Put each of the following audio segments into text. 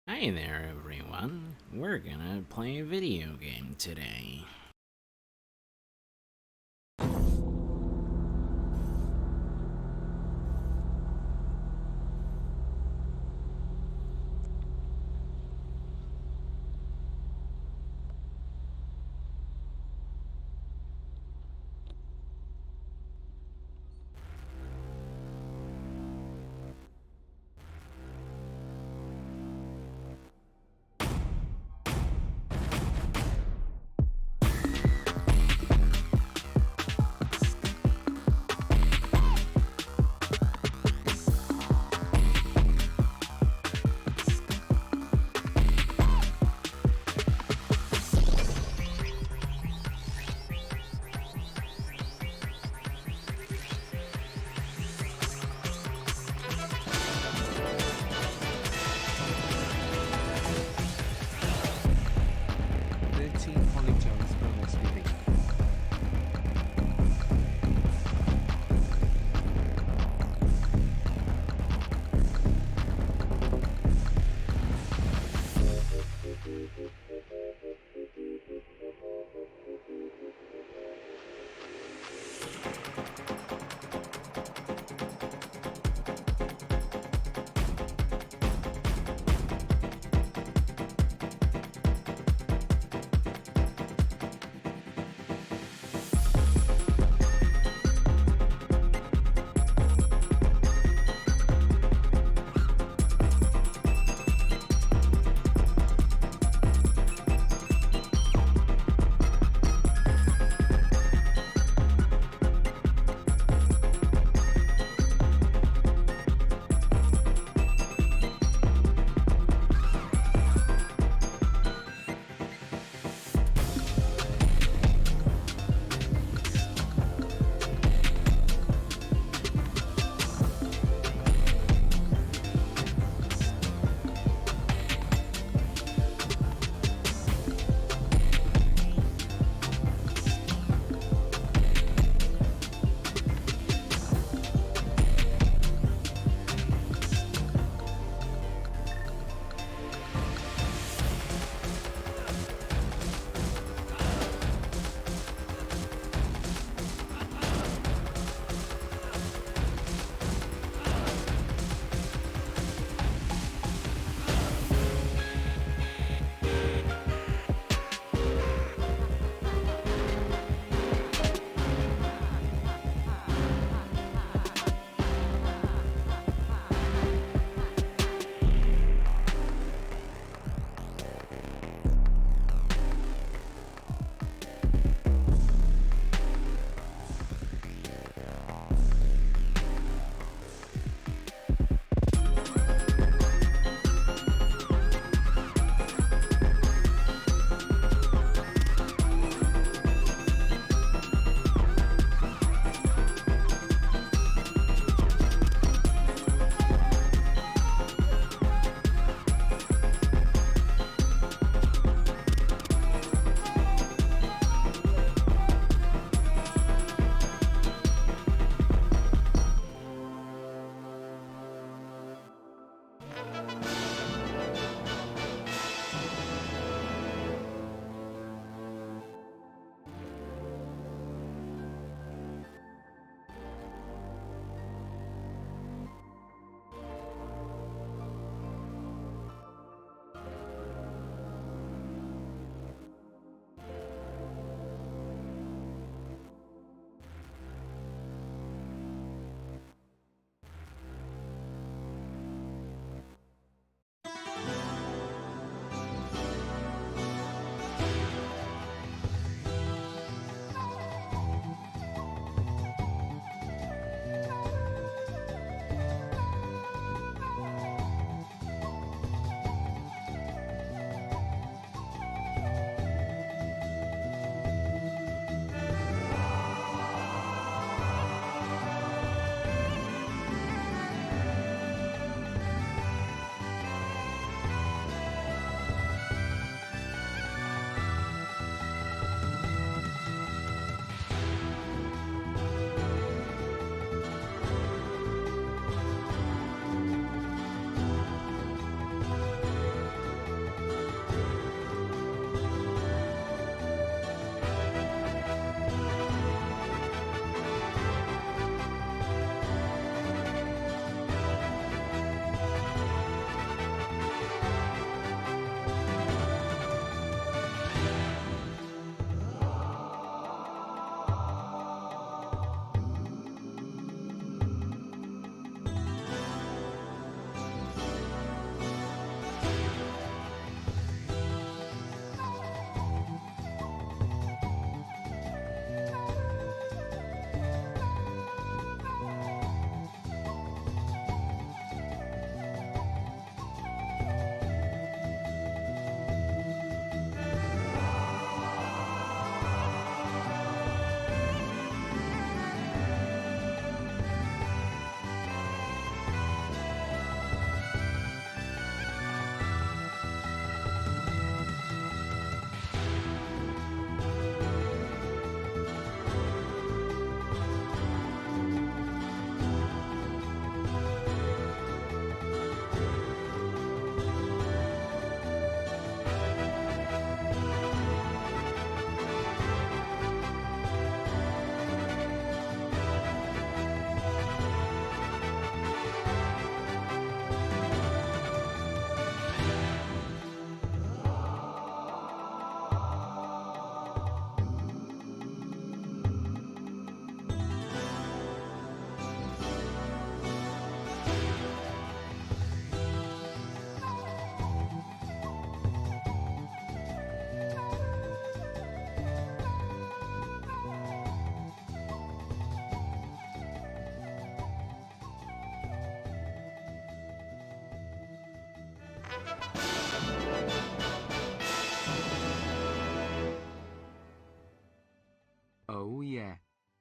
Hi there, everyone. We're gonna play a video game today.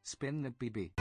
Spin the BB.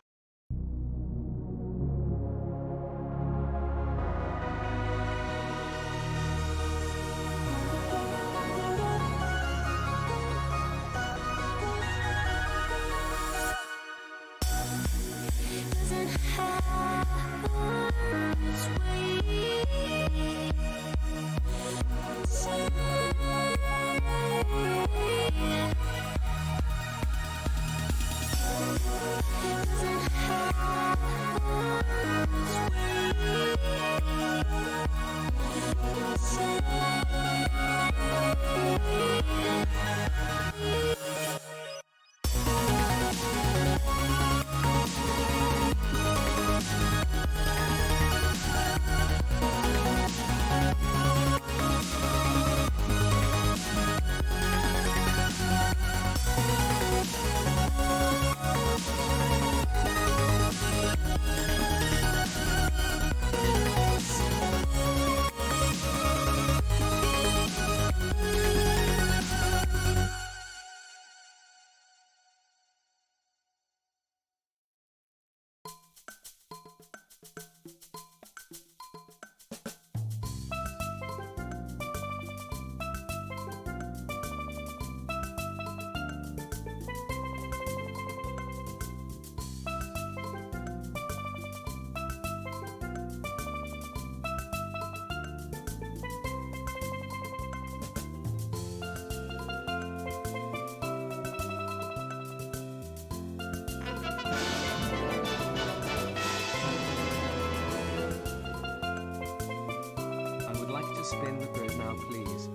Spin the grid now, please.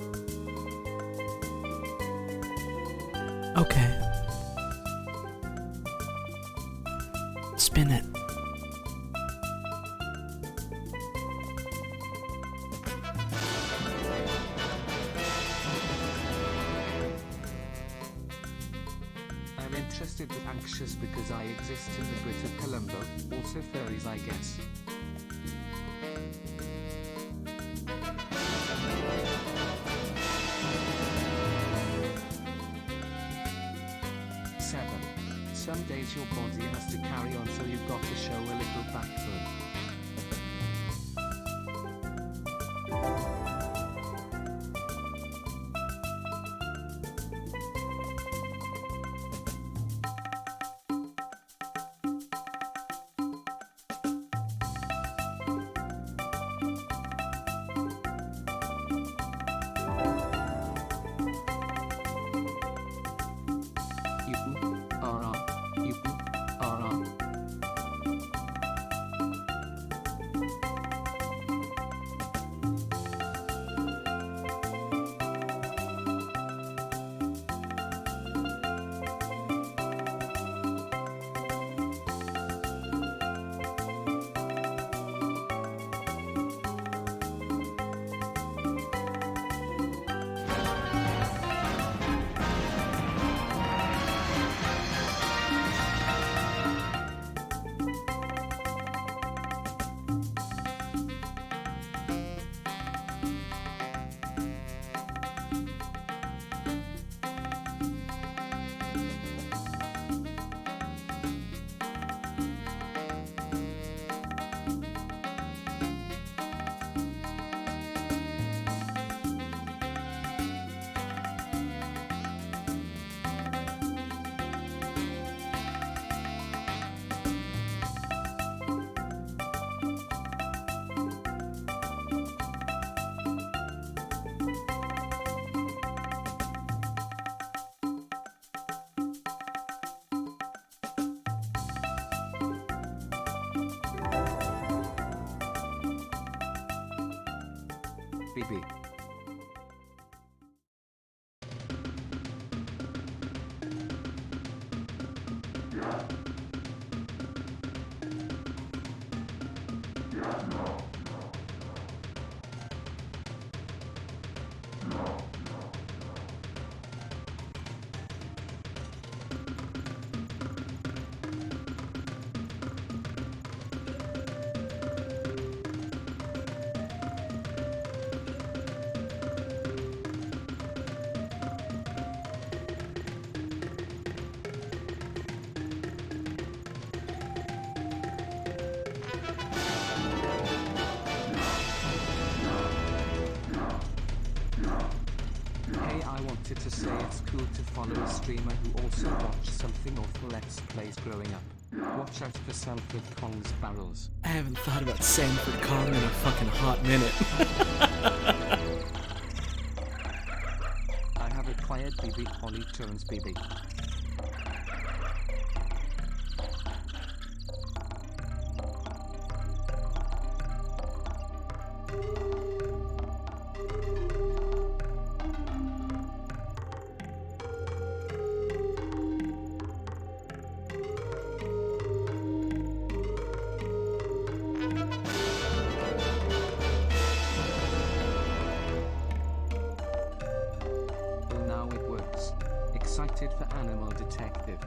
Okay. Spin it. I'm interested but anxious because I exist in the grid of Colombo, also furries I guess. Some days your body has to carry on, so you've got to show a little backbone. BB. growing up. Watch out for Sanford Kong's barrels. I haven't thought about Sanford Kong in a fucking hot minute. I have acquired BB Holly Turns BB. Well, now it works. Excited for Animal Detective.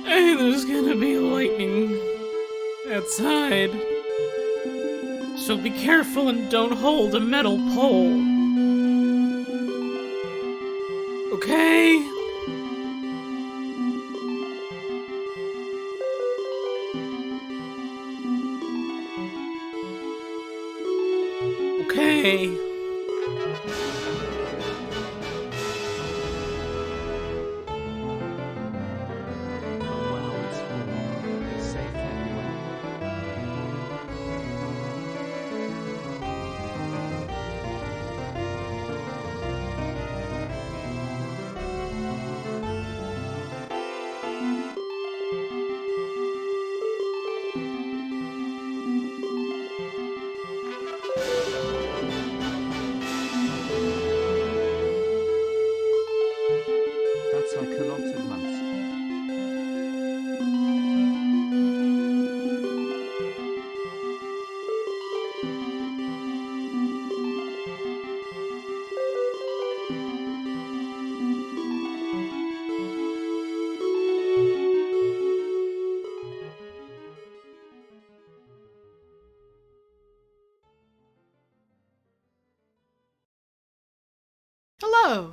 Hey, there's gonna be lightning outside. So be careful and don't hold a metal pole. Okay? Okay. Oh wow, it's warm. Be safe, everyone. Hello!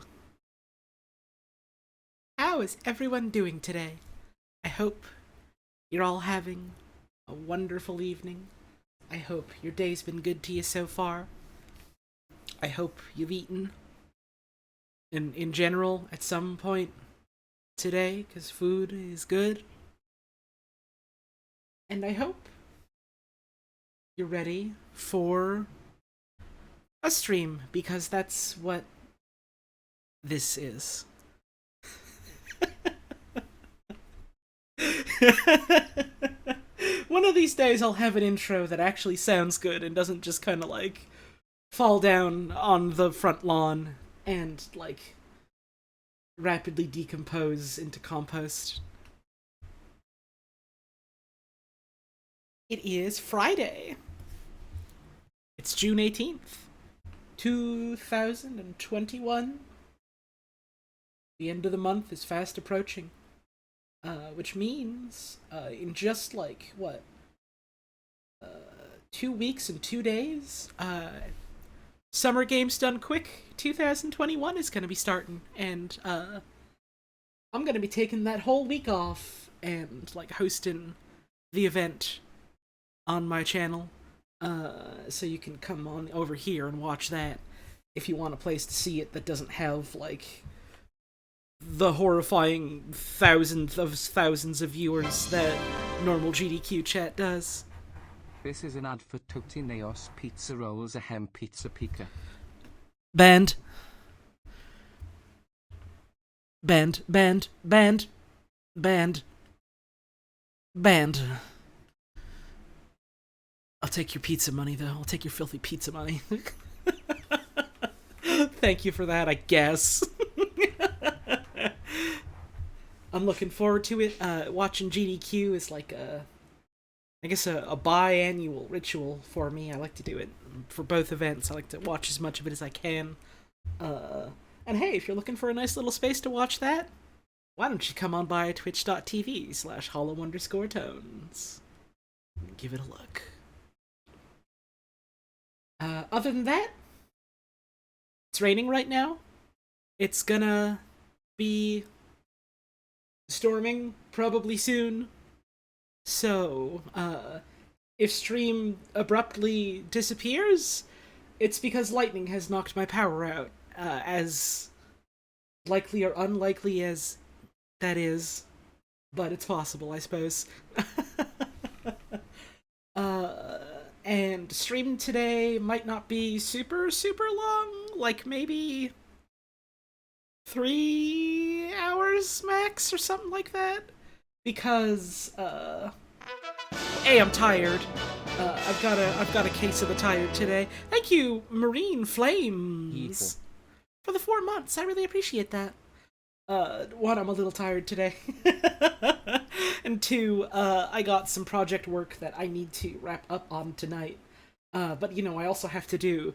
How is everyone doing today? I hope you're all having a wonderful evening. I hope your day's been good to you so far. I hope you've eaten in general at some point today, because food is good. And I hope you're ready for a stream, because that's what this is. One of these days I'll have an intro that actually sounds good and doesn't just kind of like fall down on the front lawn and like rapidly decompose into compost. It is Friday. It's June 18th, 2021. The end of the month is fast approaching. Which means, in just like, 2 weeks and 2 days, Summer Games Done Quick 2021 is gonna be starting, and, I'm gonna be taking that whole week off and, like, hosting the event on my channel, so you can come on over here and watch that if you want a place to see it that doesn't have, like, the horrifying thousands of viewers that normal GDQ chat does. This is an ad for Totineos Pizza Rolls Ahem Pizza Pika. Banned. Banned. Banned. Banned. Banned. Banned. I'll take your pizza money, though. I'll take your filthy pizza money. Thank you for that, I guess. I'm looking forward to it. Watching GDQ is like a biannual ritual for me. I like to do it for both events. I like to watch as much of it as I can. And hey, if you're looking for a nice little space to watch that, why don't you come on by twitch.tv/hollow_tones. Give it a look. Other than that, it's raining right now. It's gonna be storming probably soon. So, if stream abruptly disappears, it's because lightning has knocked my power out. As likely or unlikely as that is, but it's possible, I suppose. And stream today might not be super long, like maybe 3 hours max or something like that, because I'm tired. I've got a case of the tired today. Thank you, Marine Flames, for the 4 months. I really appreciate that. One, I'm a little tired today. And two, I got some project work that I need to wrap up on tonight. But you know, I also have to do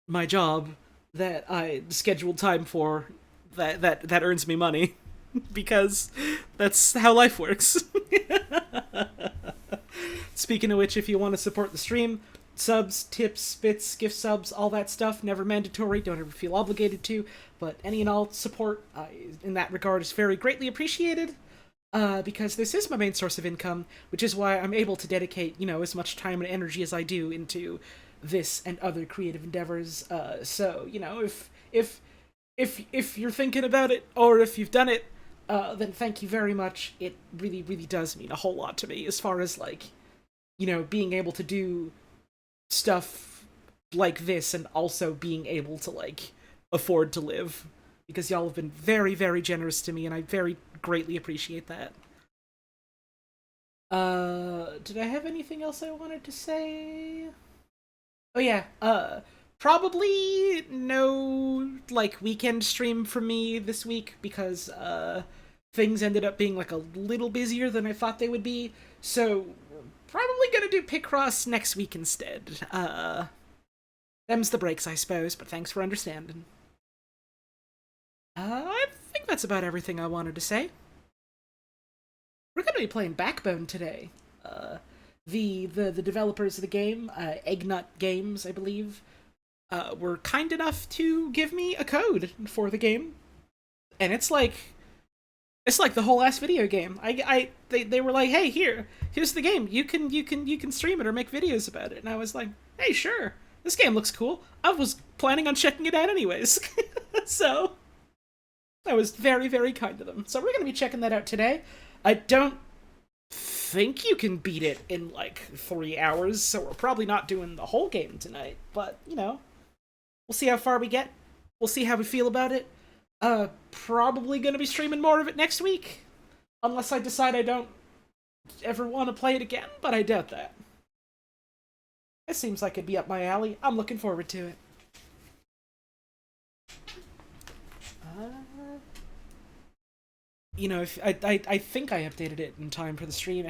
my job that I scheduled time for that earns me money. Because that's how life works. Speaking of which, if you want to support the stream, subs, tips, bits, gift subs, all that stuff, never mandatory, don't ever feel obligated to, but any and all support in that regard is very greatly appreciated, because this is my main source of income, which is why I'm able to dedicate, as much time and energy as I do into this and other creative endeavors. So, if you're thinking about it, or if you've done it, then thank you very much. It really, really does mean a whole lot to me, as far as, like, being able to do stuff like this and also being able to, like, afford to live. Because y'all have been very, very generous to me, and I very greatly appreciate that. Did I have anything else I wanted to say? Oh yeah, probably no, like, weekend stream from me this week, because, things ended up being, like, a little busier than I thought they would be, so probably gonna do Picross next week instead. Them's the breaks, I suppose, but thanks for understanding. I think that's about everything I wanted to say. We're gonna be playing Backbone today. The developers of the game, Eggnut Games, I believe, were kind enough to give me a code for the game, and it's like the whole ass video game. They were like, hey, here's the game. You can stream it or make videos about it. And I was like, hey, sure. This game looks cool. I was planning on checking it out anyways. So that was very, very kind of them. So we're gonna be checking that out today. I don't think you can beat it in like 3 hours, so we're probably not doing the whole game tonight. But we'll see how far we get. We'll see how we feel about it. Probably gonna be streaming more of it next week. Unless I decide I don't ever want to play it again, but I doubt that. It seems like it'd be up my alley. I'm looking forward to it. If I think I updated it in time for the stream, !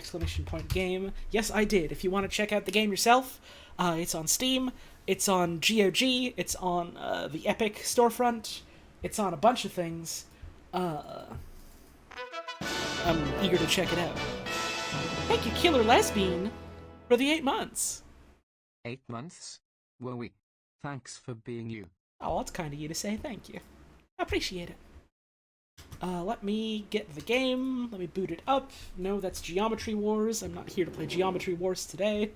Game. Yes, I did. If you want to check out the game yourself, it's on Steam, it's on GOG, it's on the Epic storefront, it's on a bunch of things. I'm eager to check it out. Thank you, Killer Lesbian, for the 8 months. 8 months? Were we? Thanks for being you. Oh, that's kind of you to say. Thank you. I appreciate it. Let me get the game. Let me boot it up. No, that's Geometry Wars. I'm not here to play Geometry Wars today.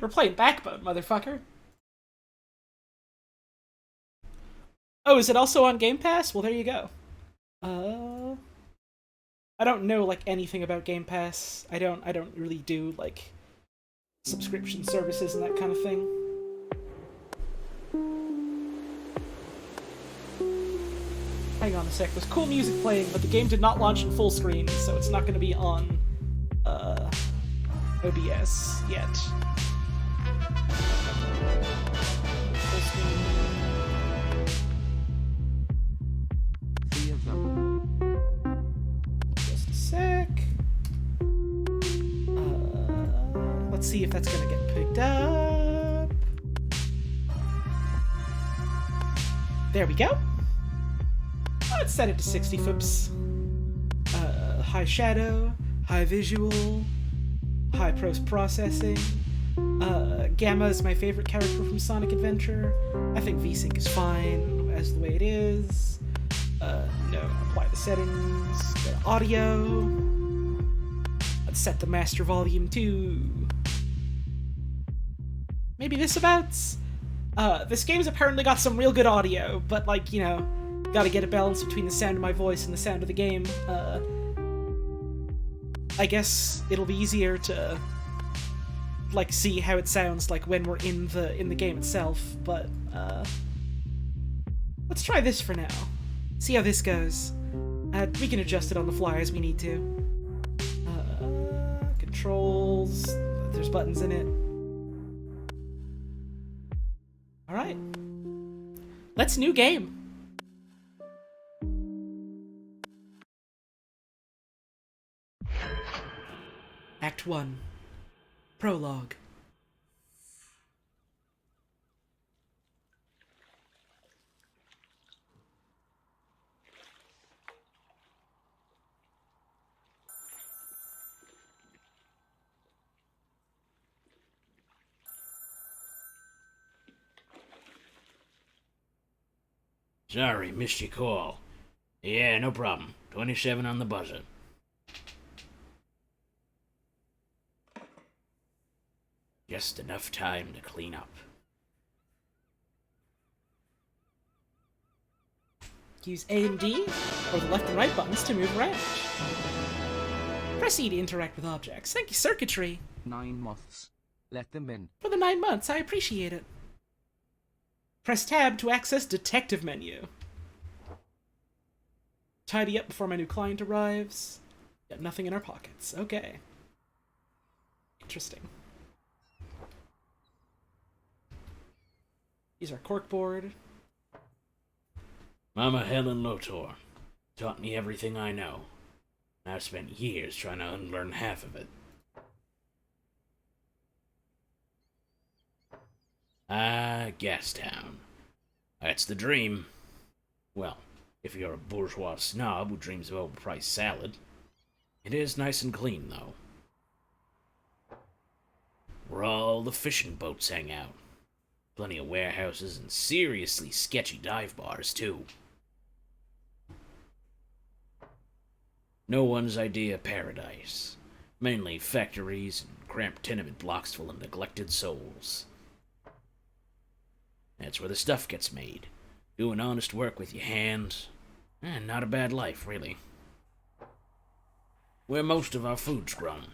We're playing Backbone, motherfucker. Oh, is it also on Game Pass? Well, there you go. I don't know, like, anything about Game Pass. I don't really do, like, subscription services and that kind of thing. Hang on a sec, there's cool music playing, but the game did not launch in full screen, so it's not going to be on, OBS yet. Full screen. 3 of them. Just a sec. Let's see if that's going to get picked up. There we go. Let's set it to 60 fps. High shadow, high visual, high processing. Gamma is my favorite character from Sonic Adventure. I think VSync is fine as the way it is. No, apply the settings. Go to audio. Let's set the master volume to maybe this abouts. This game's apparently got some real good audio, but like, gotta get a balance between the sound of my voice and the sound of the game. I guess it'll be easier to like see how it sounds like when we're in the game itself, but let's try this for now. See how this goes. We can adjust it on the fly as we need to. Controls, there's buttons in it. Alright. Let's new game. Act 1. Prologue. Sorry, missed your call. Yeah, no problem. 27 on the buzzer. Just enough time to clean up. Use A and D, or the left and right buttons to move around. Press E to interact with objects. Thank you, circuitry. 9 moths. Let them in. For the 9 months, I appreciate it. Press Tab to access Detective menu. Tidy up before my new client arrives. Got nothing in our pockets. Okay. Interesting. Here's our corkboard. Mama Helen Lotor taught me everything I know. I've spent years trying to unlearn half of it. Gastown. That's the dream. Well, if you're a bourgeois snob who dreams of overpriced salad. It is nice and clean, though. Where all the fishing boats hang out. Plenty of warehouses and seriously sketchy dive bars, too. No one's idea of paradise. Mainly factories and cramped tenement blocks full of neglected souls. That's where the stuff gets made. Doing honest work with your hands. And not a bad life, really. Where most of our food's grown.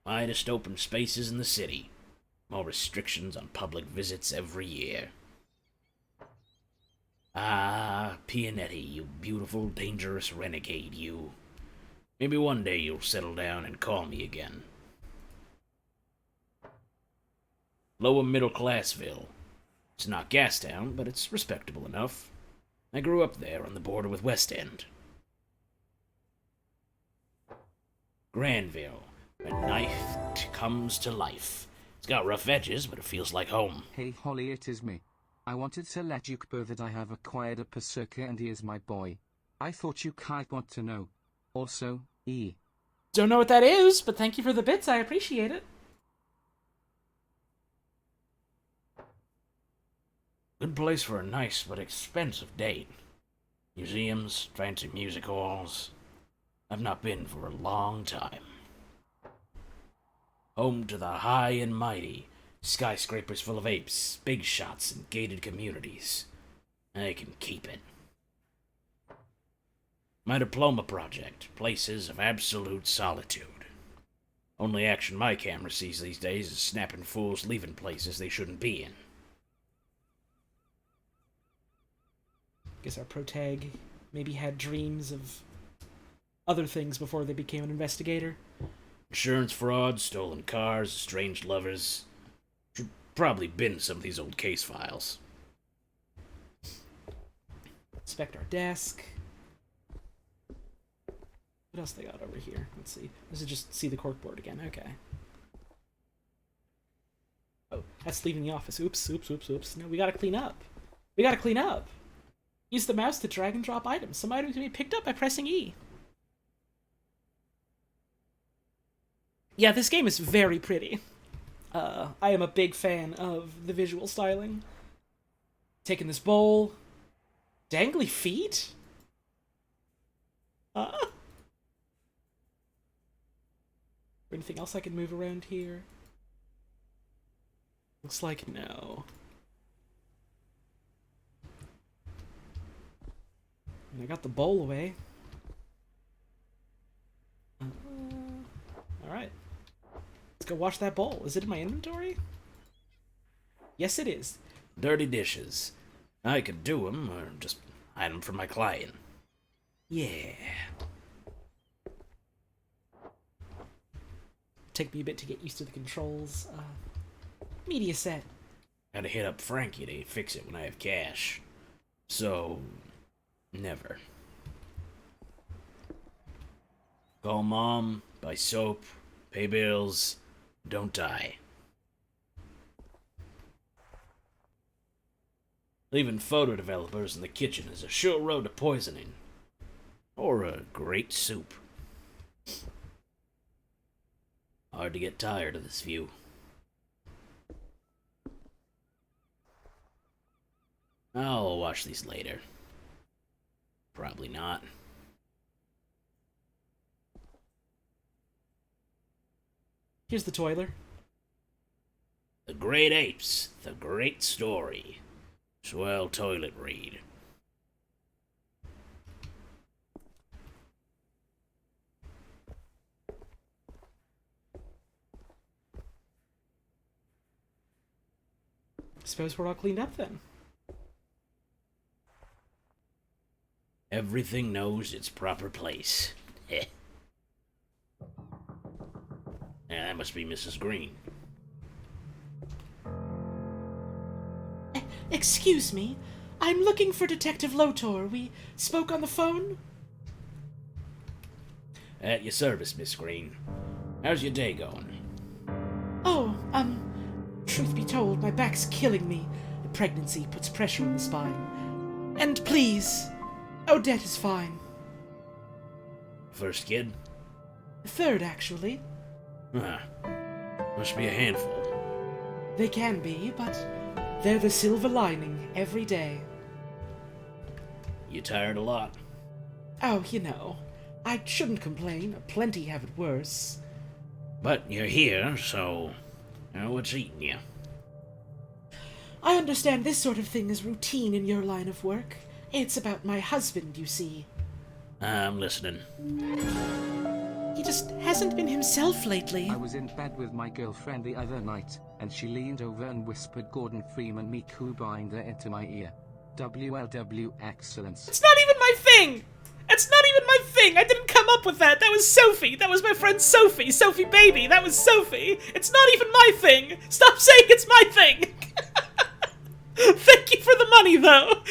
Widest open spaces in the city. More restrictions on public visits every year. Ah, Pianetti, you beautiful, dangerous renegade, you. Maybe one day you'll settle down and call me again. Lower middle classville. It's not Gastown, but it's respectable enough. I grew up there on the border with West End. Granville, where knife comes to life. It's got rough edges, but it feels like home. Hey Holly, it is me. I wanted to let you know that I have acquired a berserker and he is my boy. I thought you might want to know. Also, E. Don't know what that is, but thank you for the bits. I appreciate it. Good place for a nice but expensive date. Museums, fancy music halls. I've not been for a long time. Home to the high and mighty. Skyscrapers full of apes, big shots, and gated communities. I can keep it. My diploma project, places of absolute solitude. Only action my camera sees these days is snapping fools leaving places they shouldn't be in. Guess our protag maybe had dreams of other things before they became an investigator. Insurance fraud, stolen cars, estranged lovers. Should probably bin some of these old case files. Inspect our desk. What else they got over here? Let's see. This is just see the corkboard again. Okay. Oh, that's leaving the office. Oops, oops, oops, oops. No, we gotta clean up. We gotta clean up. Use the mouse to drag and drop items. Some items can be picked up by pressing E. Yeah, this game is very pretty. I am a big fan of the visual styling. Taking this bowl. Dangly feet? Anything else I can move around here? Looks like no. And I got the bowl away. Alright. Let's go wash that bowl. Is it in my inventory? Yes, it is. Dirty dishes. I could do them, or just hide them from my client. Yeah. Take me a bit to get used to the controls. Media set. Gotta hit up Frankie to fix it when I have cash. So, never. Call Mom, buy soap, pay bills, don't die. Leaving photo developers in the kitchen is a sure road to poisoning. Or a great soup. Hard to get tired of this view. I'll watch these later. Probably not. Here's the toiler. The Great Apes, the Great Story. Swell toilet read. Suppose we're all cleaned up then. Everything knows its proper place. Yeah, that must be Mrs. Green. Excuse me. I'm looking for Detective Lotor. We spoke on the phone? At your service, Miss Green. How's your day going? Oh, truth be told, my back's killing me. The pregnancy puts pressure on the spine. And please, Odette is fine. First kid? Third, actually. Huh. Must be a handful. They can be, but They're the silver lining every day. You tired a lot? Oh, you know, I shouldn't complain. Plenty have it worse. But you're here, so what's eating you? I understand this sort of thing is routine in your line of work. It's about my husband, you see. I'm listening. He just hasn't been himself lately. I was in bed with my girlfriend the other night, and she leaned over and whispered Gordon Freeman Miku Binder into my ear. WLW excellence. It's not even my thing! It's not even my thing! I didn't come up with that! That was Sophie! That was my friend Sophie! Sophie baby! That was Sophie! It's not even my thing! Stop saying it's my thing! Thank you for the money, though!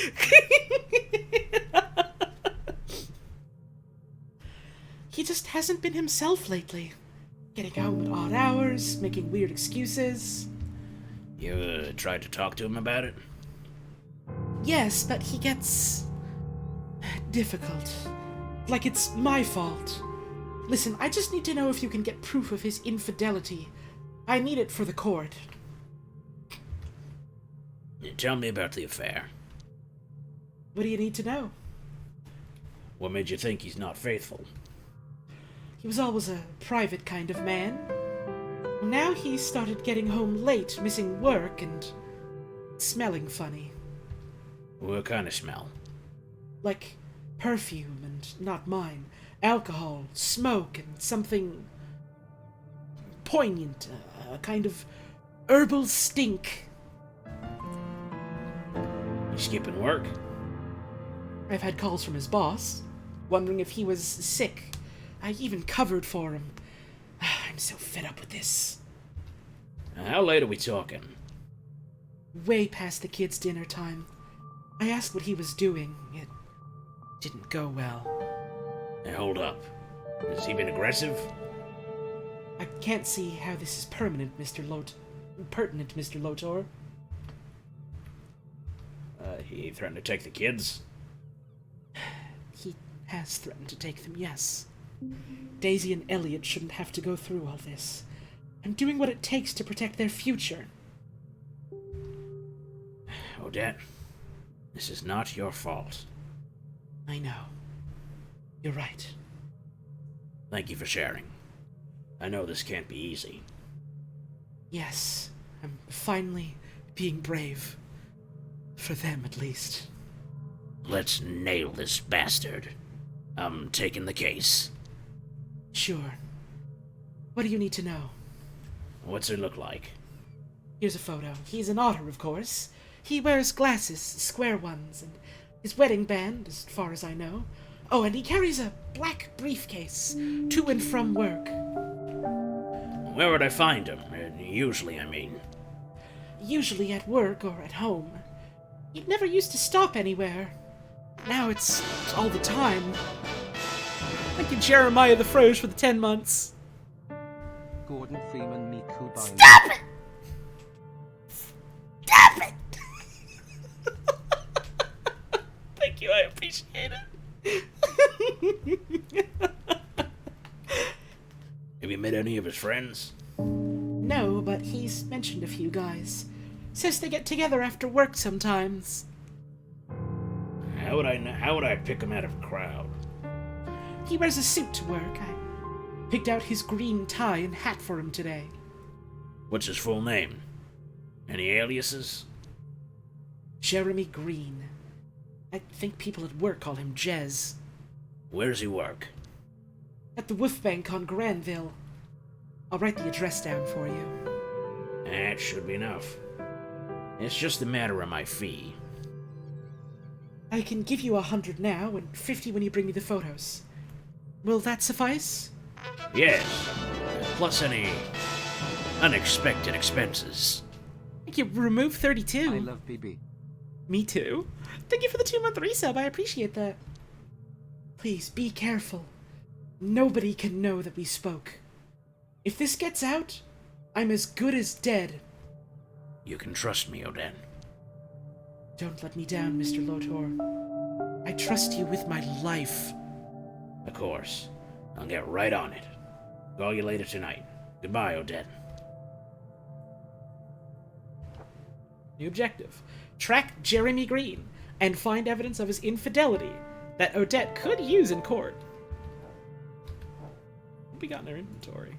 He just hasn't been himself lately. Getting home at odd hours, making weird excuses. You tried to talk to him about it? Yes, but he gets difficult. Like it's my fault. Listen, I just need to know if you can get proof of his infidelity. I need it for the court. Tell me about the affair. What do you need to know? What made you think he's not faithful? He was always a private kind of man. Now he started getting home late, missing work, and smelling funny. What kind of smell? Like perfume and not mine. Alcohol, smoke, and something poignant. A kind of herbal stink. You skipping work? I've had calls from his boss, wondering if he was sick. I even covered for him. I'm so fed up with this. How late are we talking? Way past the kids' dinner time. I asked what he was doing. It didn't go well. Hey, hold up. Has he been aggressive? I can't see how this is pertinent, Mr. Lotor. He threatened to take the kids? He has threatened to take them, yes. Daisy and Elliot shouldn't have to go through all this. I'm doing what it takes to protect their future. Odette, this is not your fault. I know. You're right. Thank you for sharing. I know this can't be easy. Yes, I'm finally being brave. For them, at least. Let's nail this bastard. I'm taking the case. Sure. What do you need to know? What's it look like? Here's a photo. He's an otter, of course. He wears glasses, square ones, and his wedding band, as far as I know. Oh, and he carries a black briefcase to and from work. Where would I find him? Usually, I mean. Usually at work or at home. He never used to stop anywhere. Now it's all the time. Thank you, Jeremiah the Froge, for the 10 months. Gordon Freeman Miku Binder. Stop it! Stop it! Thank you, I appreciate it. Have you met any of his friends? No, but he's mentioned a few guys. Says they get together after work sometimes. How would I pick him out of a crowd? He wears a suit to work. I picked out his green tie and hat for him today. What's his full name? Any aliases? Jeremy Green. I think people at work call him Jez. Where does he work? At the Wolf Bank on Granville. I'll write the address down for you. That should be enough. It's just a matter of my fee. I can give you 100 now and 50 when you bring me the photos. Will that suffice? Yes. Plus any unexpected expenses. Thank you. Remove 32. I love BB. Me too. Thank you for the 2-month resub. I appreciate that. Please, be careful. Nobody can know that we spoke. If this gets out, I'm as good as dead. You can trust me, Odette. Don't let me down, Mr. Lotor. I trust you with my life. Of course. I'll get right on it. Call you later tonight. Goodbye, Odette. New objective. Track Jeremy Green and find evidence of his infidelity that Odette could use in court. What we got in our inventory?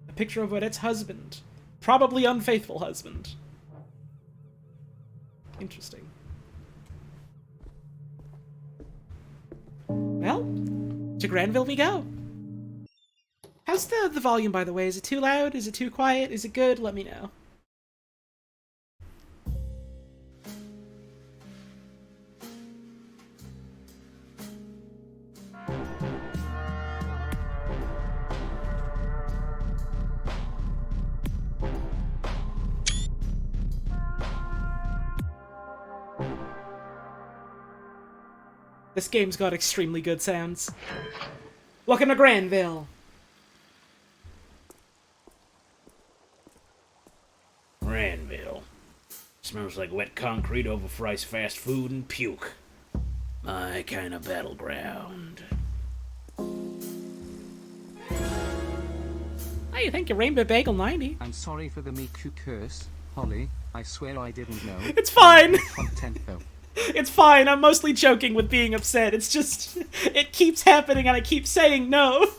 A picture of Odette's husband. Probably unfaithful husband. Interesting. Well, to Granville we go. How's the volume, by the way? Is it too loud? Is it too quiet? Is it good? Let me know. This game's got extremely good sounds. Welcome to Granville. Granville. Smells like wet concrete, overpriced fast food, and puke. My kind of battleground. Hey, thank you, Rainbow Bagel 90. I'm sorry for the Miku curse, Holly. I swear I didn't know. It's fine. Content though. It's fine. I'm mostly joking with being upset. It's just, it keeps happening and I keep saying no.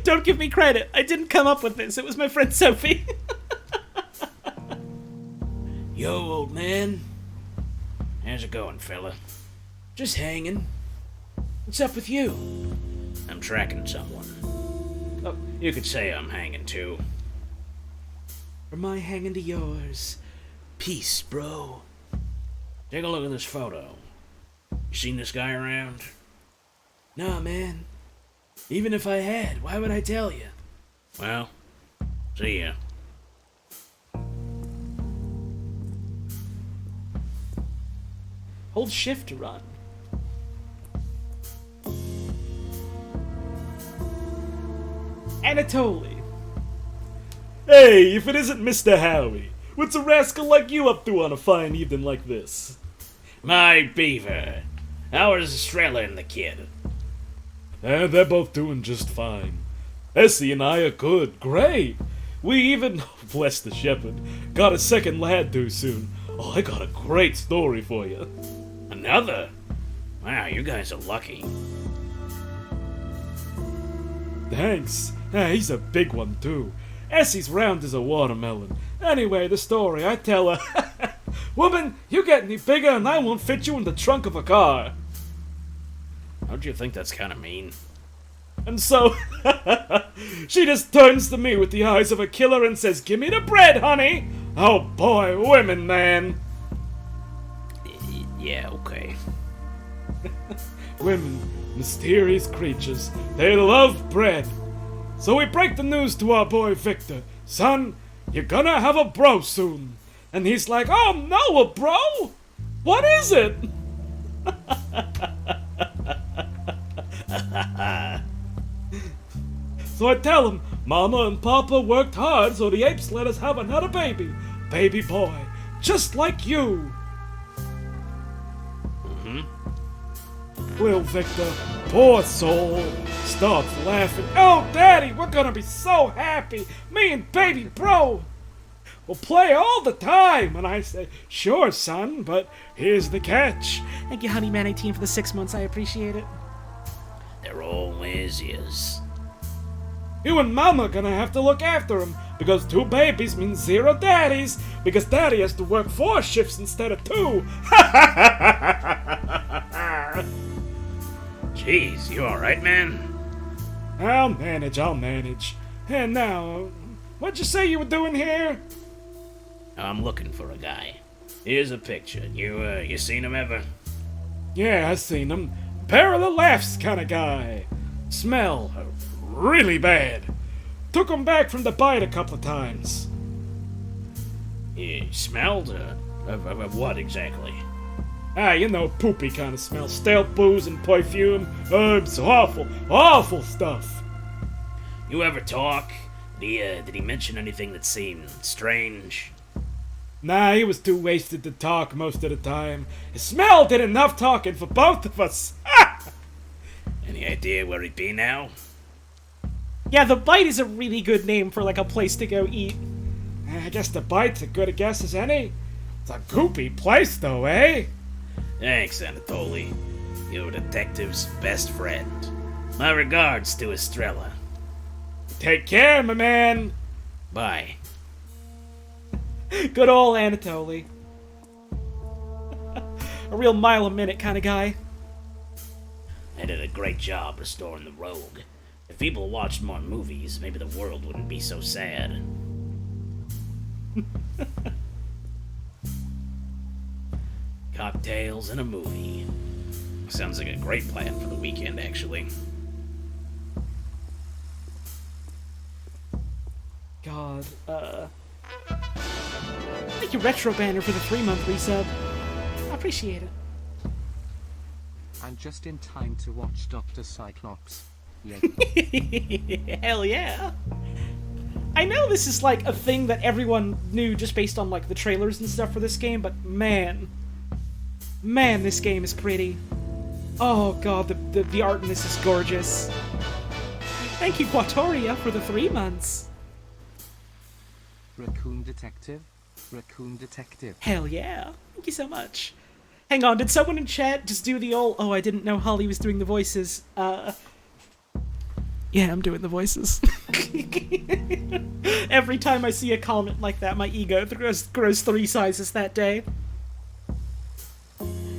Don't give me credit. I didn't come up with this. It was my friend Sophie. Yo, old man. How's it going, fella? Just hanging. What's up with you? I'm tracking someone. Oh, you could say I'm hanging too. Or my hanging to yours. Peace, bro. Take a look at this photo. You seen this guy around? Nah, man. Even if I had, why would I tell you? Well, see ya. Hold shift to run. Anatoly. Hey, if it isn't Mr. Howie, what's a rascal like you up to on a fine evening like this? My beaver. How is Estrella and the kid? They're both doing just fine. Essie and I are good, great. We even, bless the shepherd, got a second lad due soon. Oh, I got a great story for you. Another? Wow, you guys are lucky. Thanks. He's a big one, too. Essie's round as a watermelon. Anyway, the story, I tell her, woman, you get any bigger and I won't fit you in the trunk of a car. Don't you think that's kind of mean? And so, she just turns to me with the eyes of a killer and says, "Give me the bread, honey." Oh boy, women, man. Yeah, okay. Women, mysterious creatures. They love bread. So we break the news to our boy Victor. Son, you're gonna have a bro soon. And he's like, "Oh no, a bro? What is it?" So I tell him, Mama and Papa worked hard so the apes let us have another baby. Baby boy, just like you. Little Victor, poor soul, starts laughing. "Oh, Daddy, we're gonna be so happy. Me and baby bro. We'll play all the time." And I say, "Sure, son, but here's the catch." Thank you, Honeyman 18, for the 6 months. I appreciate it. There always is. You and Mama gonna have to look after him, because 2 babies means 0 daddies, because Daddy has to work 4 shifts instead of 2. Jeez, you alright, man? I'll manage. And now, what'd you say you were doing here? I'm looking for a guy. Here's a picture. You seen him ever? Yeah, I seen him. Pair of the laughs kind of guy. Smell really bad. Took him back from the bite a couple of times. He smelled? Of what exactly? You know, poopy kind of smell. Stale booze and perfume. It's awful stuff. You ever talk? Did he mention anything that seemed strange? Nah, he was too wasted to talk most of the time. His smell did enough talking for both of us. Any idea where he'd be now? Yeah, the Bite is a really good name for, like, a place to go eat. I guess the Bite's as good a guess as any. It's a goopy place, though, eh? Thanks, Anatoly. You're a detective's best friend. My regards to Estrella. Take care, my man. Bye. Good old Anatoly. A real mile a minute kind of guy. I did a great job restoring the Rogue. If people watched more movies, maybe the world wouldn't be so sad. Cocktails and a movie. Sounds like a great plan for the weekend, actually. God, thank you, Retro Banner, for the 3-month resub. I appreciate it. I'm just in time to watch Dr. Cyclops. Yay. Hell yeah. I know this is like a thing that everyone knew just based on like the trailers and stuff for this game, but man, this game is pretty. Oh god, the art in this is gorgeous. Thank you, Quatoria, for the 3 months. Raccoon Detective? Raccoon Detective. Hell yeah. Thank you so much. Hang on, did someone in chat just do the old... Oh, I didn't know Holly was doing the voices. Yeah, I'm doing the voices. Every time I see a comment like that, my ego grows 3 sizes that day.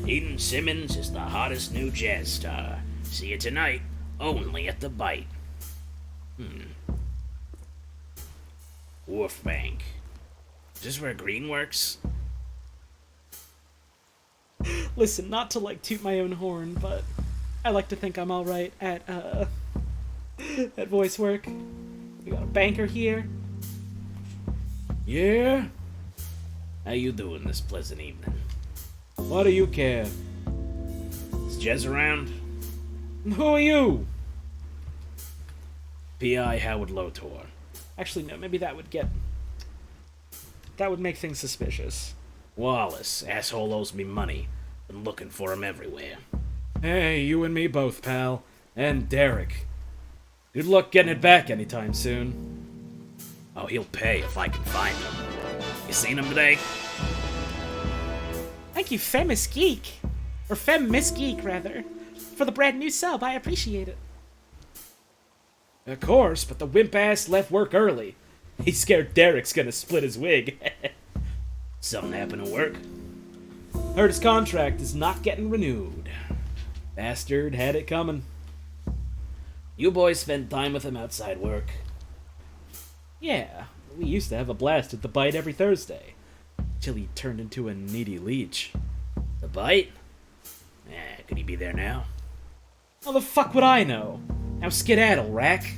Eden Simmons is the hottest new jazz star. See you tonight, only at the Bite. Wharf Bank. Is this where Green works? Listen, not to like toot my own horn, but I like to think I'm alright at voice work. We got a banker here. Yeah? How you doing this pleasant evening? What do you care? Is Jez around? Who are you? P.I. Howard Lotor. Actually, no, maybe that would make things suspicious. Wallace, asshole owes me money. Been looking for him everywhere. Hey, you and me both, pal. And Derek. Good luck getting it back anytime soon. Oh, he'll pay if I can find him. You seen him today? Thank you, Femis Geek. Or Fem Miss Geek, rather. For the brand new sub, I appreciate it. Of course, but the wimp-ass left work early. He's scared Derek's gonna split his wig. Something happened at work? Heard his contract is not getting renewed. Bastard had it coming. You boys spend time with him outside work? Yeah, we used to have a blast at the Bite every Thursday. Till he turned into a needy leech. The Bite? Could he be there now? How the fuck would I know? Now skedaddle, Rack.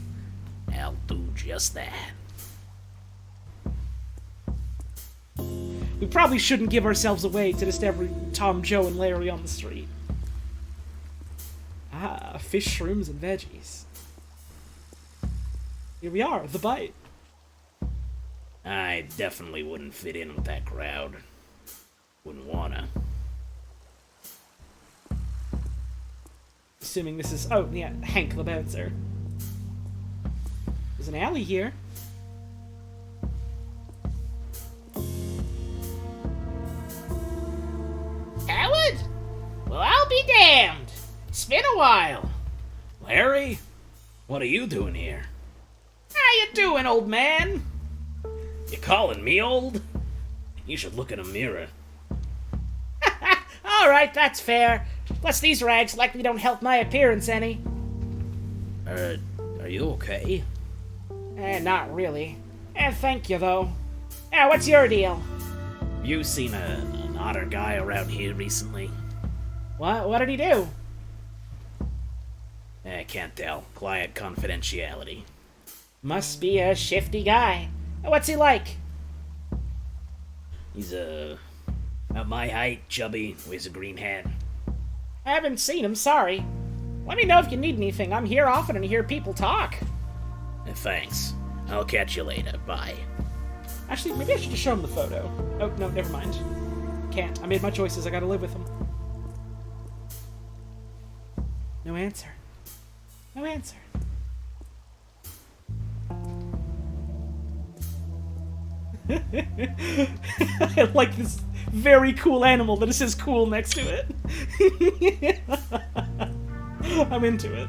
I'll do just that. We probably shouldn't give ourselves away to just every Tom, Joe, and Larry on the street. Ah, fish, shrooms, and veggies. Here we are, the Bite. I definitely wouldn't fit in with that crowd. Wouldn't wanna. Assuming this is... Oh, yeah, Hank the bouncer. There's an alley here. Howard? Well, I'll be damned. It's been a while. Larry? What are you doing here? How you doing, old man? You calling me old? You should look in a mirror. Alright, that's fair. Plus these rags likely don't help my appearance any. Are you okay? Not really. Thank you, though. What's your deal? You seen an otter guy around here recently? What did he do? I can't tell. Quiet confidentiality. Must be a shifty guy. What's he like? He's about my height, chubby, wears a green hat. I haven't seen him, sorry. Let me know if you need anything. I'm here often and hear people talk. Thanks. I'll catch you later. Bye. Actually, maybe I should just show him the photo. Oh, no, never mind. Can't. I made my choices. I gotta live with him. No answer. No answer. I like this very cool animal that it says cool next to it. I'm into it.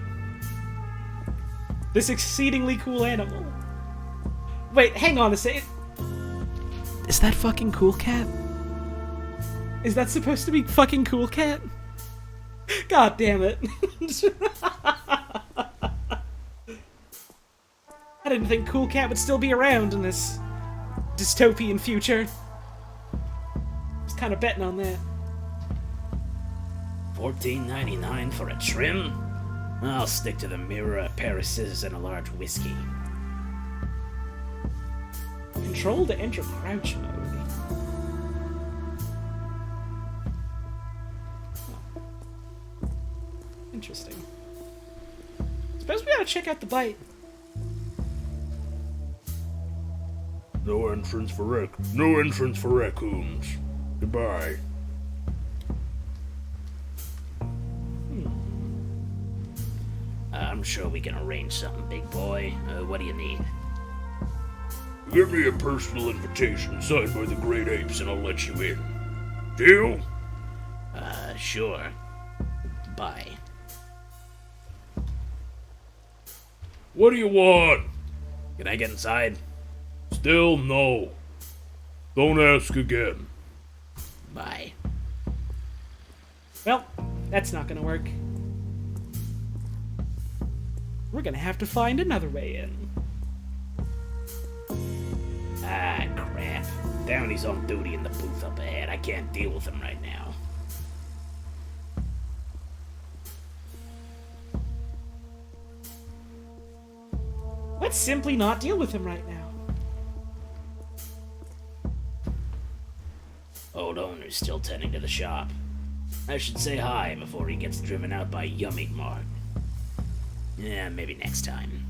This exceedingly cool animal. Wait, hang on a second. Is that fucking Cool Cat? Is that supposed to be fucking Cool Cat? God damn it. I didn't think Cool Cat would still be around in this dystopian future. I was kind of betting on that. $14.99 for a trim? I'll stick to the mirror, a pair of scissors, and a large whiskey. Control to enter crouch mode. Oh. Interesting. Suppose we gotta check out the bite. No entrance for raccoons. Goodbye. I'm sure we can arrange something, big boy. What do you need? Give me a personal invitation signed by the great apes and I'll let you in. Deal? Sure. Bye. What do you want? Can I get inside? Still no. Don't ask again. Bye. Well, that's not gonna work. We're gonna have to find another way in. Ah, crap. Downey's on duty in the booth up ahead. I can't deal with him right now. Let's simply not deal with him right now. Old owner's still tending to the shop. I should say hi before he gets driven out by Yummy Mart. Yeah, maybe next time.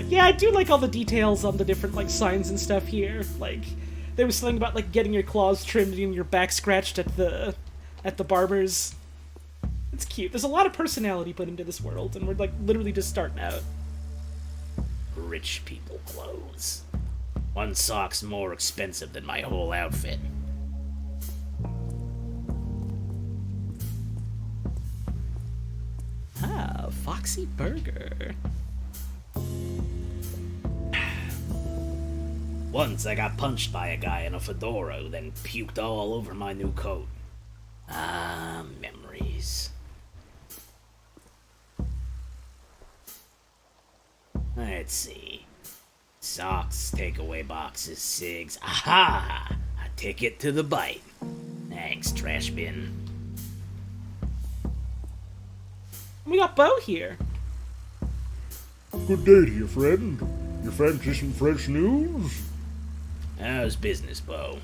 Yeah, I do like all the details on the different, like, signs and stuff here. Like, there was something about, like, getting your claws trimmed and your back scratched at the barber's. It's cute. There's a lot of personality put into this world, and we're, like, literally just starting out. Rich people clothes. One sock's more expensive than my whole outfit. Ah, Foxy Burger. Once I got punched by a guy in a fedora who then puked all over my new coat. Ah, memories. Let's see. Socks, takeaway boxes, cigs. Aha! A ticket to the bite. Thanks, trash bin. We got Bo here. Good day to you, friend. You fancy some fresh news? How's business, Bo?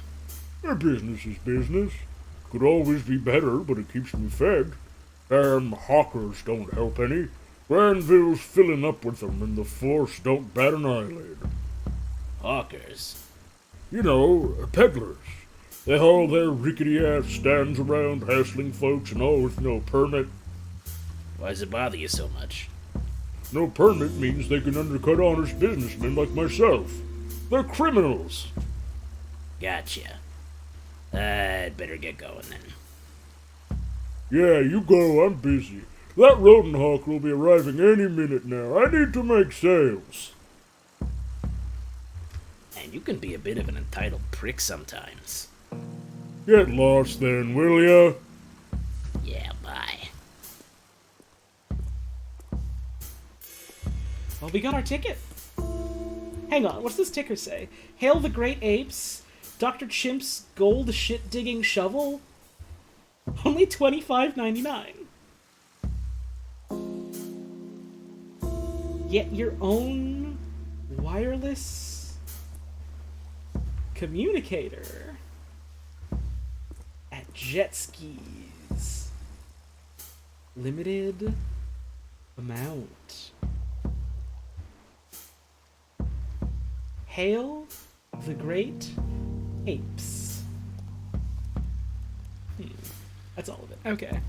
Business is business. Could always be better, but it keeps me fed. Hawkers don't help any. Granville's filling up with them, and the force don't bat an eyelid. Hawkers? You know, peddlers. They haul their rickety-ass stands around, hassling folks, and all with no permit. Why does it bother you so much? No permit means they can undercut honest businessmen like myself. They're criminals. Gotcha. I'd better get going then. Yeah, you go, I'm busy. That rodent hawk will be arriving any minute now. I need to make sales. And you can be a bit of an entitled prick sometimes. Get lost then, will ya? Yeah, bye. Well, we got our ticket. Hang on, what's this ticker say? Hail the Great Apes, Dr. Chimp's gold shit-digging shovel? Only $25.99. Get your own wireless communicator at Jet Skis. Limited amount. Hail the Great Apes. That's all of it. Okay.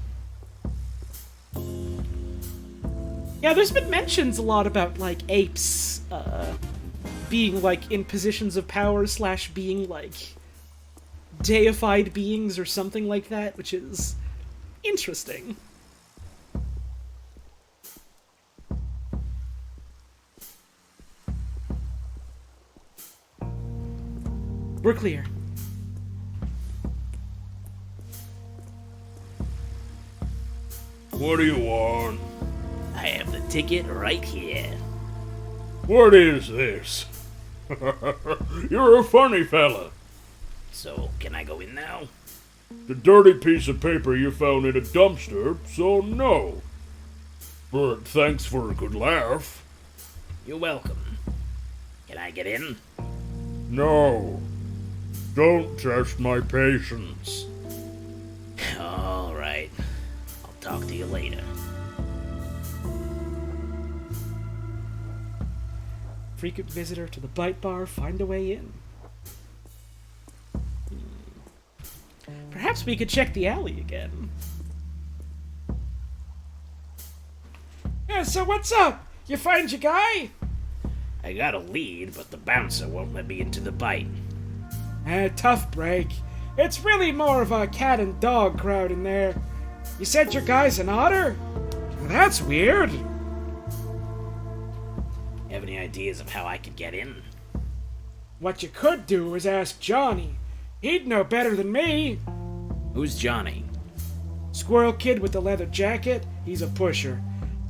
Yeah, there's been mentions a lot about, like, apes, being, like, in positions of power / being, like, deified beings or something like that, which is interesting. We're clear. What do you want? I have the ticket right here. What is this? You're a funny fella. So, can I go in now? The dirty piece of paper you found in a dumpster, so no. But thanks for a good laugh. You're welcome. Can I get in? No. Don't test my patience. All right. I'll talk to you later. Frequent visitor to the Bite Bar, find a way in. Perhaps we could check the alley again. Yeah, so what's up? You find your guy? I got a lead, but the bouncer won't let me into the bite. Tough break. It's really more of a cat and dog crowd in there. You said your guy's an otter? Well, that's weird. Have any ideas of how I could get in? What you could do is ask Johnny. He'd know better than me. Who's Johnny? Squirrel kid with the leather jacket, he's a pusher.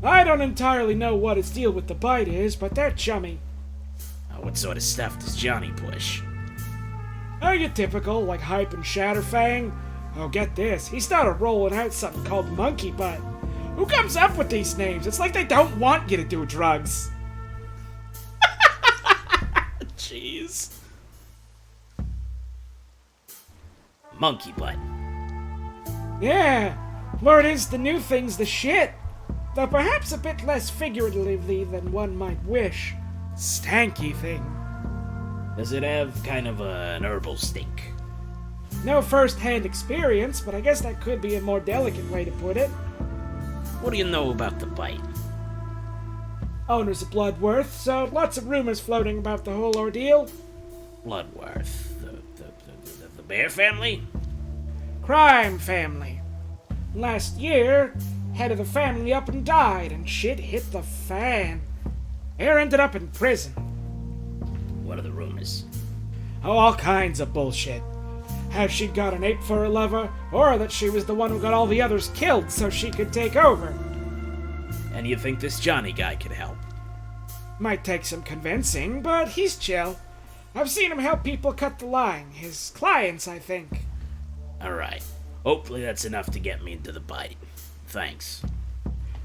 I don't entirely know what his deal with the bite is, but they're chummy. What sort of stuff does Johnny push? Oh, your typical, like Hype and Shatterfang. Oh, get this. He started rolling out something called Monkey Butt. Who comes up with these names? It's like they don't want you to do drugs. Jeez. Monkey butt. Yeah. Word is the new thing's the shit. Though perhaps a bit less figuratively than one might wish. Stanky thing. Does it have kind of an herbal stink? No first-hand experience, but I guess that could be a more delicate way to put it. What do you know about the bite? Owner's a Bloodworth, so lots of rumors floating about the whole ordeal. Bloodworth. The bear family? Crime family. Last year, head of the family up and died, and shit hit the fan. Heir ended up in prison. What are the rumors? Oh, all kinds of bullshit. How she'd got an ape for a lover, or that she was the one who got all the others killed so she could take over. And you think this Johnny guy could help? Might take some convincing, but he's chill. I've seen him help people cut the line. His clients, I think. Alright. Hopefully that's enough to get me into the bite. Thanks.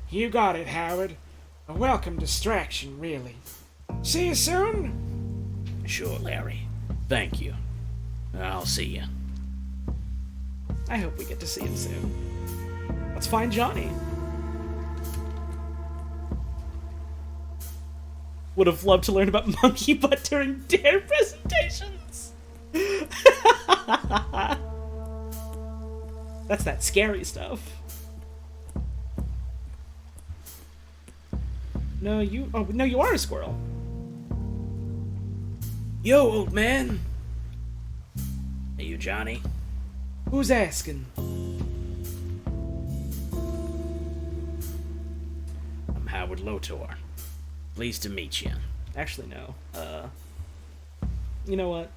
You got it, Howard. A welcome distraction, really. See you soon? Sure, Larry. Thank you. I'll see you. I hope we get to see him soon. Let's find Johnny. Would have loved to learn about Monkey Butt during Dare presentations. That's that scary stuff. No, you. Oh, no, you are a squirrel. Yo, old man. Are you Johnny? Who's asking? I'm Howard Lotor. Pleased to meet you. Actually, no. You know what?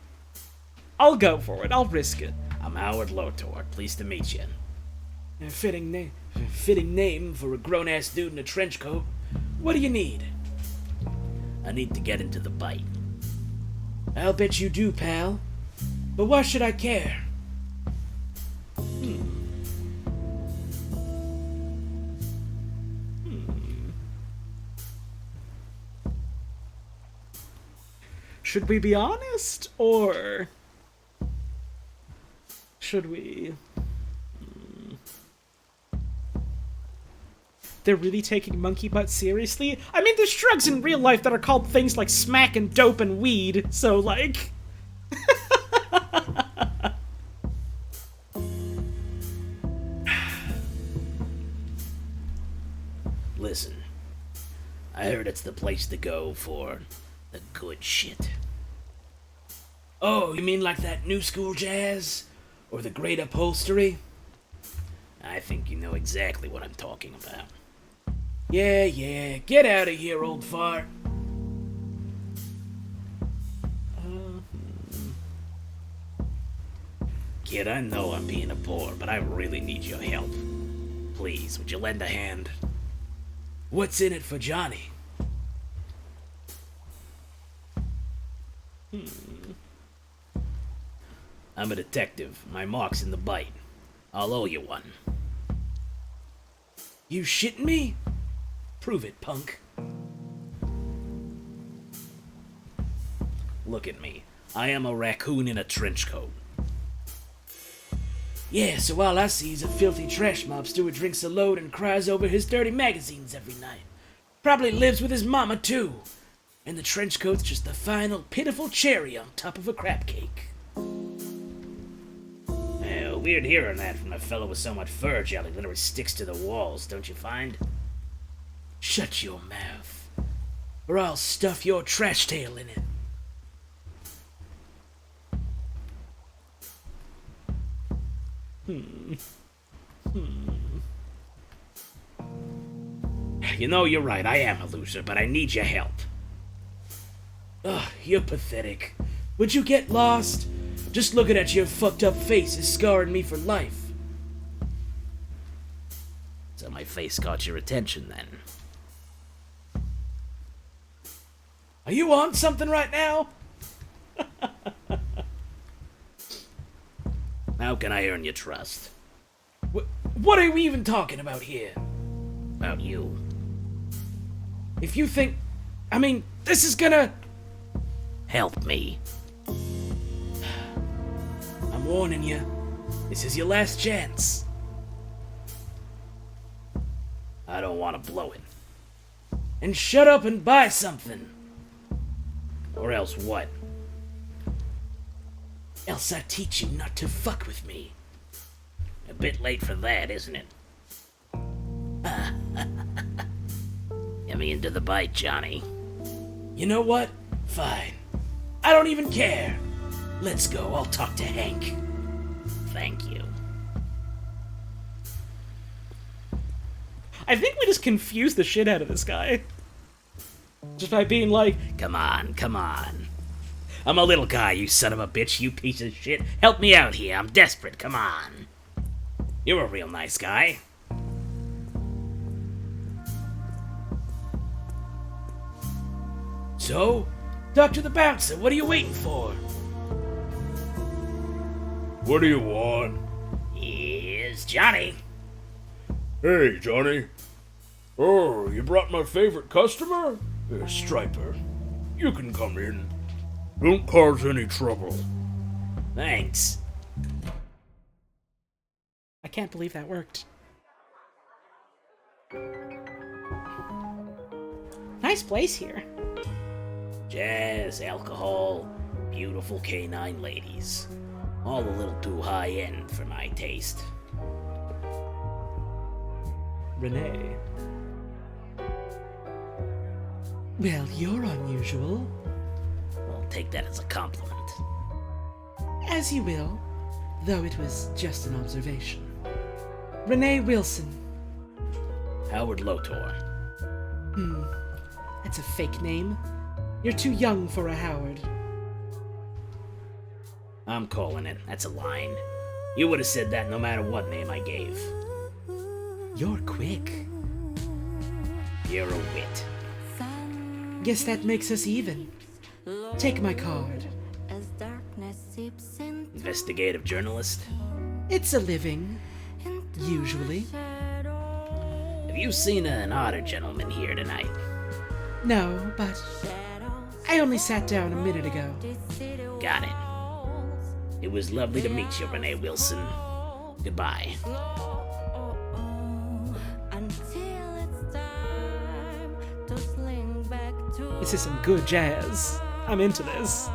I'll go for it. I'll risk it. I'm Howard Lotor. Pleased to meet you. A fitting name for a grown-ass dude in a trench coat. What do you need? I need to get into the bite. I'll bet you do, pal. But why should I care? Should we be honest, or should we? They're really taking Monkey Butt seriously? I mean, there's drugs in real life that are called things like smack and dope and weed, so, like... Listen, I heard it's the place to go for the good shit. Oh, you mean like that new school jazz? Or the great upholstery? I think you know exactly what I'm talking about. Yeah, get out of here, old fart. Kid, I know I'm being a bore, but I really need your help. Please, would you lend a hand? What's in it for Johnny? I'm a detective. My mark's in the bite. I'll owe you one. You shitting me? Prove it, punk. Look at me. I am a raccoon in a trench coat. Yeah, so all I see is a filthy trash mobster who drinks a load and cries over his dirty magazines every night. Probably lives with his mama, too. And the trench coat's just the final pitiful cherry on top of a crap cake. Weird hearing that from a fellow with so much fur jelly literally sticks to the walls, don't you find? Shut your mouth, or I'll stuff your trash tail in it. You know, you're right, I am a loser, but I need your help. Ugh, you're pathetic. Would you get lost? Just looking at your fucked up face is scarring me for life. So my face caught your attention then. Are you on something right now? How can I earn your trust? What are we even talking about here? About you. If you think... this is gonna... Help me. I'm warning you. This is your last chance. I don't want to blow it. And shut up and buy something. Or else what? Else I teach you not to fuck with me. A bit late for that, isn't it? Get me into the bite, Johnny. You know what? Fine. I don't even care. Let's go, I'll talk to Hank. Thank you. I think we just confused the shit out of this guy. Just by being like, Come on. I'm a little guy, you son of a bitch, you piece of shit. Help me out here, I'm desperate, come on. You're a real nice guy. So, Dr. the Bouncer, what are you waiting for? What do you want? Here's Johnny. Hey, Johnny. Oh, you brought my favorite customer? Striper. You can come in. Don't cause any trouble. Thanks. I can't believe that worked. Nice place here. Jazz, alcohol, beautiful canine ladies. All a little too high-end for my taste. Renee. Well, you're unusual. I'll take that as a compliment. As you will, though it was just an observation. Renee Wilson. Howard Lotor. That's a fake name. You're too young for a Howard. I'm calling it. That's a line. You would have said that no matter what name I gave. You're quick. You're a wit. Guess that makes us even. Take my card. Investigative journalist? It's a living. Usually. Have you seen an odder gentleman here tonight? No, but I only sat down a minute ago. Got it. It was lovely to meet you, Renee Wilson. Goodbye. This is some good jazz. I'm into this.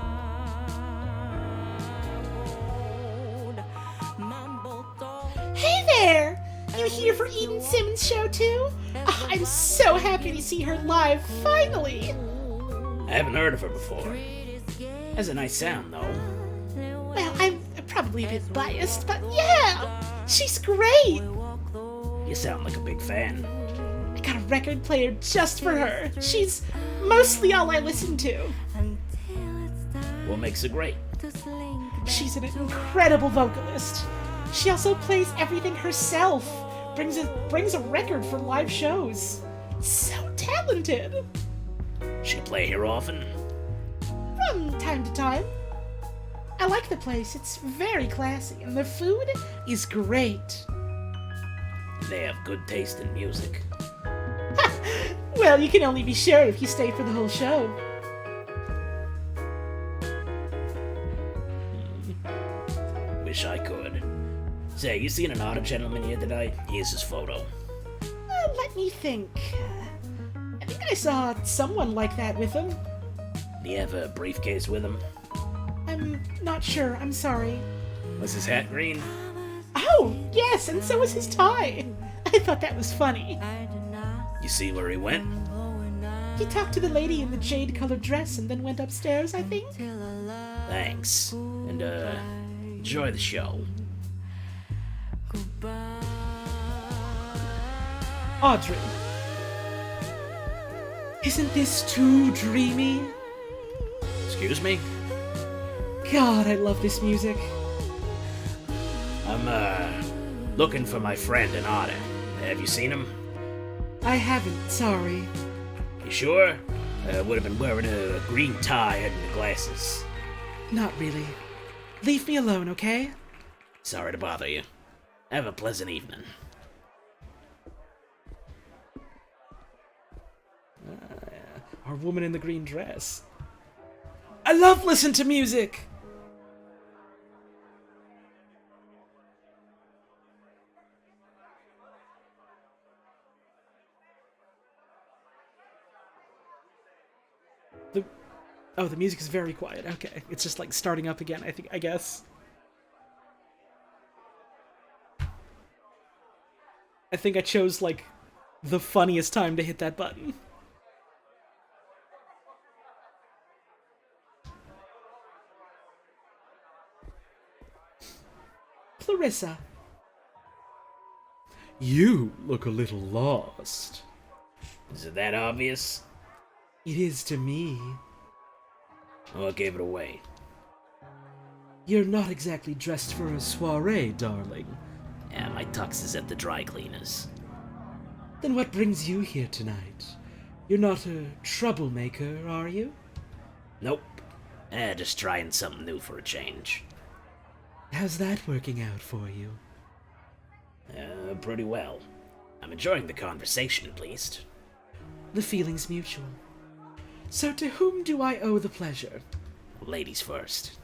Hey there! You here for Eden Simmons' show too? Oh, I'm so happy to see her live, finally! I haven't heard of her before. Has a nice sound, though. Well, I'm probably probably a bit biased, but yeah, she's great. You sound like a big fan. I got a record player just for her. She's mostly all I listen to. What makes her great? She's an incredible vocalist. She also plays everything herself. Brings a record for live shows. So talented. She play here often? From time to time. I like the place. It's very classy, and the food is great. They have good taste in music. Well, you can only be sure if you stay for the whole show. Wish I could. Say, you seen an odd gentleman here tonight? Here's his photo. Let me think. I think I saw someone like that with him. Do you have a briefcase with him? I'm not sure. I'm sorry. Was his hat green? Oh, yes, and so was his tie. I thought that was funny. You see where he went? He talked to the lady in the jade-colored dress and then went upstairs, I think. Thanks. And, enjoy the show. Audrey. Isn't this too dreamy? Excuse me? God, I love this music. I'm, looking for my friend in Noire. Have you seen him? I haven't, sorry. You sure? Would have been wearing a green tie and glasses. Not really. Leave me alone, okay? Sorry to bother you. Have a pleasant evening. Our woman in the green dress. I love listening to music! The music is very quiet. Okay, it's just like starting up again, I guess. I think I chose, like, the funniest time to hit that button. Clarissa. You look a little lost. Is it that obvious? It is to me. What gave it away? You're not exactly dressed for a soiree, darling. Yeah, my tux is at the dry cleaners. Then what brings you here tonight? You're not a troublemaker, are you? Nope. Just trying something new for a change. How's that working out for you? Pretty well. I'm enjoying the conversation, at least. The feeling's mutual. So to whom do I owe the pleasure? Ladies first.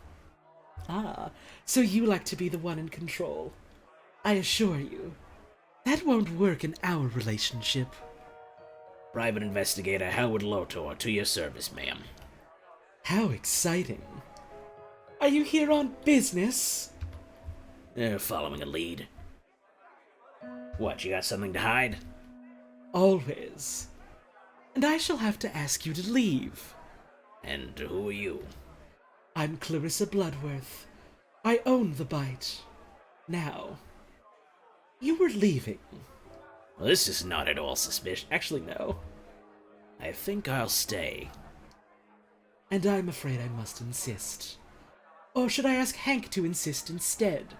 Ah, so you like to be the one in control. I assure you, that won't work in our relationship. Private Investigator Howard Lotor, to your service, ma'am. How exciting. Are you here on business? Following a lead. What, you got something to hide? Always. And I shall have to ask you to leave. And who are you? I'm Clarissa Bloodworth. I own the bite. Now, you were leaving. Well, this is not at all suspicious. Actually, no. I think I'll stay. And I'm afraid I must insist. Or should I ask Hank to insist instead?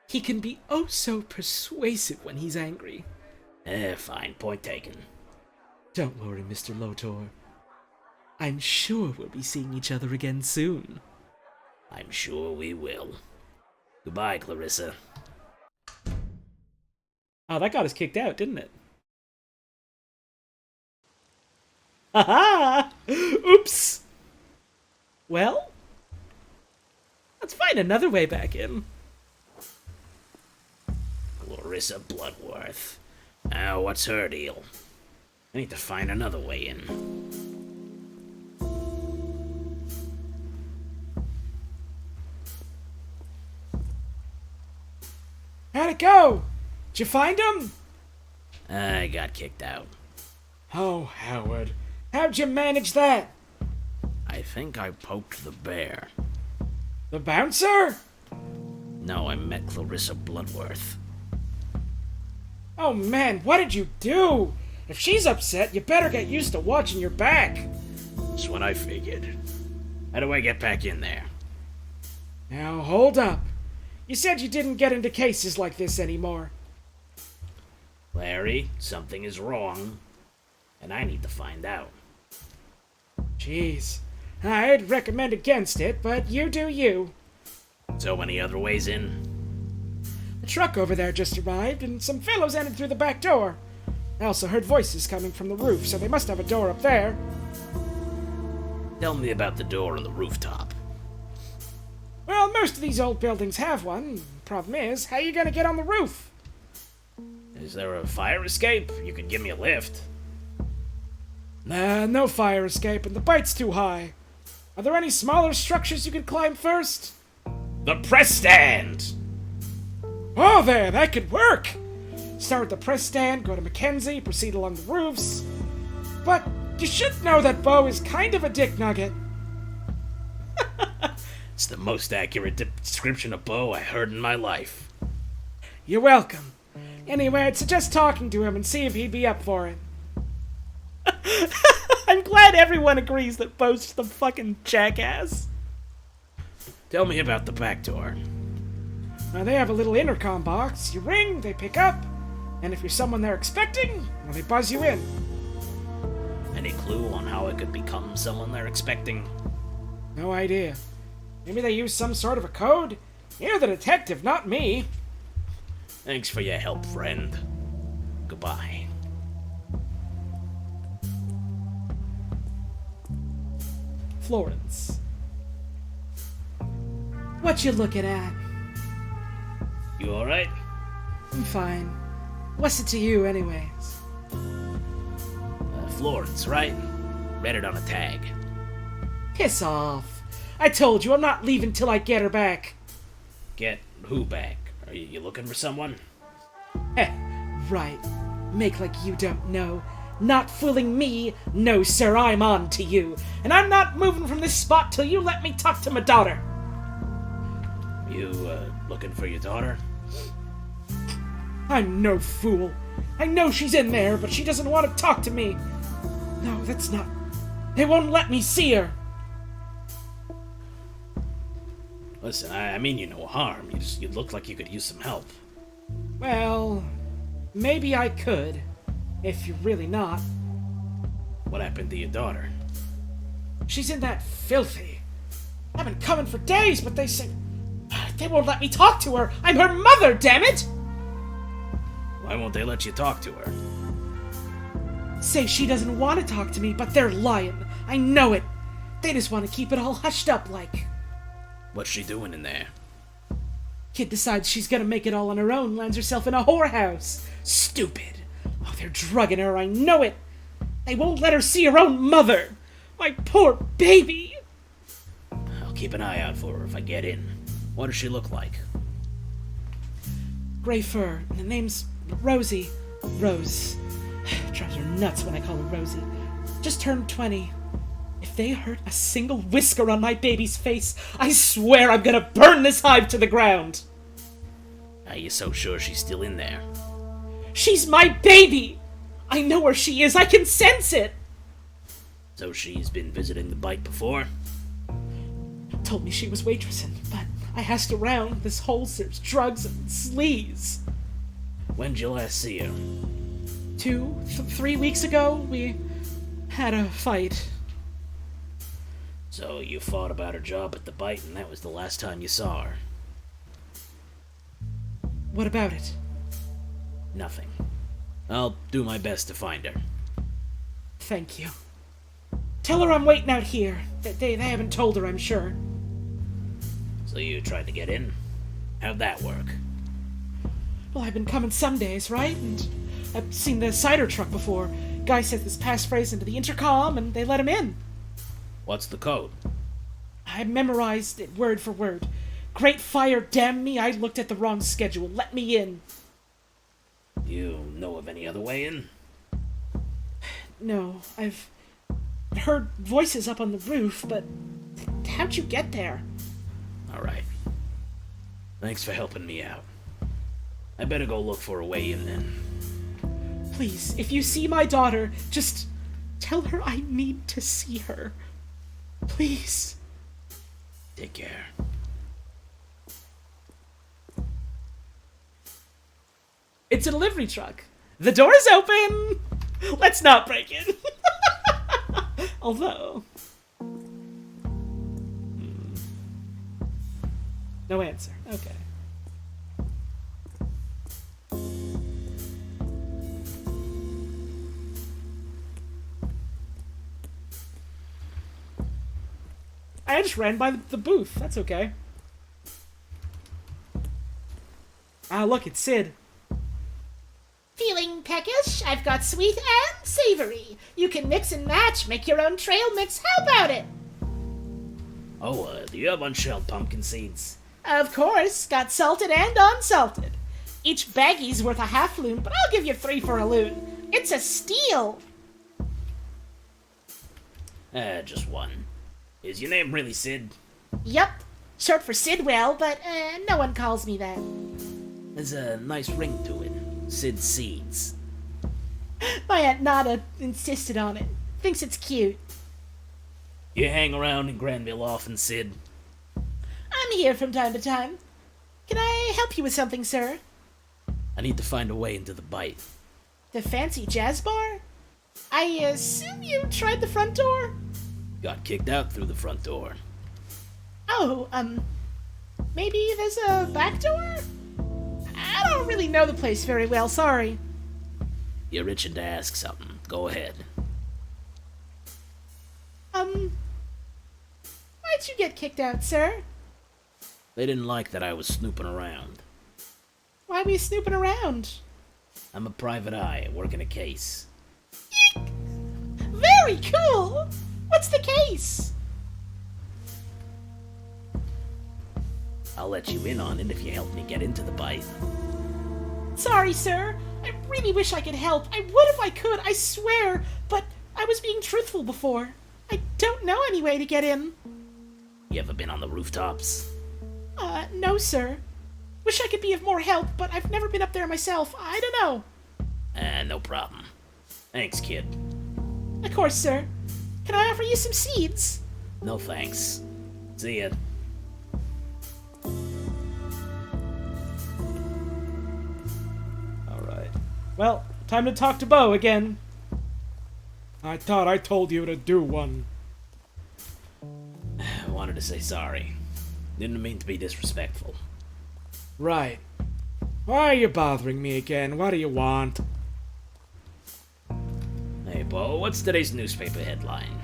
He can be oh so persuasive when he's angry. Fine, point taken. Don't worry, Mr. Lotor. I'm sure we'll be seeing each other again soon. I'm sure we will. Goodbye, Clarissa. Oh, that got us kicked out, didn't it? Haha! Oops! Well, let's find another way back in. Clarissa Bloodworth. Now, what's her deal? I need to find another way in. How'd it go? Did you find him? I got kicked out. Oh, Howard. How'd you manage that? I think I poked the bear. The bouncer? No, I met Clarissa Bloodworth. Oh man, what did you do? If she's upset, you better get used to watching your back. That's what I figured. How do I get back in there? Now, hold up. You said you didn't get into cases like this anymore. Larry, something is wrong, and I need to find out. Jeez, I'd recommend against it, but you do you. So many other ways in? The truck over there just arrived, and some fellows entered through the back door. I also heard voices coming from the roof, so they must have a door up there. Tell me about the door on the rooftop. Well, most of these old buildings have one. Problem is, how you gonna get on the roof? Is there a fire escape? You could give me a lift. Nah, no fire escape, and the bite's too high. Are there any smaller structures you could climb first? The press stand! Oh, there, that could work! Start at the press stand, go to Mackenzie, proceed along the roofs. But you should know that Bo is kind of a dick nugget. It's the most accurate description of Bo I heard in my life. You're welcome. Anyway, I'd suggest talking to him and see if he'd be up for it. I'm glad everyone agrees that Bo's the fucking jackass. Tell me about the back door. They have a little intercom box. You ring, they pick up, and if you're someone they're expecting, well, they buzz you in. Any clue on how I could become someone they're expecting? No idea. Maybe they use some sort of a code? You're the detective, not me. Thanks for your help, friend. Goodbye. Florence. What you looking at? You alright? I'm fine. What's it to you, anyways? Florence, right? Read it on a tag. Piss off. I told you I'm not leaving till I get her back. Get who back? Are you looking for someone? Heh, right. Make like you don't know. Not fooling me. No, sir, I'm on to you. And I'm not moving from this spot till you let me talk to my daughter. You, looking for your daughter? I'm no fool. I know she's in there, but she doesn't want to talk to me. No, that's not... They won't let me see her. Listen, I mean you no harm. You look like you could use some help. Well, maybe I could. If you're really not. What happened to your daughter? She's in that filthy. I've been coming for days, but they say... They won't let me talk to her. I'm her mother, damn it! Why won't they let you talk to her? Say she doesn't want to talk to me, but they're lying. I know it. They just want to keep it all hushed up like. What's she doing in there? Kid decides she's gonna make it all on her own, lands herself in a whorehouse. Stupid. Oh, they're drugging her, I know it. They won't let her see her own mother. My poor baby. I'll keep an eye out for her if I get in. What does she look like? Gray fur, and the name's Rosie. Rose. Drives her nuts when I call her Rosie. Just turned 20. If they hurt a single whisker on my baby's face, I swear I'm gonna burn this hive to the ground. Are you so sure she's still in there? She's my baby! I know where she is, I can sense it! So she's been visiting the bite before? Told me she was waitressing, but I asked around. This hole serves drugs and sleaze. When'd you last see her? 3 weeks ago, we had a fight. So you fought about her job at the bite, and that was the last time you saw her? What about it? Nothing. I'll do my best to find her. Thank you. Tell her I'm waiting out here. They haven't told her, I'm sure. So you tried to get in? How'd that work? Well, I've been coming some days, right? And I've seen the cider truck before. Guy says this passphrase into the intercom, and they let him in. What's the code? I memorized it word for word. Great fire, damn me, I looked at the wrong schedule. Let me in. You know of any other way in? No, I've heard voices up on the roof, but how'd you get there? Alright. Thanks for helping me out. I better go look for a way in then. Please, if you see my daughter, just tell her I need to see her. Please. Take care. It's a delivery truck. The door's open! Let's not break it. Although... No answer. Okay. I just ran by the booth. That's okay. Ah, look, it's Sid. Feeling peckish? I've got sweet and savory. You can mix and match, make your own trail mix. How about it? Oh, do you have unshelled pumpkin seeds? Of course, got salted and unsalted. Each baggie's worth a half loon, but I'll give you 3 for a loon. It's a steal. Just one. Is your name really Sid? Yup, short for Sidwell, but no one calls me that. There's a nice ring to it. Sid Seeds. My Aunt Nada insisted on it. Thinks it's cute. You hang around in Granville often, Sid? I'm here from time to time. Can I help you with something, sir? I need to find a way into the bite. The fancy jazz bar? I assume you tried the front door? Got kicked out through the front door. Oh, maybe there's a back door? I don't really know the place very well, sorry. You're itching to ask something. Go ahead. Why'd you get kicked out, sir? They didn't like that I was snooping around. Why were you snooping around? I'm a private eye, working a case. Eek! Very cool! What's the case? I'll let you in on it if you help me get into the bite. Sorry, sir. I really wish I could help. I would if I could, I swear. But I was being truthful before. I don't know any way to get in. You ever been on the rooftops? No, sir. Wish I could be of more help, but I've never been up there myself. I don't know. No problem. Thanks, kid. Of course, sir. Can I offer you some seeds? No thanks. See ya. Alright. Well, time to talk to Bo again. I thought I told you to do one. I wanted to say sorry. Didn't mean to be disrespectful. Right. Why are you bothering me again? What do you want? Hey, Bo, what's today's newspaper headline?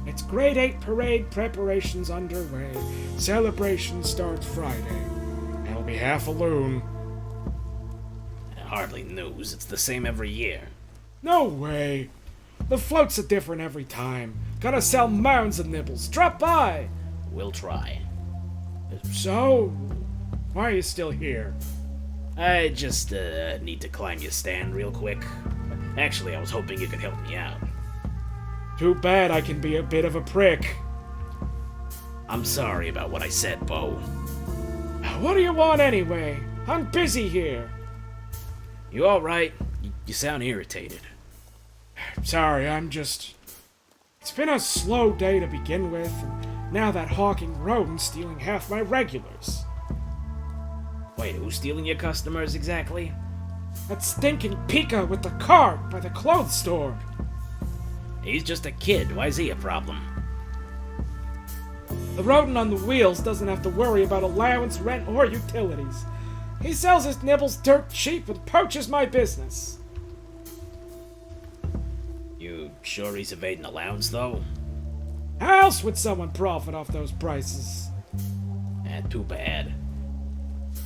It's Grade 8 parade preparations underway. Celebration starts Friday. It'll be half a loon. Hardly news. It's the same every year. No way. The floats are different every time. Gotta sell mounds of nibbles. Drop by. We'll try. So, why are you still here? I just, need to climb your stand real quick. Actually, I was hoping you could help me out. Too bad I can be a bit of a prick. I'm sorry about what I said, Bo. What do you want anyway? I'm busy here. You alright? You sound irritated. Sorry, I'm just... It's been a slow day to begin with, and now that hawking rodent's stealing half my regulars. Wait, who's stealing your customers exactly? That stinking Pika with the cart by the clothes store. He's just a kid. Why's he a problem? The rodent on the wheels doesn't have to worry about allowance, rent, or utilities. He sells his nibbles dirt cheap and poaches my business. You sure he's evading allowance, though? How else would someone profit off those prices? Too bad.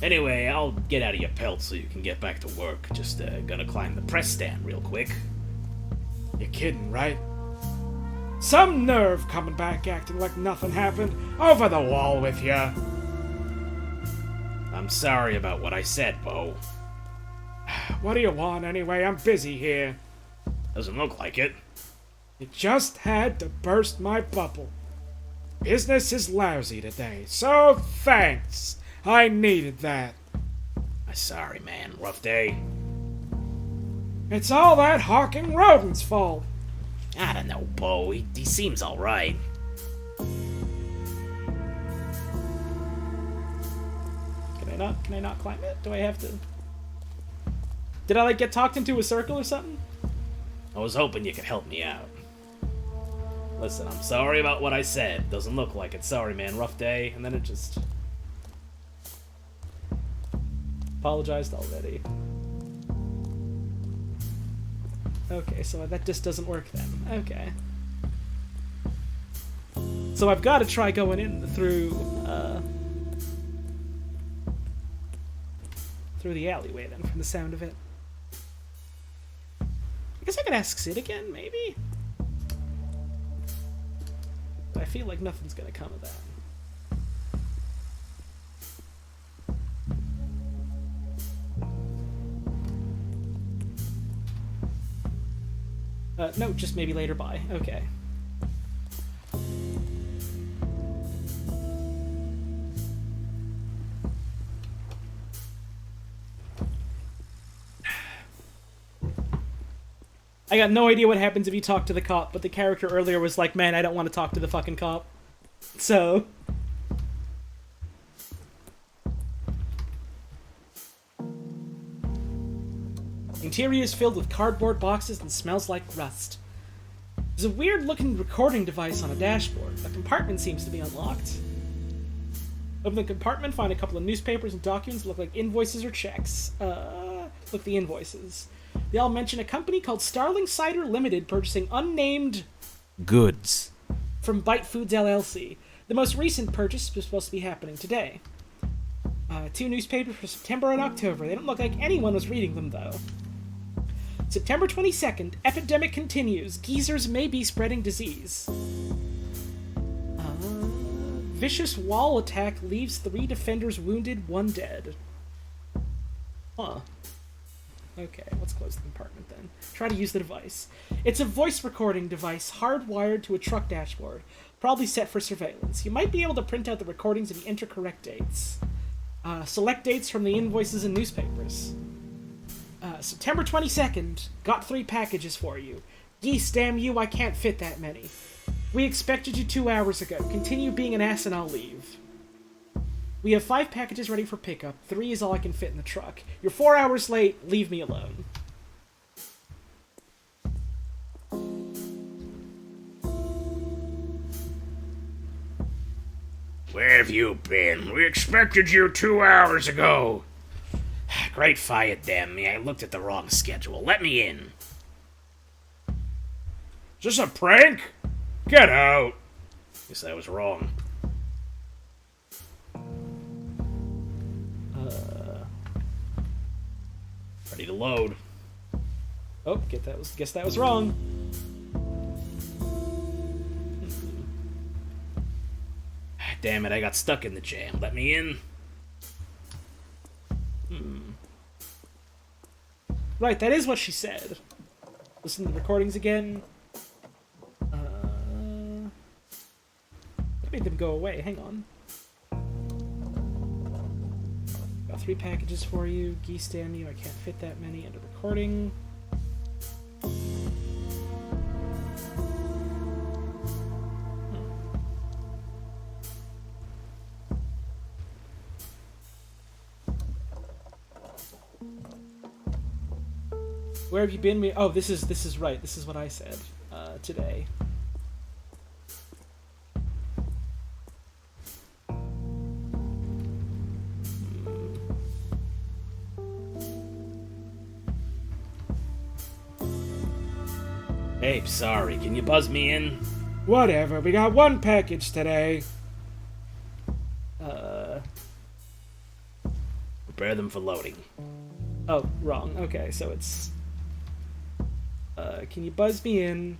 Anyway, I'll get out of your pelt so you can get back to work. Just, gonna climb the press stand real quick. You're kidding, right? Some nerve coming back acting like nothing happened. Over the wall with ya. I'm sorry about what I said, Bo. What do you want anyway? I'm busy here. Doesn't look like it. You just had to burst my bubble. Business is lousy today, so thanks. I needed that. I'm sorry, man. Rough day. It's all that hawking rodent's fault. I don't know, Bo. He seems alright. Can I not climb it? Do I have to? Did I, like, get talked into a circle or something? I was hoping you could help me out. Listen, I'm sorry about what I said. Doesn't look like it. Sorry, man. Rough day. And then it just... Apologized already. Okay, so that just doesn't work then. Okay. So I've got to try going in through the alleyway then, from the sound of it. I guess I could ask Sid again, maybe? But I feel like nothing's gonna come of that. No, just maybe later, bye. Okay. I got no idea what happens if you talk to the cop, but the character earlier was like, man, I don't want to talk to the fucking cop. So... Interior is filled with cardboard boxes and smells like rust. There's a weird-looking recording device on a dashboard. The compartment seems to be unlocked. Open the compartment, find a couple of newspapers and documents that look like invoices or checks. Look, the invoices. They all mention a company called Starling Cider Limited purchasing unnamed goods from Bite Foods LLC. The most recent purchase was supposed to be happening today. 2 newspapers for September and October. They don't look like anyone was reading them, though. September 22nd, epidemic continues. Geezers may be spreading disease. Vicious wall attack leaves 3 defenders wounded, 1 dead. Huh. Okay, let's close the compartment then. Try to use the device. It's a voice recording device hardwired to a truck dashboard, probably set for surveillance. You might be able to print out the recordings if you enter correct dates. Select dates from the invoices and newspapers. September 22nd, got 3 packages for you. Geese, damn you, I can't fit that many. We expected you 2 hours ago. Continue being an ass and I'll leave. We have 5 packages ready for pickup. 3 is all I can fit in the truck. You're 4 hours late. Leave me alone. Where have you been? We expected you 2 hours ago. Great fire, damn me. I looked at the wrong schedule. Let me in. Is this a prank? Get out. Guess I was wrong. Ready to load. Oh, guess that was wrong. Damn it, I got stuck in the jam. Let me in. Right, that is what she said. Listen to the recordings again. That made them go away. Hang on. Got 3 packages for you. Geese, damn you, I can't fit that many into recording. Where have you been? Oh, this is right. This is what I said today. Hey, sorry. Can you buzz me in? Whatever, we got 1 package today. Prepare them for loading. Oh, wrong. Okay, so it's... can you buzz me in?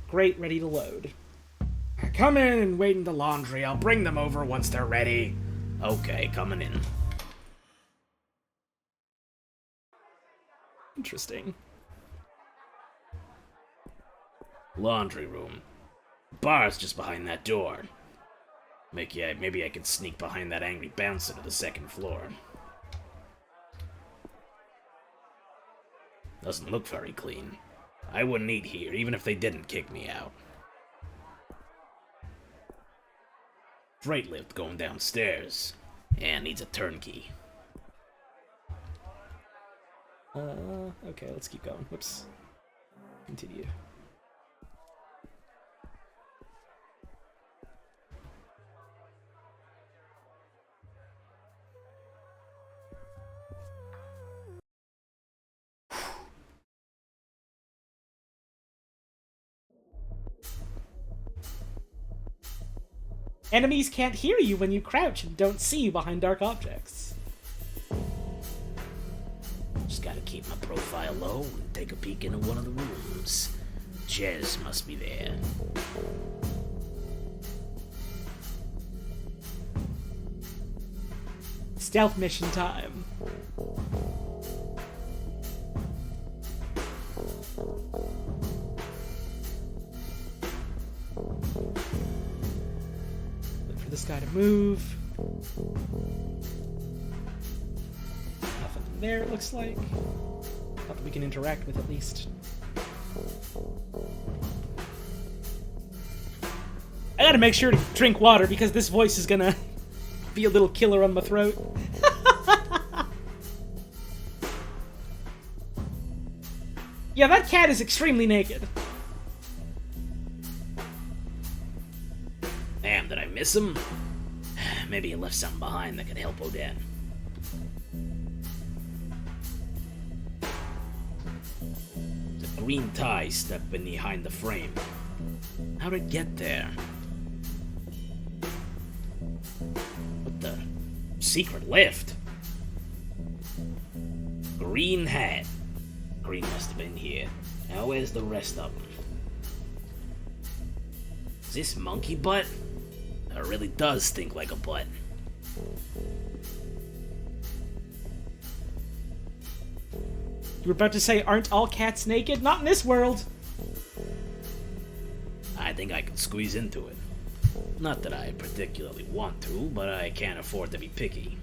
Great, ready to load. Come in and wait in the laundry. I'll bring them over once they're ready. Okay, coming in. Interesting. Laundry room. Bar's just behind that door. Maybe I can sneak behind that angry bouncer to the second floor. Doesn't look very clean. I wouldn't eat here, even if they didn't kick me out. Freight lift going downstairs. And needs a turnkey. Okay, let's keep going. Whoops. Continue. Enemies can't hear you when you crouch and don't see you behind dark objects. Just gotta keep my profile low and take a peek into one of the rooms. Jez must be there. Stealth mission time. Look for this guy to move. Nothing there, it looks like. Not that we can interact with, at least. I gotta make sure to drink water because this voice is gonna be a little killer on my throat. Yeah, that cat is extremely naked. Damn, did I miss him? Maybe he left something behind that could help Odin. The green tie stuck behind the frame. How'd it get there? What the? Secret lift? Green hat. Green must have been here. Now where's the rest of them? Is this monkey butt? It really does stink like a butt. You were about to say, aren't all cats naked? Not in this world! I think I could squeeze into it. Not that I particularly want to, but I can't afford to be picky.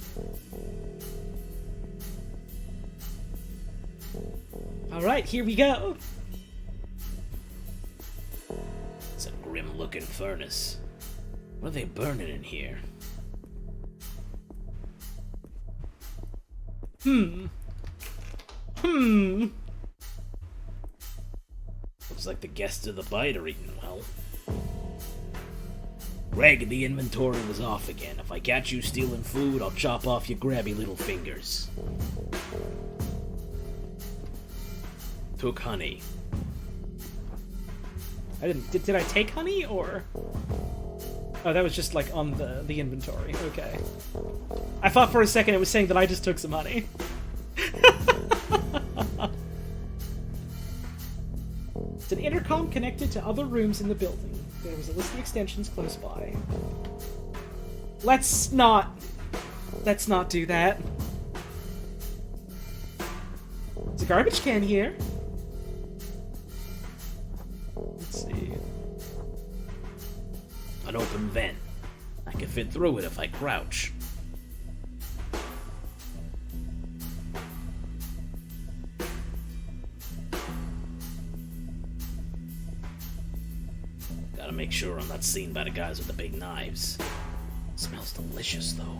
Alright, here we go. It's a grim-looking furnace. What are they burning in here? Looks like the guests of the bite are eating well. Greg, the inventory was off again. If I catch you stealing food, I'll chop off your grabby little fingers. Took honey. I didn't. Did I take honey or? Oh, that was just like on the inventory. Okay. I thought for a second it was saying that I just took some honey. It's an intercom connected to other rooms in the building. There was a list of extensions close by. Let's not do that. There's a garbage can here. Let's see. An open vent. I can fit through it if I crouch. Gotta make sure I'm not seen by the guys with the big knives. Smells delicious, though.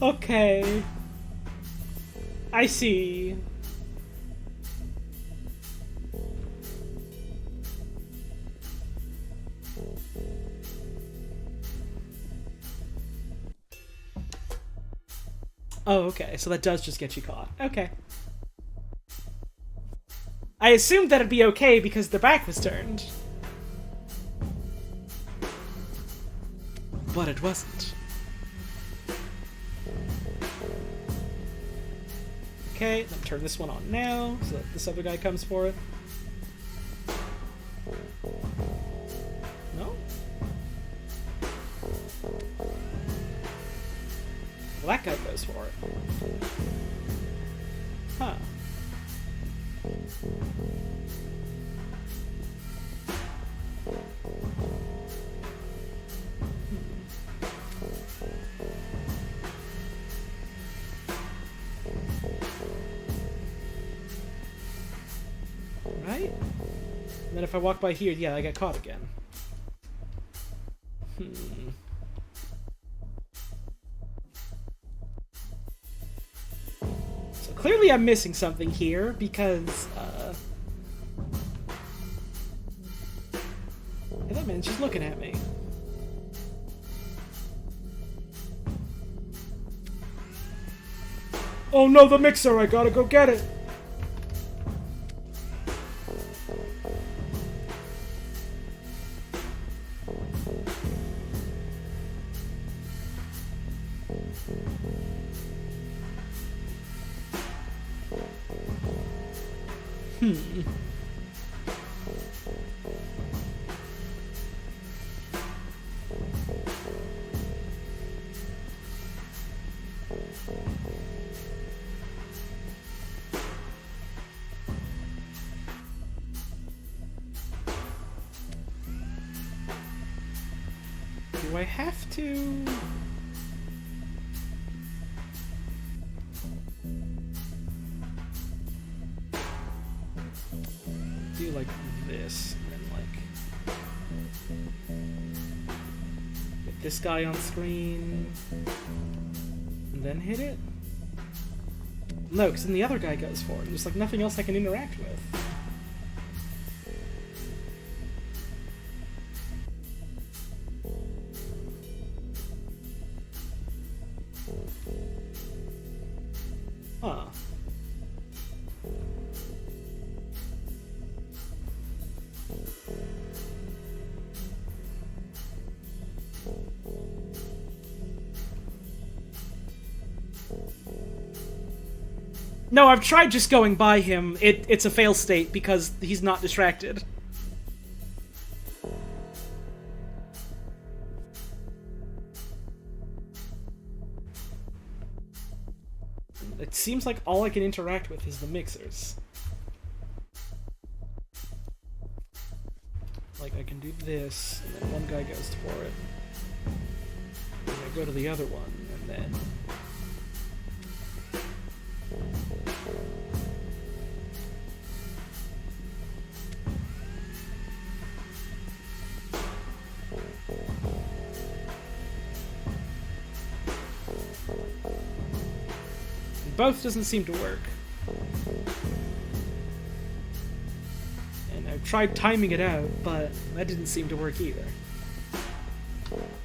Okay. I see. Oh, okay. So that does just get you caught. Okay. I assumed that'd be okay because their back was turned. But it wasn't. Okay, let me turn this one on now, so that this other guy comes for it. No? for it. Huh. Right? And then if I walk by here, yeah, I get caught again. So clearly I'm missing something here, because, hey, that man's just looking at me. Oh no, the mixer! I gotta go get it! Do I have to... do like this, and then like... get this guy on screen... and then hit it? No, because then the other guy goes for it, and there's like nothing else I can interact with. Huh. No, I've tried just going by him. It's a fail state because he's not distracted. It seems like all I can interact with is the mixers. Like, I can do this, and then one guy goes for it. And I go to the other one, and then... both doesn't seem to work. And I've tried timing it out, but that didn't seem to work either.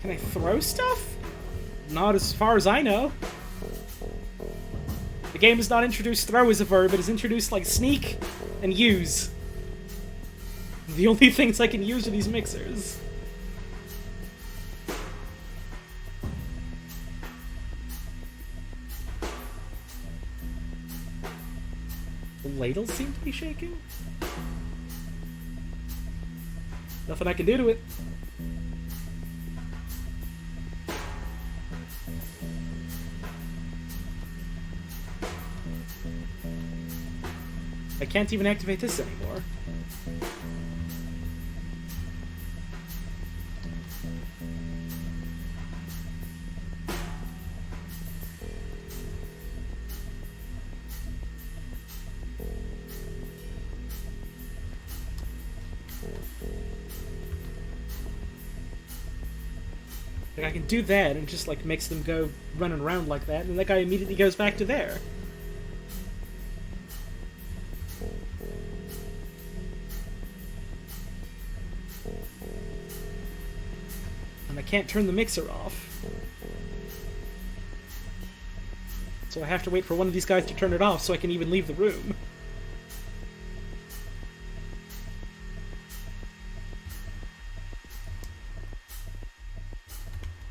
Can I throw stuff? Not as far as I know. The game has not introduced throw as a verb, it has introduced, like, sneak and use. The only things I can use are these mixers. The ladles seem to be shaking. Nothing I can do to it. I can't even activate this anymore. Like, I can do that and just, like, makes them go running around like that, and that guy immediately goes back to there. And I can't turn the mixer off. So I have to wait for one of these guys to turn it off so I can even leave the room.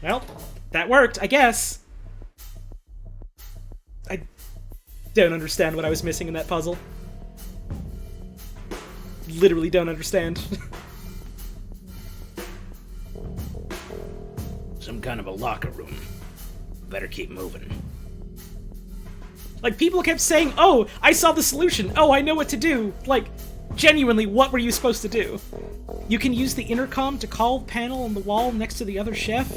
Well, that worked, I guess. I don't understand what I was missing in that puzzle. Literally don't understand. Some kind of a locker room. Better keep moving. Like, people kept saying, oh, I saw the solution. Oh, I know what to do. Like, genuinely, what were you supposed to do? You can use the intercom to call the panel on the wall next to the other chef?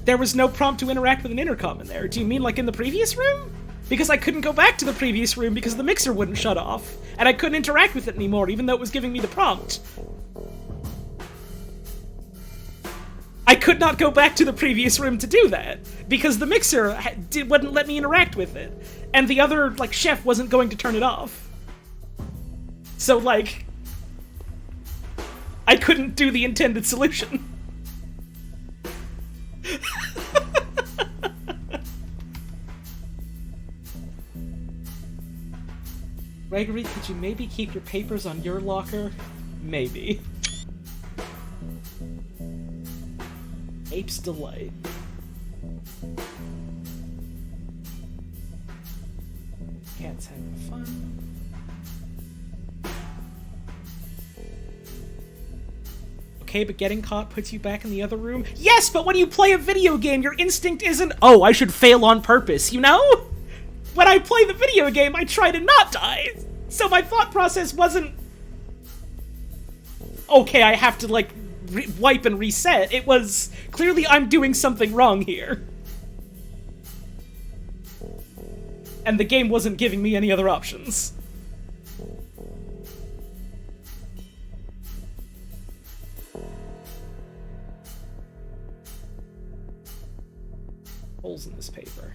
There was no prompt to interact with an intercom in there. Do you mean like in the previous room? Because I couldn't go back to the previous room because the mixer wouldn't shut off, and I couldn't interact with it anymore, even though it was giving me the prompt. I could not go back to the previous room to do that, because the mixer wouldn't let me interact with it, and the other, like, chef wasn't going to turn it off. So, like, I couldn't do the intended solution. Gregory, could you maybe keep your papers on your locker? Maybe. Ape's Delight. Cat's having fun. Okay, but getting caught puts you back in the other room? Yes, but when you play a video game, your instinct isn't, oh, I should fail on purpose, you know? When I play the video game, I try to not die. So my thought process wasn't, okay, I have to, like, wipe and reset. It was, clearly I'm doing something wrong here. And the game wasn't giving me any other options. Holes in this paper.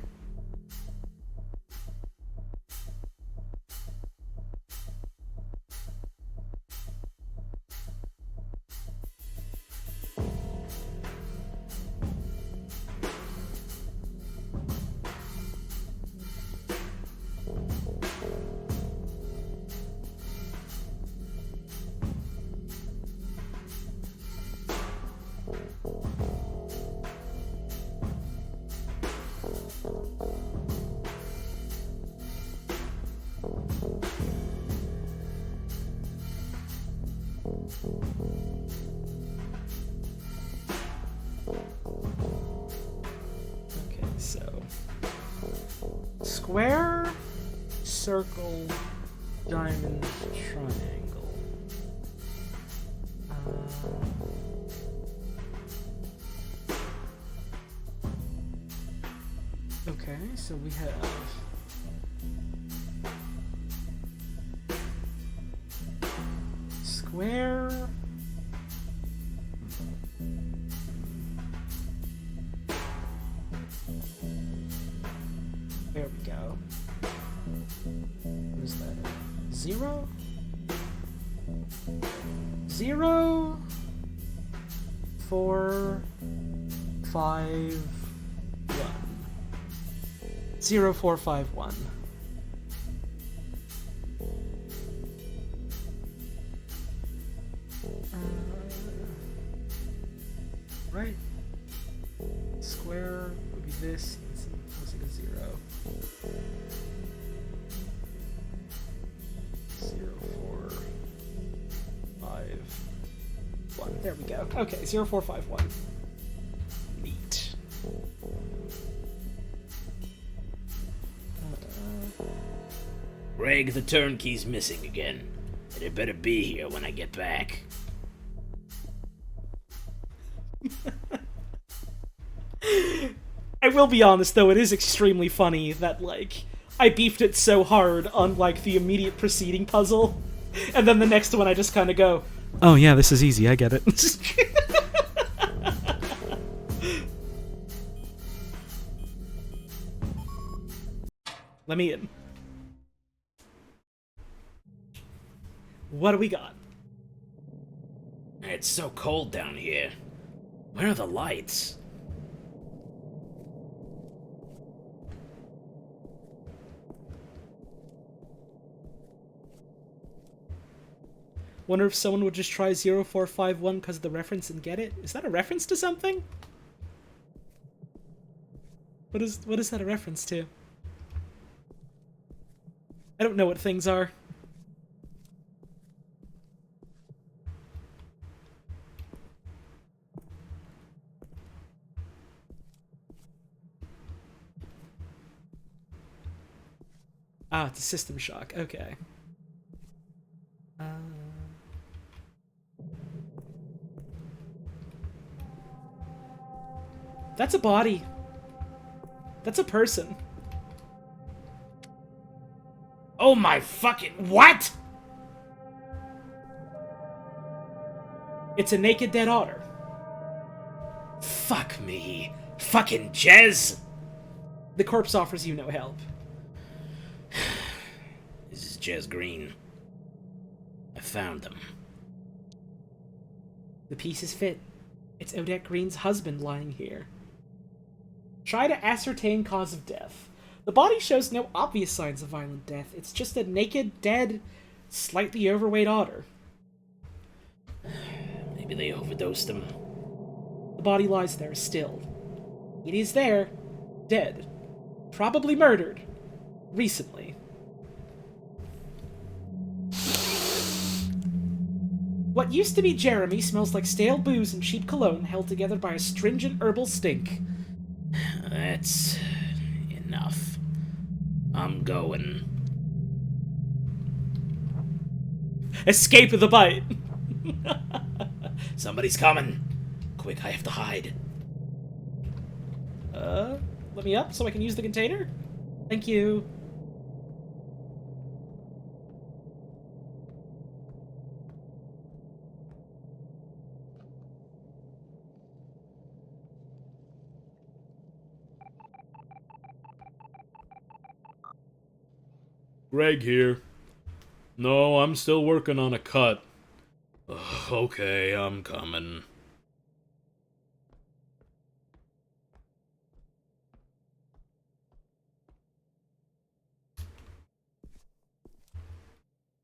Okay, so square, circle, diamond, triangle. Okay, so we have square. There we go. What is that? 0? 0, 4, 5, 1. 0, 4, 5, 1. Right. Square would be this. Looks like a 0. 0, 4, 5, 1. There we go. Okay, 0, 4, 5, 1. Neat. Greg, the turnkey's missing again. And it better be here when I get back. I will be honest, though, it is extremely funny that, like, I beefed it so hard on, like, the immediate preceding puzzle, and then the next one I just kind of go, oh yeah, this is easy, I get it. Let me in. What do we got? It's so cold down here. Where are the lights? Wonder if someone would just try 0451 because of the reference and get it? Is that a reference to something? What is that a reference to? I don't know what things are. Ah, it's a system shock. Okay. That's a body. That's a person. Oh my fucking... What? It's a naked dead otter. Fuck me. Fucking Jez. The corpse offers you no help. This is Jez Green. I found them. The pieces fit. It's Odette Green's husband lying here. Try to ascertain cause of death. The body shows no obvious signs of violent death. It's just a naked, dead, slightly overweight otter. Maybe they overdosed him. The body lies there, still. It is there, dead. Probably murdered. Recently. What used to be Jeremy smells like stale booze and cheap cologne held together by a stringent herbal stink. That's... enough. I'm going. Escape the bite! Somebody's coming. Quick, I have to hide. Let me up so I can use the container? Thank you. Greg here. No, I'm still working on a cut. Okay, I'm coming.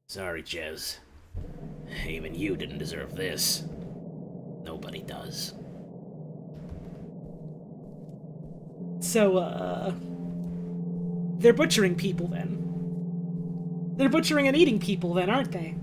Sorry, Jez. Even you didn't deserve this. Nobody does. So, they're butchering people then. They're butchering and eating people then, aren't they?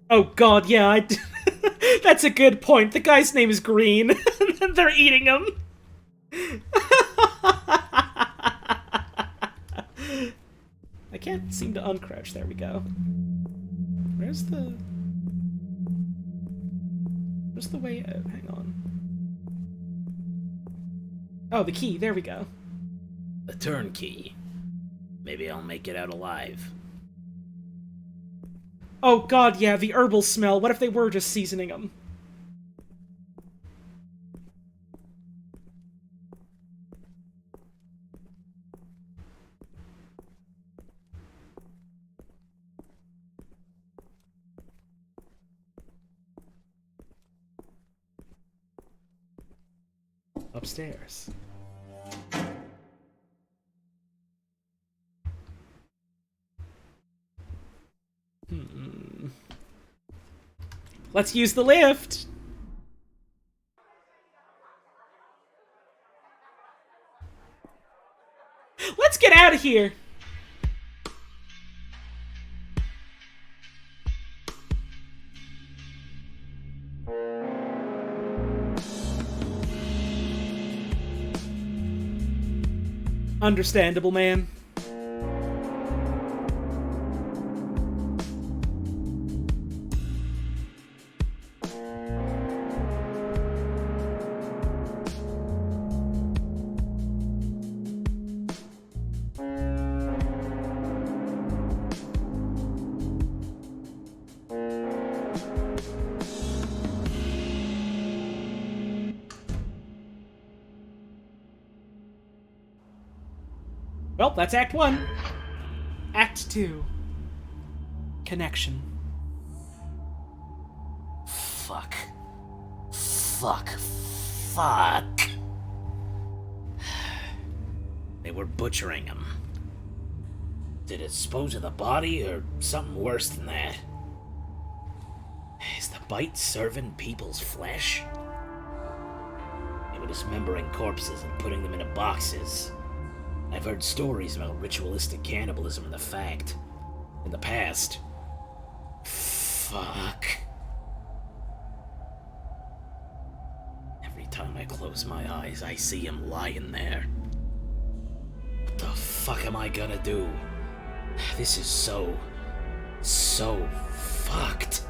Oh god, yeah, that's a good point. The guy's name is Green, and they're eating him. I can't seem to uncrouch. There we go. Where's the way out? Hang on. Oh, the key. There we go. A turnkey. Maybe I'll make it out alive. Oh god, yeah, the herbal smell. What if they were just seasoning them? Upstairs. Let's use the lift! Let's get out of here! Understandable, man. Well, that's Act 1. Act 2. Connection. Fuck. Fuck. Fuck. They were butchering him. Did it dispose of the body, or something worse than that? Is the bite serving people's flesh? It for dismembering corpses and putting them into boxes. I've heard stories about ritualistic cannibalism in the past. Fuck. Every time I close my eyes, I see him lying there. What the fuck am I gonna do? This is so fucked.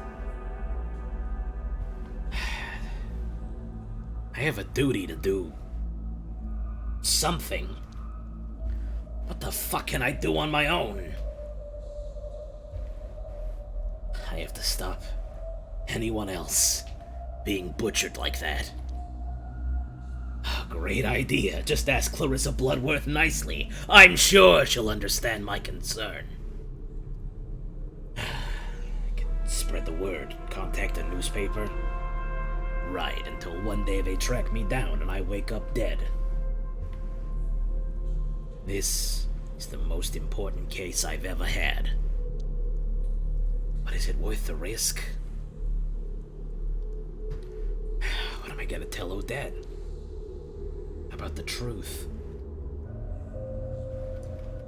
I have a duty to do something. What the fuck can I do on my own? I have to stop anyone else being butchered like that. Great idea. Just ask Clarissa Bloodworth nicely. I'm sure she'll understand my concern. I can spread the word, contact a newspaper. Right, until one day they track me down and I wake up dead. This is the most important case I've ever had. But is it worth the risk? What am I gonna tell Odette? About the truth?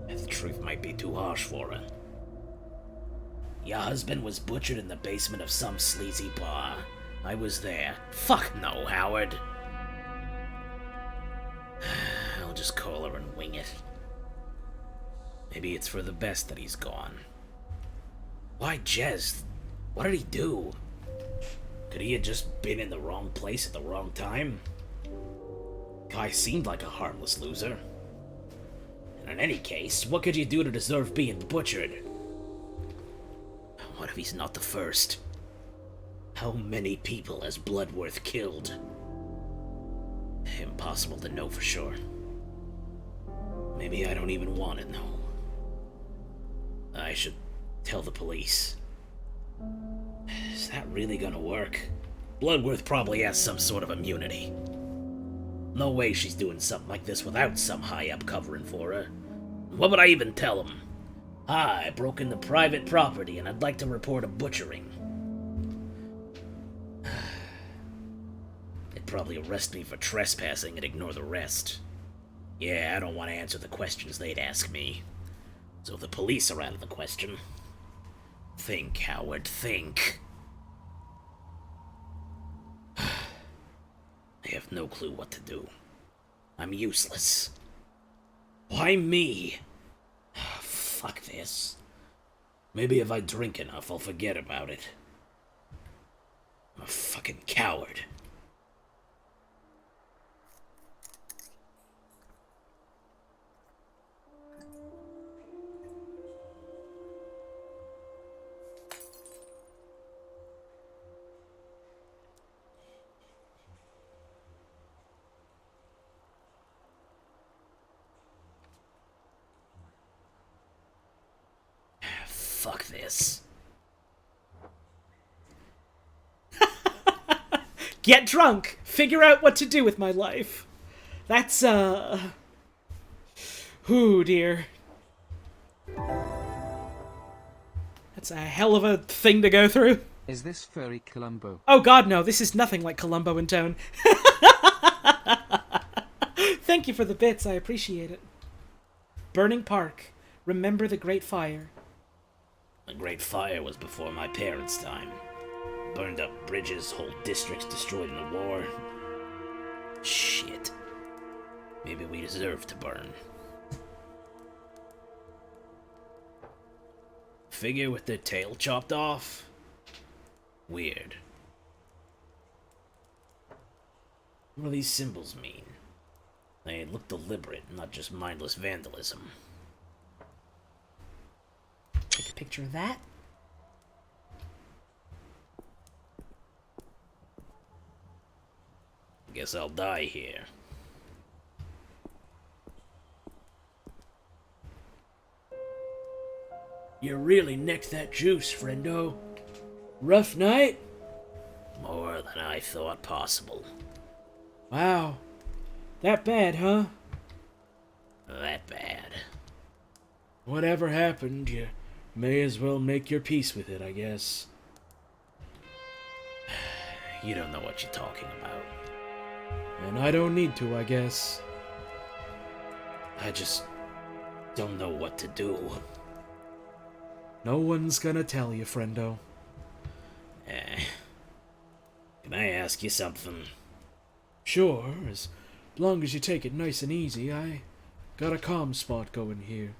The truth might be too harsh for her. Your husband was butchered in the basement of some sleazy bar. I was there. Fuck no, Howard. I'll just call her and wing it. Maybe it's for the best that he's gone. Why Jez? What did he do? Could he have just been in the wrong place at the wrong time? Guy seemed like a harmless loser. And in any case, what could you do to deserve being butchered? What if he's not the first? How many people has Bloodworth killed? Impossible to know for sure. Maybe I don't even want to know. I should tell the police. Is that really gonna work? Bloodworth probably has some sort of immunity. No way she's doing something like this without some high-up covering for her. What would I even tell him? Hi, I broke into private property and I'd like to report a butchering. They'd probably arrest me for trespassing and ignore the rest. Yeah, I don't want to answer the questions they'd ask me. So the police are out of the question. Think, Howard, think. I have no clue what to do. I'm useless. Why me? Fuck this. Maybe if I drink enough, I'll forget about it. I'm a fucking coward. Fuck this. Get drunk. Figure out what to do with my life. That's, Ooh, dear. That's a hell of a thing to go through. Is this furry Columbo? Oh god, no. This is nothing like Columbo in tone. Thank you for the bits. I appreciate it. Burning Park. Remember the Great Fire. The Great Fire was before my parents' time. Burned up bridges, whole districts destroyed in the war. Shit. Maybe we deserve to burn. Figure with their tail chopped off? Weird. What do these symbols mean? They look deliberate, not just mindless vandalism. Take a picture of that. Guess I'll die here. You really nicked that juice, friendo. Rough night? More than I thought possible. Wow. That bad, huh? That bad. Whatever happened, you may as well make your peace with it, I guess. You don't know what you're talking about. And I don't need to, I guess. I just don't know what to do. No one's gonna tell you, friendo. Can I ask you something? Sure, as long as you take it nice and easy. I got a comm spot going here.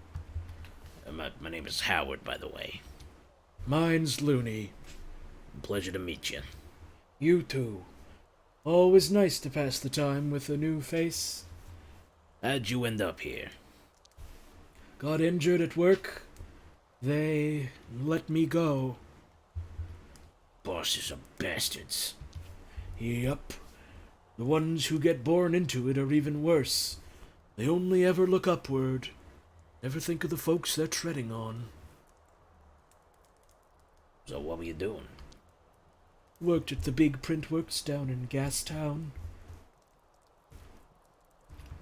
My name is Howard, by the way. Mine's Looney. Pleasure to meet you. You too. Always nice to pass the time with a new face. How'd you end up here? Got injured at work. They let me go. Bosses are bastards. Yep. The ones who get born into it are even worse. They only ever look upward. Never think of the folks they're treading on. So what were you doing? Worked at the big print works down in Gastown.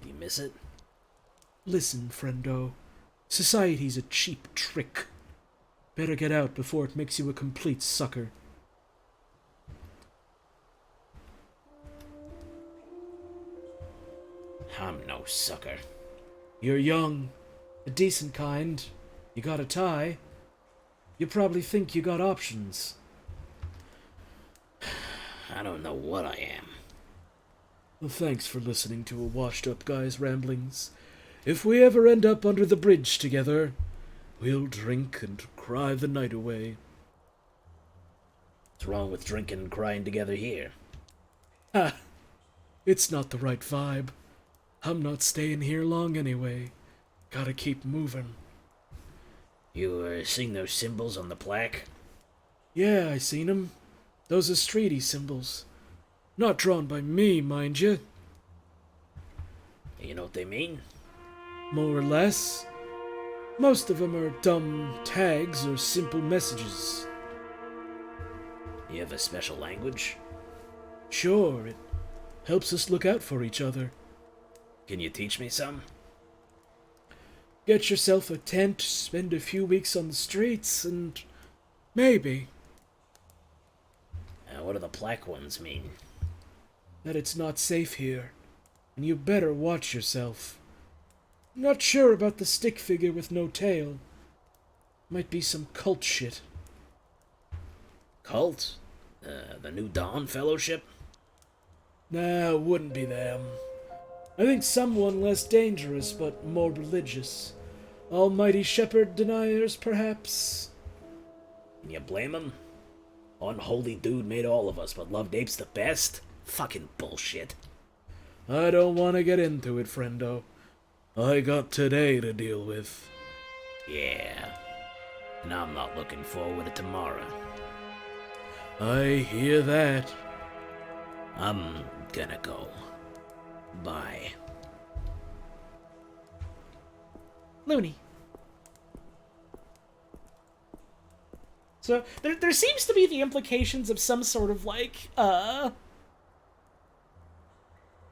Do you miss it? Listen, friendo. Society's a cheap trick. Better get out before it makes you a complete sucker. I'm no sucker. You're young. A decent kind. You got a tie. You probably think you got options. I don't know what I am. Well, thanks for listening to a washed-up guy's ramblings. If we ever end up under the bridge together, we'll drink and cry the night away. What's wrong with drinking and crying together here? Ha! It's not the right vibe. I'm not staying here long anyway. Gotta keep moving. You seen those symbols on the plaque? Yeah, I seen 'em. Those are streety symbols. Not drawn by me, mind you. You know what they mean? More or less. Most of 'em are dumb tags or simple messages. You have a special language? Sure, it helps us look out for each other. Can you teach me some? Get yourself a tent, spend a few weeks on the streets, and maybe What do the plaque ones mean? that it's not safe here, and you better watch yourself. Not sure about the stick figure with no tail. Might be some cult shit. Cult? The New Dawn Fellowship? Nah, it wouldn't be them. I think someone less dangerous, but more religious. Almighty Shepherd deniers, perhaps? Can you blame him? Unholy dude made all of us, but loved apes the best? Fucking bullshit. I don't want to get into it, friendo. I got today to deal with. Yeah. And I'm not looking forward to tomorrow. I hear that. I'm gonna go. Bye. Looney. So there seems to be the implications of some sort of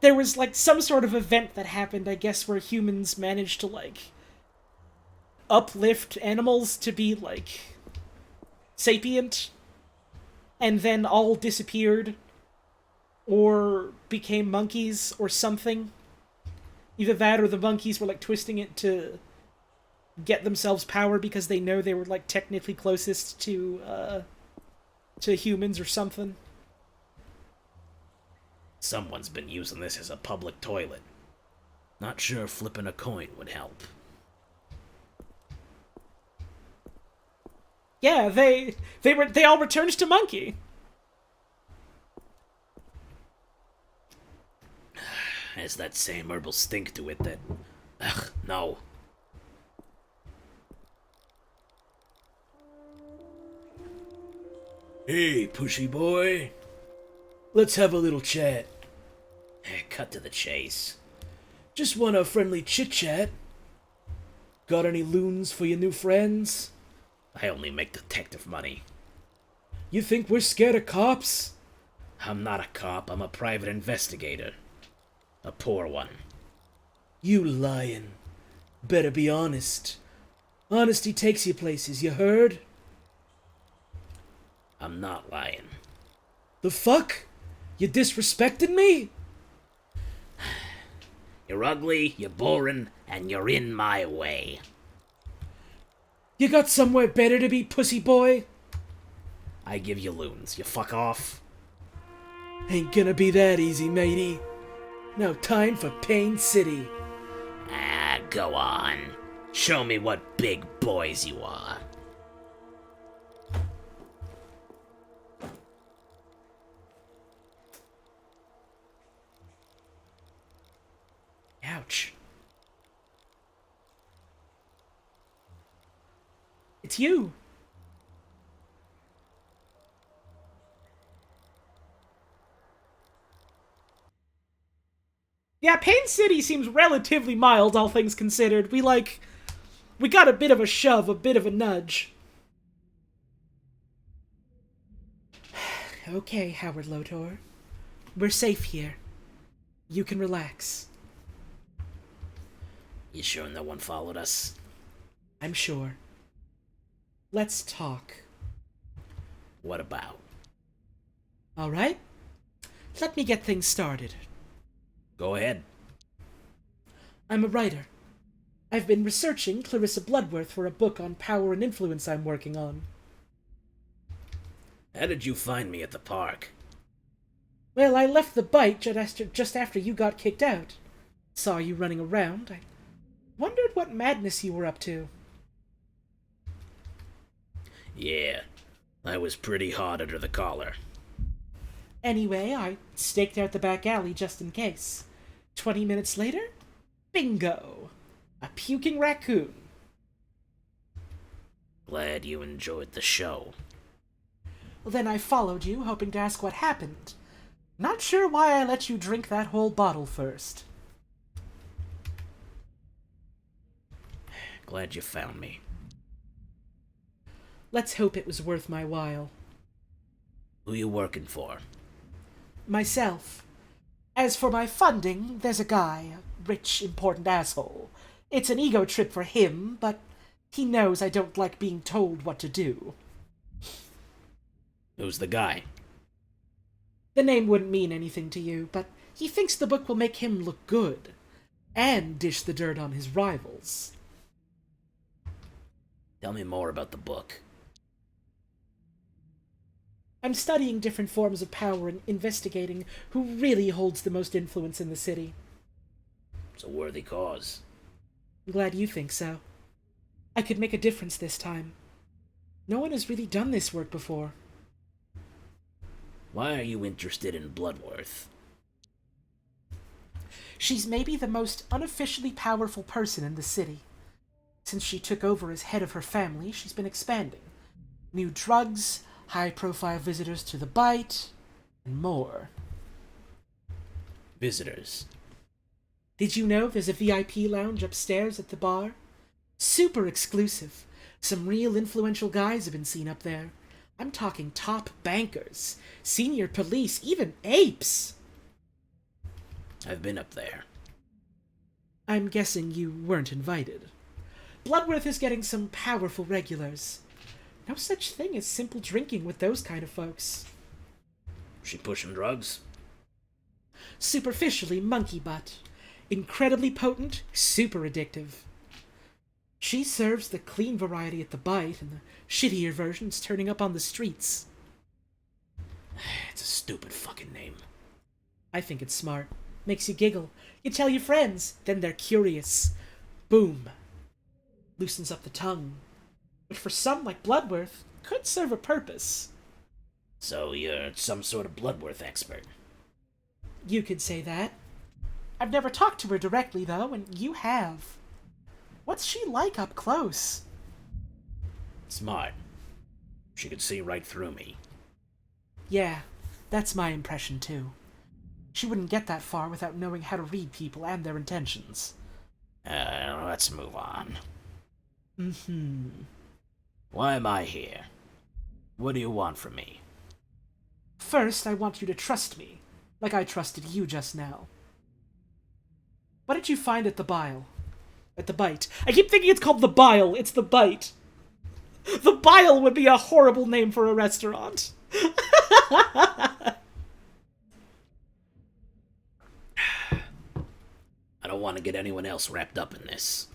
there was like some sort of event that happened, I guess, where humans managed to like uplift animals to be like sapient and then all disappeared or became monkeys or something. Either that or the monkeys were like twisting it to get themselves power because they know they were like technically closest to humans or something. Someone's been using this as a public toilet. Not sure flipping a coin would help. Yeah, they all returned to monkey. Has that same herbal stink to it that... Ugh, no. Hey, pushy boy. Let's have a little chat. Cut to the chase. Just want a friendly chit-chat. Got any loons for your new friends? I only make detective money. You think we're scared of cops? I'm not a cop, I'm a private investigator. A poor one. You lying. Better be honest. Honesty takes you places, you heard? I'm not lying. The fuck? You disrespected me? You're ugly, you're boring, and you're in my way. You got somewhere better to be, pussy boy? I give you loons. You fuck off. Ain't gonna be that easy, matey. Now time for Pain City. Ah, go on. Show me what big boys you are. Ouch. It's you. Yeah, Pain City seems relatively mild, all things considered. We got a bit of a shove, a bit of a nudge. Okay, Howard Lotor. We're safe here. You can relax. You sure no one followed us? I'm sure. Let's talk. What about? All right? Let me get things started. Go ahead. I'm a writer. I've been researching Clarissa Bloodworth for a book on power and influence I'm working on. How did you find me at the park? Well, I left the bite just after you got kicked out. Saw you running around. I wondered what madness you were up to. Yeah, I was pretty hot under the collar. Anyway, I staked out the back alley just in case. 20 minutes later, bingo! A puking raccoon. Glad you enjoyed the show. Well, then I followed you, hoping to ask what happened. Not sure why I let you drink that whole bottle first. Glad you found me. Let's hope it was worth my while. Who you working for? Myself. As for my funding, there's a guy, a rich, important asshole. It's an ego trip for him, but he knows I don't like being told what to do. Who's the guy? The name wouldn't mean anything to you, but he thinks the book will make him look good, and dish the dirt on his rivals. Tell me more about the book. I'm studying different forms of power and investigating who really holds the most influence in the city. It's a worthy cause. I'm glad you think so. I could make a difference this time. No one has really done this work before. Why are you interested in Bloodworth? She's maybe the most unofficially powerful person in the city. Since she took over as head of her family, she's been expanding. New drugs, high-profile visitors to the bite, and more. Visitors? Did you know there's a VIP lounge upstairs at the bar? Super exclusive. Some real influential guys have been seen up there. I'm talking top bankers, senior police, even apes. I've been up there. I'm guessing you weren't invited. Bloodworth is getting some powerful regulars. No such thing as simple drinking with those kind of folks. She pushing drugs? Superficially monkey butt. Incredibly potent, super addictive. She serves the clean variety at the bite, and the shittier version's turning up on the streets. It's a stupid fucking name. I think it's smart. Makes you giggle. You tell your friends, then they're curious. Boom. Loosens up the tongue. Which for some like Bloodworth, could serve a purpose. So you're some sort of Bloodworth expert? You could say that. I've never talked to her directly, though, and you have. What's she like up close? Smart. She could see right through me. Yeah, that's my impression, too. She wouldn't get that far without knowing how to read people and their intentions. Let's move on. Mm-hmm. Why am I here? What do you want from me? First, I want you to trust me, like I trusted you just now. What did you find at the bile? At the bite. I keep thinking it's called the bile. It's the bite. The bile would be a horrible name for a restaurant. I don't want to get anyone else wrapped up in this.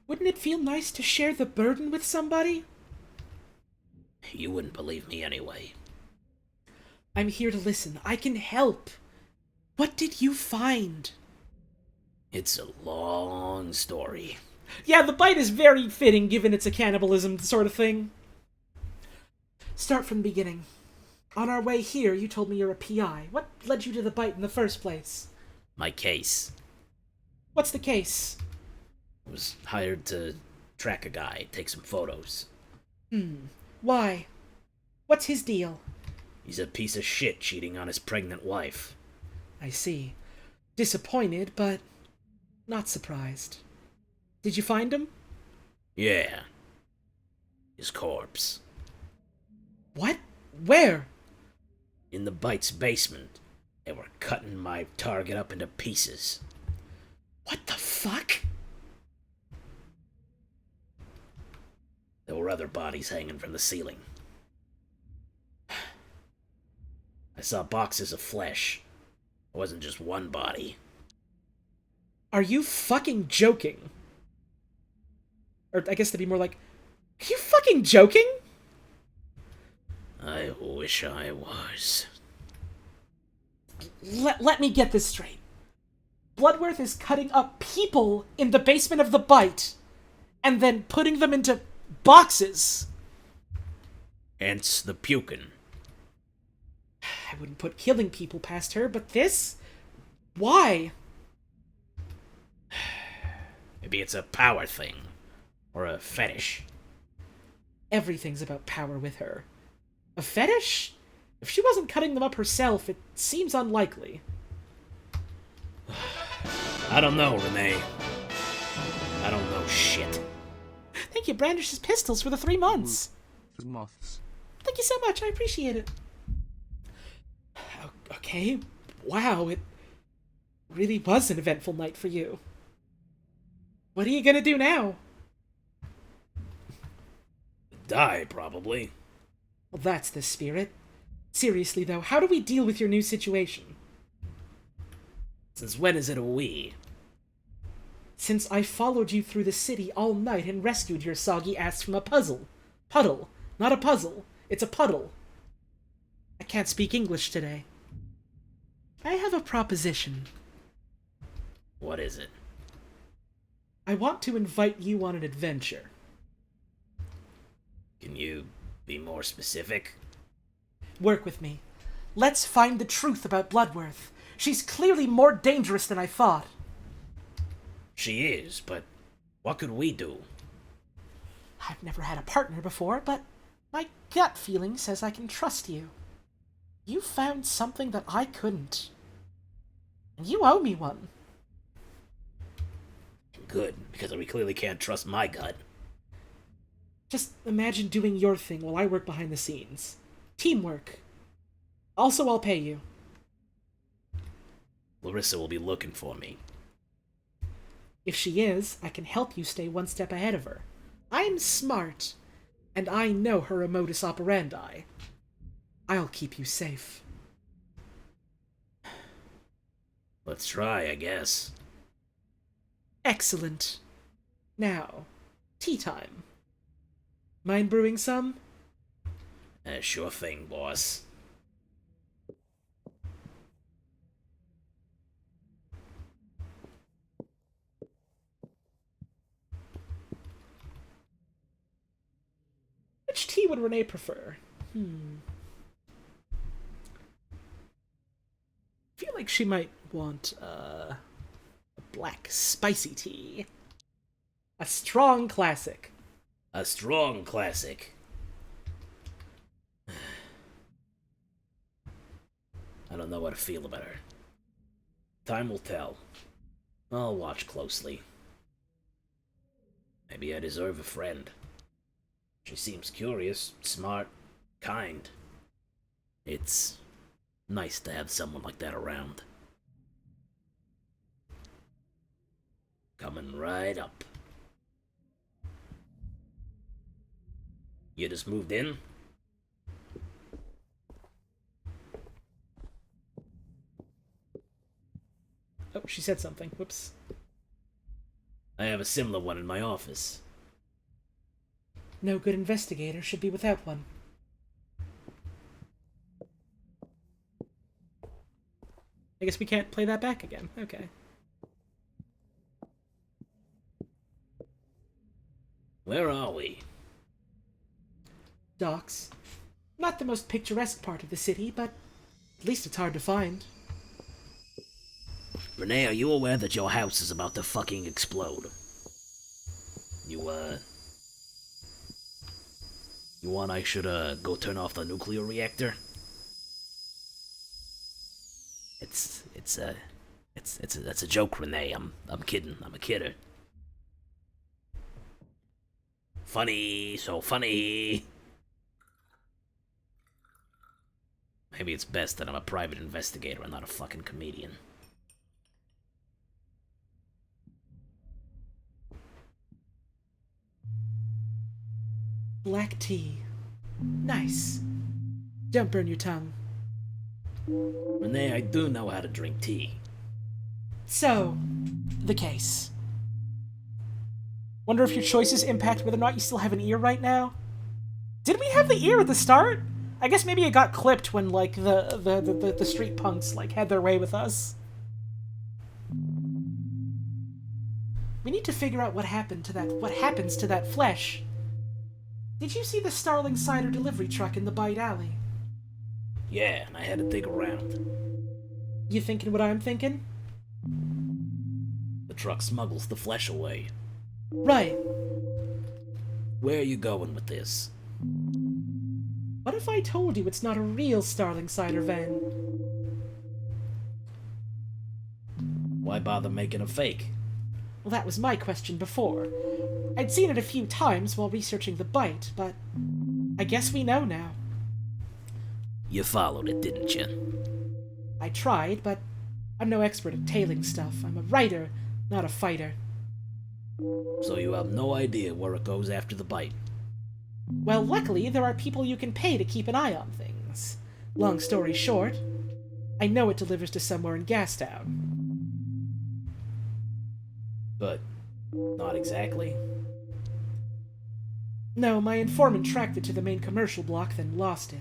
Wouldn't it feel nice to share the burden with somebody? You wouldn't believe me anyway. I'm here to listen. I can help. What did you find? It's a long story. Yeah, the bite is very fitting given it's a cannibalism sort of thing. Start from the beginning. On our way here, you told me you're a PI. What led you to the bite in the first place? My case. What's the case? I was hired to track a guy, take some photos. Why? What's his deal? He's a piece of shit cheating on his pregnant wife. I see. Disappointed, but not surprised. Did you find him? Yeah. His corpse. What? Where? In the bite's basement. They were cutting my target up into pieces. What the fuck? There were other bodies hanging from the ceiling. I saw boxes of flesh. It wasn't just one body. Are you fucking joking? Or I guess to be more like, are you fucking joking? I wish I was. Let me get this straight. Bloodworth is cutting up people in the basement of the bite and then putting them into boxes. Hence the pukin'. I wouldn't put killing people past her, but this? Why? Maybe it's a power thing. Or a fetish. Everything's about power with her. A fetish? If she wasn't cutting them up herself, it seems unlikely. I don't know, Renee. I don't know shit. Thank you, Brandish's pistols for the 3 months. Moths. Thank you so much, I appreciate it. Okay, wow, it really was an eventful night for you. What are you gonna do now? Die, probably. Well, that's the spirit. Seriously, though, how do we deal with your new situation? Since when is it a we? Since I followed you through the city all night and rescued your soggy ass from a puzzle. Puddle. Not a puzzle. It's a puddle. I can't speak English today. I have a proposition. What is it? I want to invite you on an adventure. Can you be more specific? Work with me. Let's find the truth about Bloodworth. She's clearly more dangerous than I thought. She is, but what could we do? I've never had a partner before, but my gut feeling says I can trust you. You found something that I couldn't. And you owe me one. Good, because we clearly can't trust my gut. Just imagine doing your thing while I work behind the scenes. Teamwork. Also, I'll pay you. Larissa will be looking for me. If she is, I can help you stay one step ahead of her. I'm smart, and I know her modus operandi. I'll keep you safe. Let's try, I guess. Excellent. Now, tea time. Mind brewing some? Sure thing, boss. Which tea would Renee prefer? I feel like she might want, a black spicy tea. A strong classic. A strong classic. I don't know how to feel about her. Time will tell. I'll watch closely. Maybe I deserve a friend. She seems curious, smart, kind. It's nice to have someone like that around. Coming right up. You just moved in? Oh, she said something. Whoops. I have a similar one in my office. No good investigator should be without one. I guess we can't play that back again. Okay. Where are we? Docks. Not the most picturesque part of the city, but at least it's hard to find. Renee, are you aware that your house is about to fucking explode? You want I should, go turn off the nuclear reactor? That's a joke, Renee. I'm kidding. I'm a kidder. Funny, so funny. Maybe it's best that I'm a private investigator and not a fucking comedian. Black tea. Nice. Don't burn your tongue. Renee, I do know how to drink tea. So, the case. Wonder if your choices impact whether or not you still have an ear right now? Did we have the ear at the start? I guess maybe it got clipped when, like, the street punks, like, had their way with us. We need to figure out what happens to that flesh. Did you see the Starling cider delivery truck in the Bite Alley? Yeah, and I had to dig around. You thinking what I'm thinking? The truck smuggles the flesh away. Right. Where are you going with this? What if I told you it's not a real Starling cider van? Why bother making a fake? Well, that was my question before. I'd seen it a few times while researching the Bite, but I guess we know now. You followed it, didn't you? I tried, but I'm no expert at tailing stuff. I'm a writer, not a fighter. So you have no idea where it goes after the Bite? Well, luckily, there are people you can pay to keep an eye on things. Long story short, I know it delivers to somewhere in Gastown. But not exactly. No, my informant tracked it to the main commercial block, then lost it.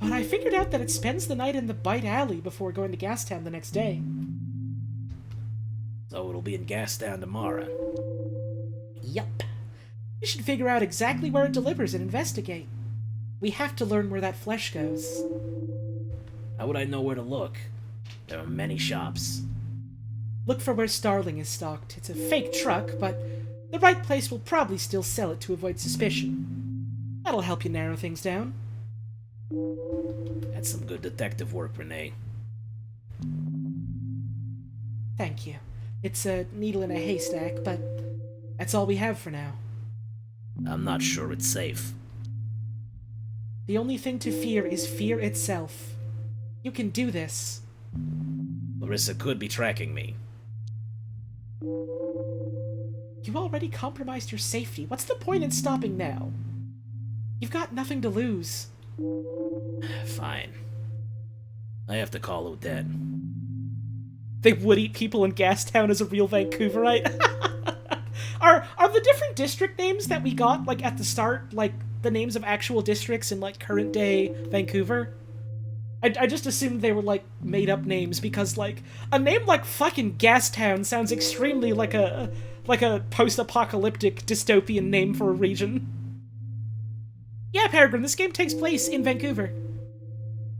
But I figured out that it spends the night in the Bite Alley before going to Gastown the next day. So it'll be in Gastown tomorrow. Yup. We should figure out exactly where it delivers and investigate. We have to learn where that flesh goes. How would I know where to look? There are many shops. Look for where Starling is stocked. It's a fake truck, but the right place will probably still sell it to avoid suspicion. That'll help you narrow things down. That's some good detective work, Renee. Thank you. It's a needle in a haystack, but that's all we have for now. I'm not sure it's safe. The only thing to fear is fear itself. You can do this. Larissa could be tracking me. You already compromised your safety. What's the point in stopping now? You've got nothing to lose. Fine. I have to call Odette. They would eat people in Gastown as a real Vancouverite. Are the different district names that we got, like, at the start, like, the names of actual districts in, like, current-day Vancouver? I just assumed they were, like, made-up names, because, like, a name like fucking Gastown sounds extremely like a post-apocalyptic dystopian name for a region. Yeah, Peregrine, this game takes place in Vancouver.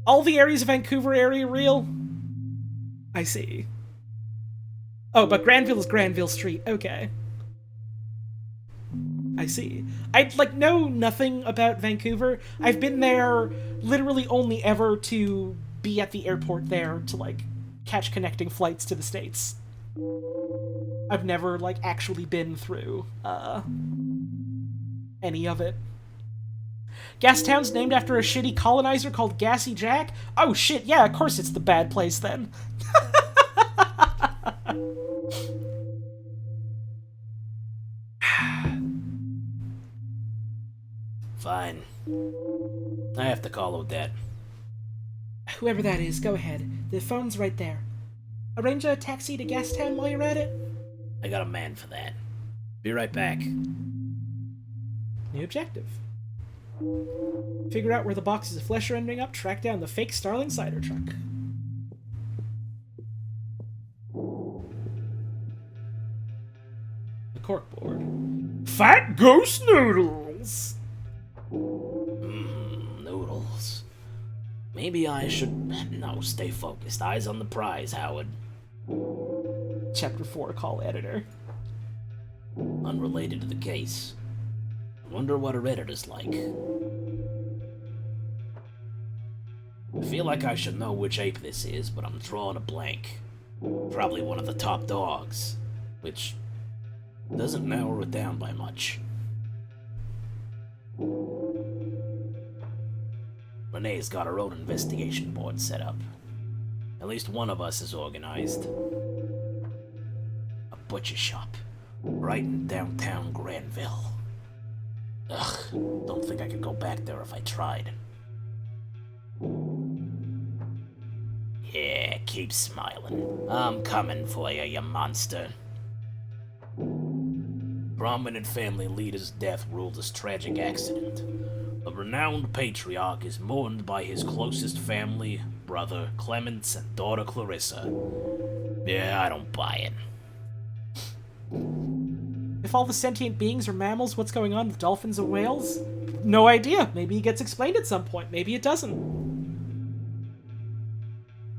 All the areas of Vancouver area real? I see. Oh, but Granville is Granville Street. Okay. I see. I, like, know nothing about Vancouver. I've been there literally only ever to be at the airport there to, like, catch connecting flights to the States. I've never, like, actually been through, any of it. Gastown's named after a shitty colonizer called Gassy Jack? Oh shit, yeah, of course it's the bad place then. Fine. I have to call Odette. Whoever that is, go ahead. The phone's right there. arrange a taxi to Gastown while you're at it? I got a man for that. Be right back. New objective. Figure out where the boxes of flesh are ending up, track down the fake Starling cider truck. The corkboard. Fat ghost noodles! Noodles. Maybe I should... No, stay focused. Eyes on the prize, Howard. Chapter 4, call editor. Unrelated to the case. Wonder what her editor's like. I feel like I should know which ape this is, but I'm drawing a blank. Probably one of the top dogs, which doesn't narrow it down by much. Renee's got her own investigation board set up. At least one of us is organized. A butcher shop, right in downtown Granville. Ugh, don't think I could go back there if I tried. Yeah, keep smiling. I'm coming for you, you monster. Prominent family leader's death ruled as tragic accident. A renowned patriarch is mourned by his closest family, brother Clements and daughter Clarissa. Yeah, I don't buy it. If all the sentient beings are mammals, what's going on with dolphins and whales? No idea. Maybe it gets explained at some point. Maybe it doesn't.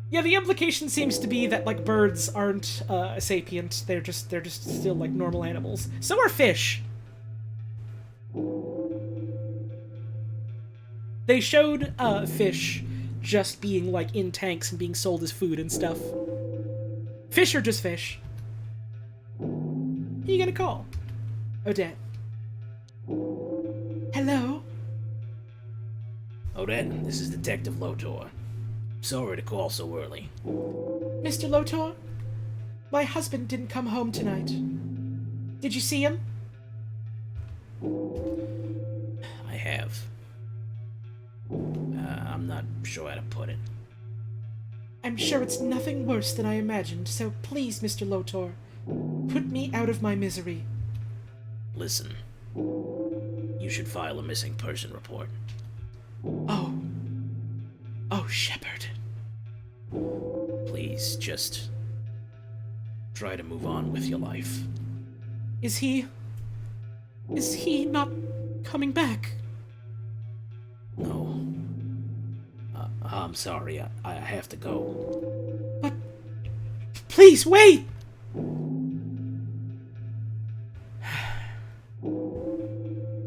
Yeah, the implication seems to be that, like, birds aren't sapient. They're just still, like, normal animals. So are fish. They showed fish just being, like, in tanks and being sold as food and stuff. Fish are just fish. Who are you gonna call? Odette. Hello? Odette, this is Detective Lotor. Sorry to call so early. Mr. Lotor? My husband didn't come home tonight. Did you see him? I have. I'm not sure how to put it. I'm sure it's nothing worse than I imagined, so please, Mr. Lotor, put me out of my misery. Listen, you should file a missing person report. Oh, Shepard. Please, just try to move on with your life. Is he not coming back? No. I'm sorry, I have to go. But, please, wait!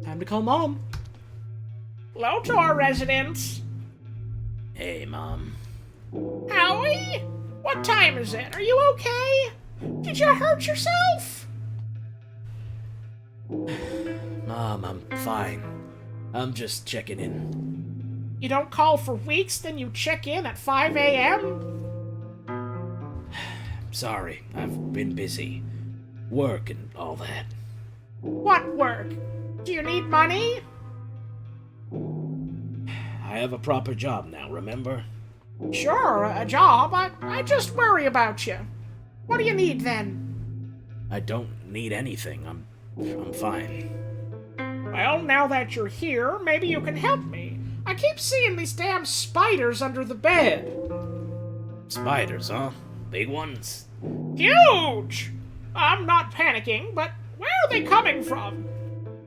Time to call Mom. Lotor residence. Hey, Mom. Howie? What time is it? Are you okay? Did you hurt yourself? Mom, I'm fine. I'm just checking in. You don't call for weeks, then you check in at 5 a.m.? Sorry, I've been busy. Work and all that. What work? Do you need money? I have a proper job now, remember? Sure, a job. I just worry about you. What do you need then? I don't need anything. I'm fine. Well, now that you're here, maybe you can help me. I keep seeing these damn spiders under the bed. Spiders, huh? Big ones? Huge! I'm not panicking, but where are they coming from?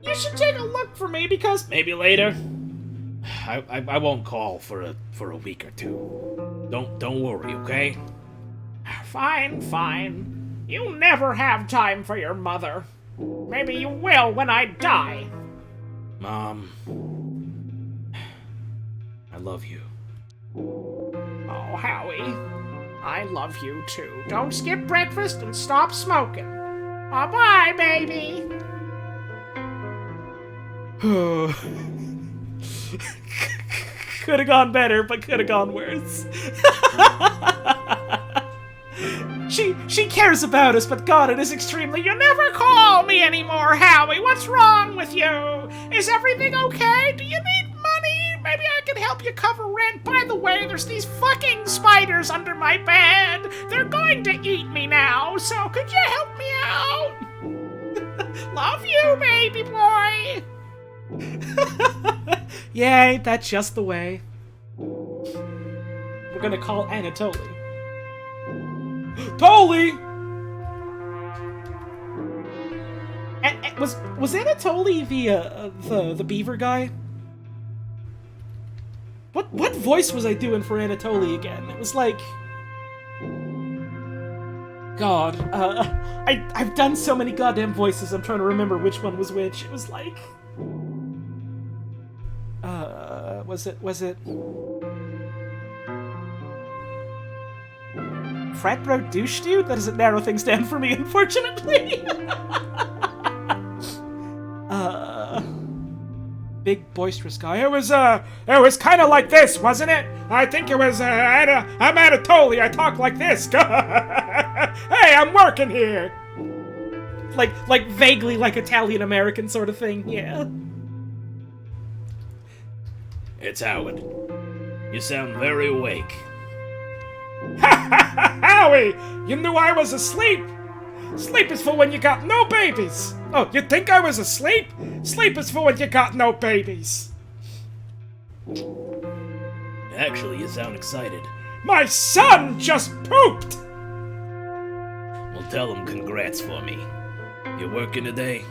You should take a look for me because... Maybe later. I won't call for a week or two. Don't worry, okay? Fine. You'll never have time for your mother. Maybe you will when I die. Mom, I love you. Oh, Howie, I love you too. Don't skip breakfast and stop smoking. Bye-bye, baby. Could have gone better, but could have gone worse. She cares about us, but God, it is extremely... You never call me anymore, Howie. What's wrong with you? Is everything okay? Do you need money? Maybe maybe I can help you cover rent. By the way, there's these fucking spiders under my bed. They're going to eat me now, so could you help me out? Love you, baby boy. Yeah, ain't that just the way? We're gonna call Anatoly. Toly! Was Anatoly the beaver guy? What voice was I doing for Anatoly again? It was like, God, I've done so many goddamn voices. I'm trying to remember which one was which. It was like, was it? Frat bro douche dude? That doesn't narrow things down for me, unfortunately. Big boisterous guy. It was kind of like this, wasn't it? I think it was, I'm Anatoly, I talk like this. Hey, I'm working here. Like vaguely like Italian American sort of thing, yeah. It's Howard. You sound very awake. Howie, you knew I was asleep. Sleep is for when you got no babies. Oh, you think I was asleep? Sleep is for when you got no babies. Actually, you sound excited. My son just pooped! Well, tell him congrats for me. You working today?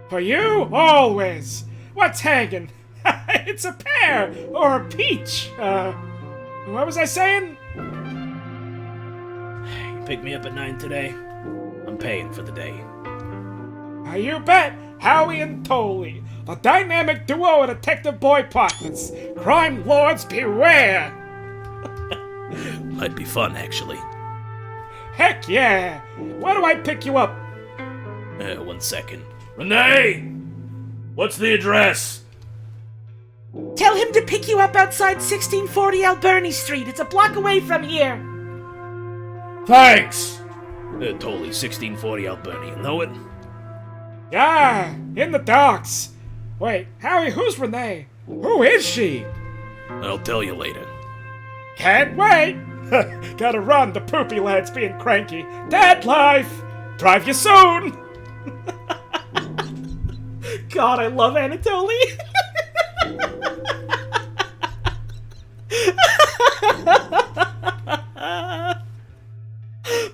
For you, always. What's hanging? It's a pear or a peach. What was I saying? You pick me up at 9 today? I'm paying for the day. You bet. Howie and Toly, a dynamic duo of detective boy partners. Crime lords beware! Might be fun, actually. Heck yeah! Where do I pick you up? 1 second. Renee! What's the address? Tell him to pick you up outside 1640 Alberni Street. It's a block away from here. Thanks! Totally 1640 Alberni, you know it? Yeah, in the docks. Wait, Howie, who's Renee? Who is she? I'll tell you later. Can't wait! Gotta run, the poopy lad's being cranky. Dad life! Drive you soon! God, I love Anatoly.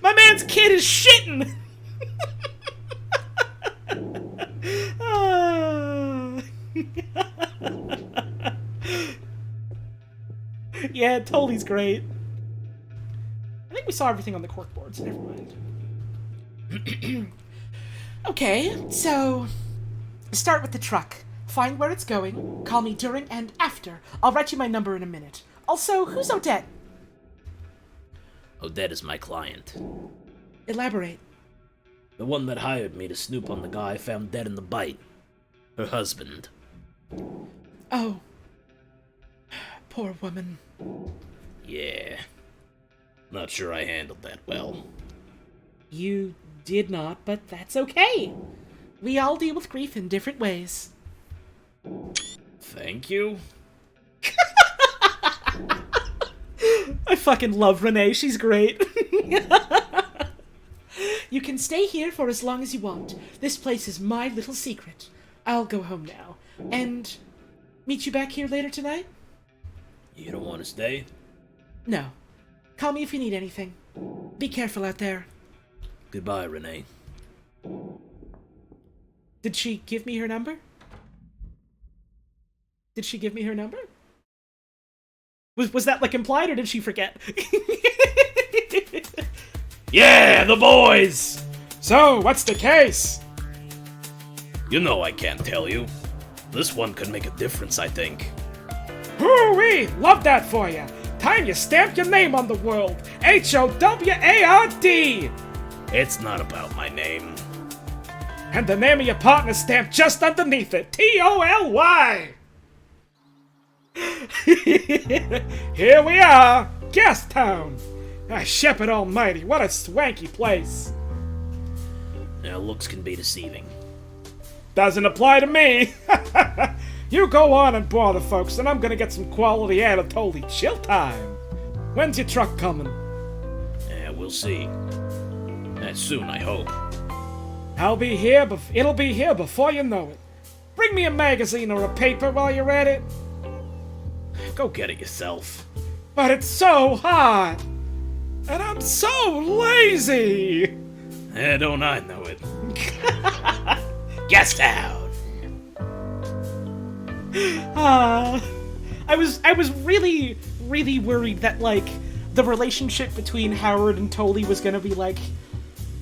My man's kid is shitting. Yeah, Toly's great. I think we saw everything on the corkboard, so never mind. Okay, so start with the truck. Find where it's going. Call me during and after. I'll write you my number in a minute. Also, who's Odette? Odette is my client. Elaborate. The one that hired me to snoop on the guy found dead in the bite. Her husband. Oh. Poor woman. Yeah. Not sure I handled that well. You did not, but that's okay. We all deal with grief in different ways. Thank you? I fucking love Renee, she's great. You can stay here for as long as you want. This place is my little secret. I'll go home now. And meet you back here later tonight? You don't want to stay? No. Call me if you need anything. Be careful out there. Goodbye, Renee. Did she give me her number? Did she give me her number? Was that like implied, or did she forget? Yeah, the boys! So, what's the case? You know I can't tell you. This one could make a difference, I think. Hoo-wee! Love that for you. Time you stamp your name on the world. Howard! It's not about my name. And the name of your partner stamped just underneath it. Toly! Here we are, Guest Town. Shepherd Almighty, what a swanky place. Now, looks can be deceiving. Doesn't apply to me. You go on and bother folks, and I'm gonna get some quality Anatoly chill time. When's your truck coming? Yeah, we'll see. Soon, I hope. It'll be here before you know it. Bring me a magazine or a paper while you're at it. Go get it yourself. But it's so hot! And I'm so lazy! Don't I know it? Guest out! I was really, really worried that, like, the relationship between Howard and Toly was gonna be, like,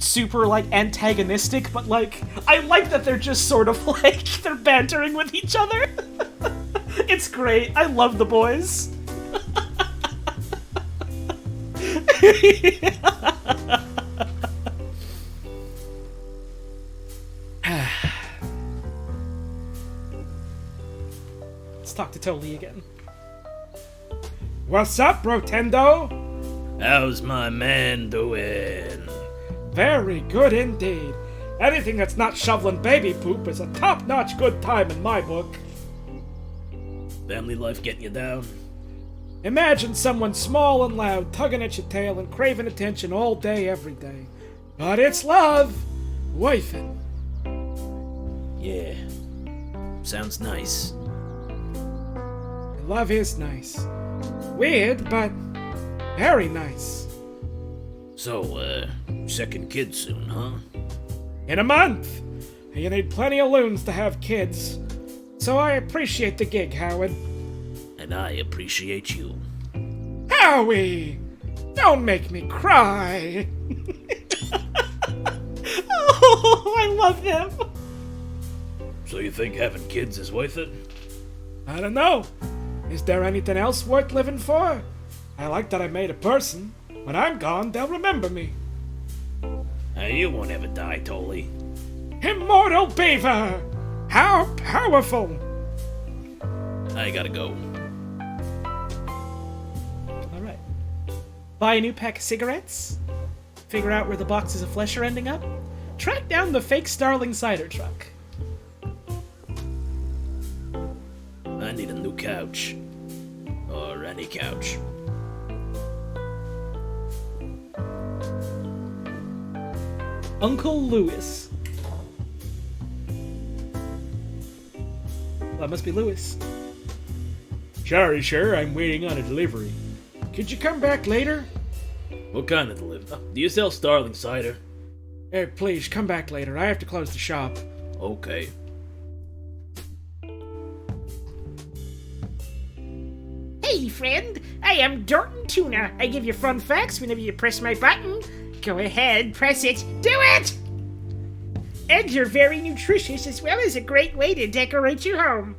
super, like, antagonistic, but, like, I like that they're just sort of, like, they're bantering with each other. It's great. I love the boys. Let's talk to Toly again. What's up, Rotendo? How's my man doing? Very good indeed. Anything that's not shoveling baby poop is a top-notch good time in my book. Family life getting you down? Imagine someone small and loud tugging at your tail and craving attention all day, every day. But it's love. Wifing. Yeah. Sounds nice. Love is nice. Weird, but very nice. So, second kid soon, huh? In a month. You need plenty of loons to have kids. So I appreciate the gig, Howard. And I appreciate you. Howie! Don't make me cry! Oh, I love him. So you think having kids is worth it? I don't know. Is there anything else worth living for? I like that I made a person. When I'm gone, they'll remember me. You won't ever die, Toly. Immortal Beaver! How powerful! I gotta go. Alright. Buy a new pack of cigarettes. Figure out where the boxes of flesh are ending up. Track down the fake Starling cider truck. I need a new couch. Or any couch. Uncle Lewis. That must be Lewis. Sorry, sir, I'm waiting on a delivery. Could you come back later? What kind of delivery? Do you sell Starling cider? Please, come back later. I have to close the shop. Okay. Hey, friend, I am Dorton Tuna. I give you fun facts whenever you press my button. Go ahead, press it. Do it! Eggs are very nutritious as well as a great way to decorate your home.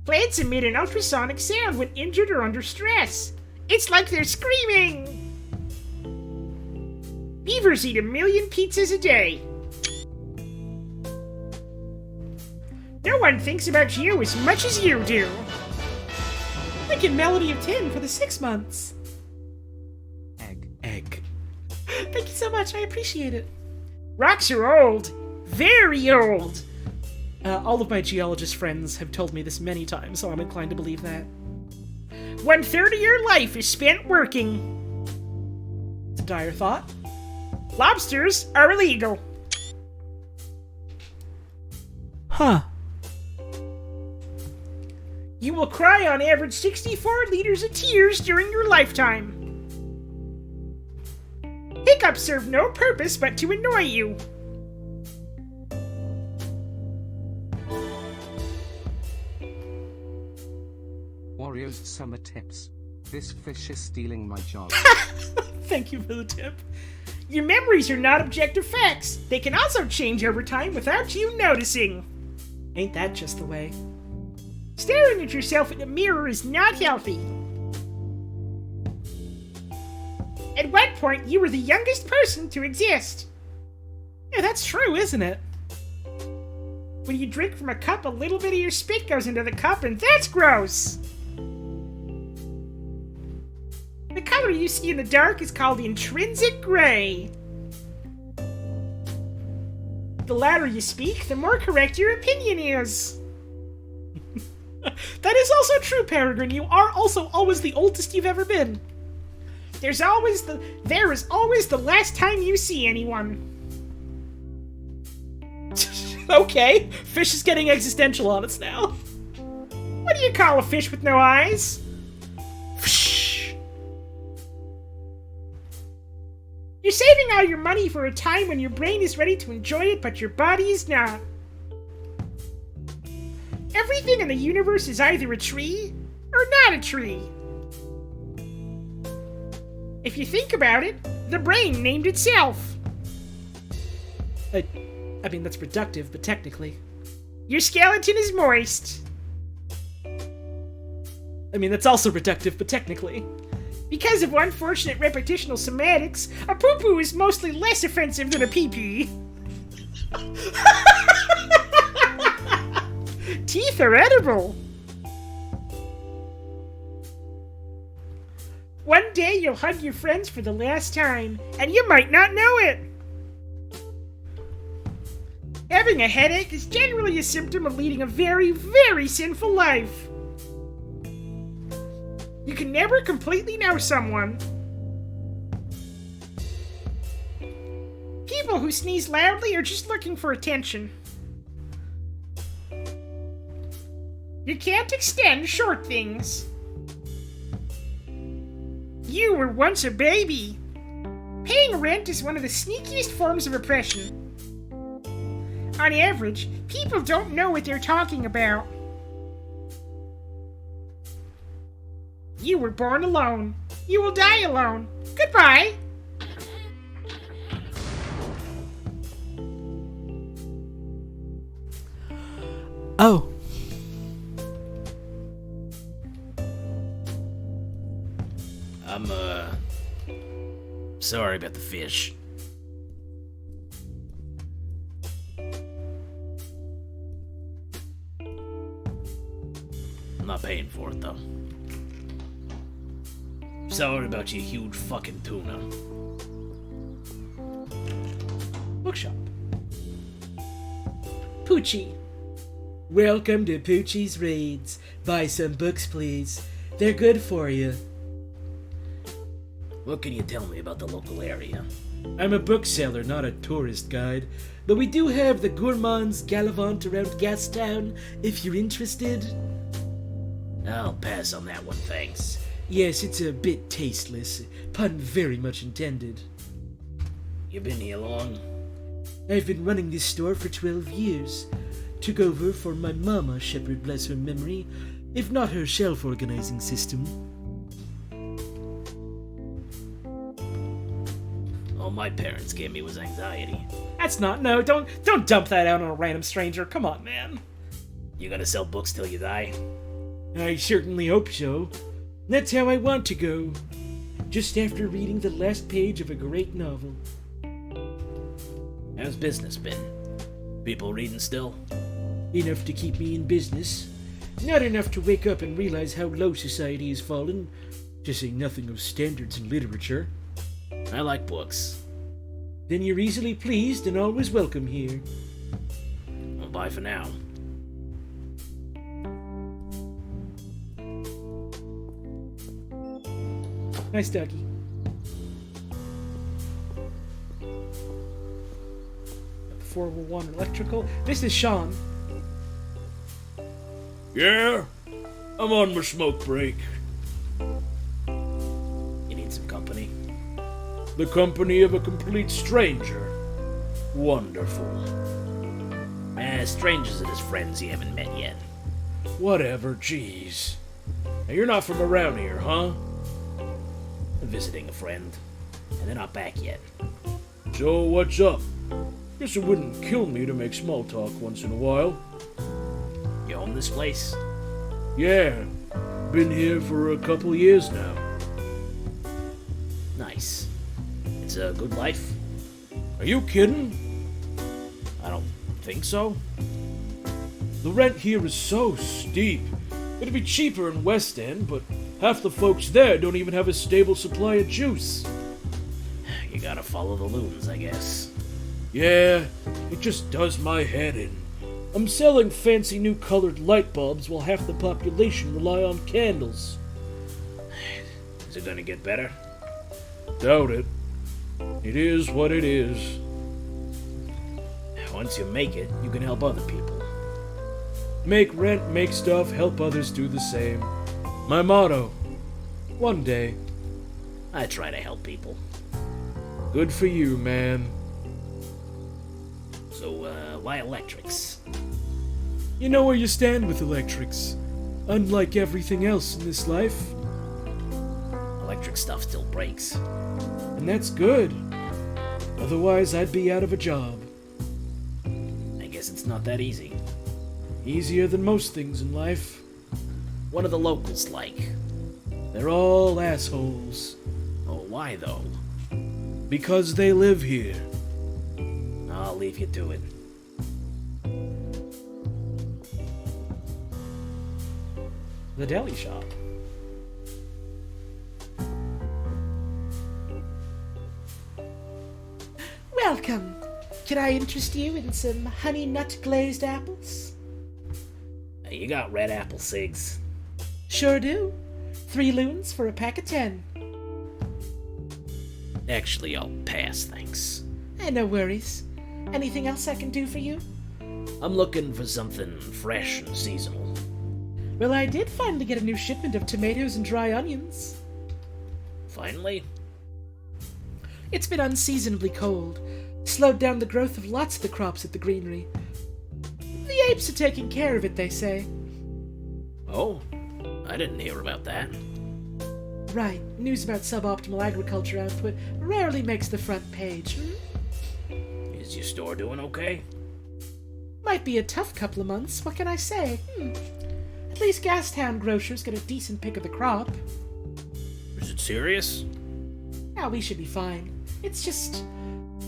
Plants emit an ultrasonic sound when injured or under stress. It's like they're screaming! Beavers eat 1 million pizzas a day. No one thinks about you as much as you do. Thank you, Melody of 10 for the 6 months. Egg. Thank you so much, I appreciate it. Rocks are old. Very old. All of my geologist friends have told me this many times, so I'm inclined to believe that. 1/3 of your life is spent working. It's a dire thought. Lobsters are illegal. Huh. You will cry on average 64 liters of tears during your lifetime. Hiccups serve no purpose but to annoy you. Wario's summer tips. This fish is stealing my job. Thank you for the tip. Your memories are not objective facts. They can also change over time without you noticing. Ain't that just the way? Staring at yourself in the mirror is not healthy. At one point, you were the youngest person to exist. Yeah, that's true, isn't it? When you drink from a cup, a little bit of your spit goes into the cup, and that's gross. The color you see in the dark is called intrinsic gray. The louder you speak, the more correct your opinion is. That is also true, Peregrine. You are also always the oldest you've ever been. There is always the last time you see anyone. Okay, Fish is getting existential on us now. What do you call a fish with no eyes? You're saving all your money for a time when your brain is ready to enjoy it, but your body is not. Everything in the universe is either a tree or not a tree. If you think about it, the brain named itself. I mean, that's reductive, but technically. Your skeleton is moist. I mean, that's also reductive, but technically. Because of unfortunate repetitional semantics, a poo-poo is mostly less offensive than a pee-pee. Teeth are edible. One day you'll hug your friends for the last time, and you might not know it. Having a headache is generally a symptom of leading a very, very sinful life. You can never completely know someone. People who sneeze loudly are just looking for attention. You can't extend short things. You were once a baby. Paying rent is one of the sneakiest forms of oppression. On average, people don't know what they're talking about. You were born alone. You will die alone. Goodbye. Oh. I'm, sorry about the fish. I'm not paying for it, though. Sorry about your huge fucking tuna. Bookshop. Poochie. Welcome to Poochie's Raids. Buy some books, please. They're good for you. What can you tell me about the local area? I'm a bookseller, not a tourist guide. But we do have the Gourmands Gallivant around Gastown, if you're interested. I'll pass on that one, thanks. Yes, it's a bit tasteless. Pun very much intended. You been here long? I've been running this store for 12 years. Took over for my mama, Shepherd bless her memory, if not her shelf-organizing system. All my parents gave me was anxiety. That's not, no, don't dump that out on a random stranger. Come on, man. You gonna sell books till you die? I certainly hope so. That's how I want to go. Just after reading the last page of a great novel. How's business been? People reading still? Enough to keep me in business. Not enough to wake up and realize how low society has fallen, to say nothing of standards in literature. I like books. Then you're easily pleased and always welcome here. Well, bye for now. Nice doggy. The 401 electrical. This is Sean. Yeah? I'm on my smoke break. You need some company? The company of a complete stranger. Wonderful. Strangers are just friends you haven't met yet. Whatever, jeez. Now, you're not from around here, huh? I'm visiting a friend, and they're not back yet. So, what's up? Guess it wouldn't kill me to make small talk once in a while. You own this place? Yeah, been here for a couple years now. Nice. It's a good life? Are you kidding? I don't think so. The rent here is so steep. It'd be cheaper in West End, but half the folks there don't even have a stable supply of juice. You gotta follow the loons, I guess. Yeah, it just does my head in. I'm selling fancy new colored light bulbs while half the population rely on candles. Is it gonna get better? Doubt it. It is what it is. Once you make it, you can help other people. Make rent, make stuff, help others do the same. My motto. One day. I try to help people. Good for you, man. So, why electrics? You know where you stand with electrics. Unlike everything else in this life. Electric stuff still breaks. And that's good. Otherwise, I'd be out of a job. I guess it's not that easy. Easier than most things in life. What are the locals like? They're all assholes. Oh, why though? Because they live here. I'll leave you to it. The deli shop. Welcome. Can I interest you in some honey nut glazed apples? You got red apple cigs. Sure do. 3 loons for a pack of 10. Actually, I'll pass, thanks. No worries. Anything else I can do for you? I'm looking for something fresh and seasonal. Well, I did finally get a new shipment of tomatoes and dry onions. Finally? It's been unseasonably cold. Slowed down the growth of lots of the crops at the greenery. The apes are taking care of it, they say. Oh, I didn't hear about that. Right, news about suboptimal agriculture output rarely makes the front page. Is your store doing okay? Might be a tough couple of months, what can I say? At least Gastown grocers get a decent pick of the crop. Is it serious? Now we should be fine. It's just,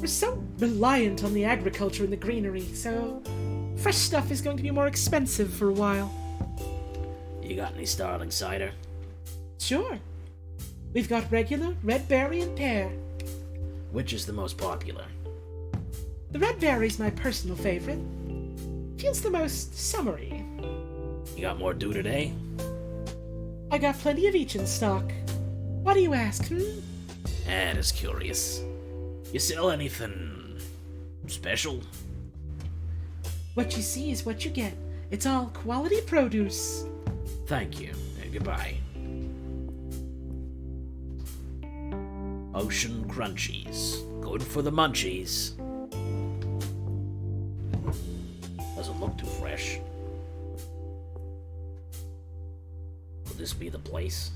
we're so reliant on the agriculture and the greenery, so fresh stuff is going to be more expensive for a while. You got any Starling cider? Sure. We've got regular, red berry, and pear. Which is the most popular? The red berry's my personal favorite. Feels the most summery. You got more due today? I got plenty of each in stock. Why do you ask, Just curious. You sell anything special? What you see is what you get. It's all quality produce. Thank you, and goodbye. Ocean Crunchies. Good for the munchies. Doesn't look too fresh. Could this be the place?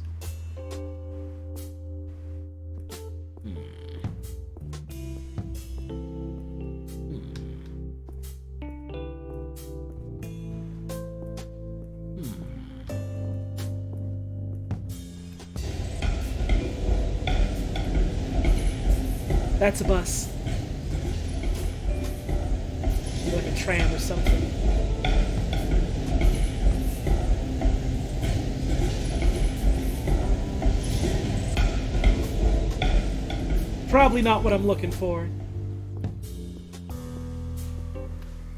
That's a bus. Like a tram or something. Probably not what I'm looking for.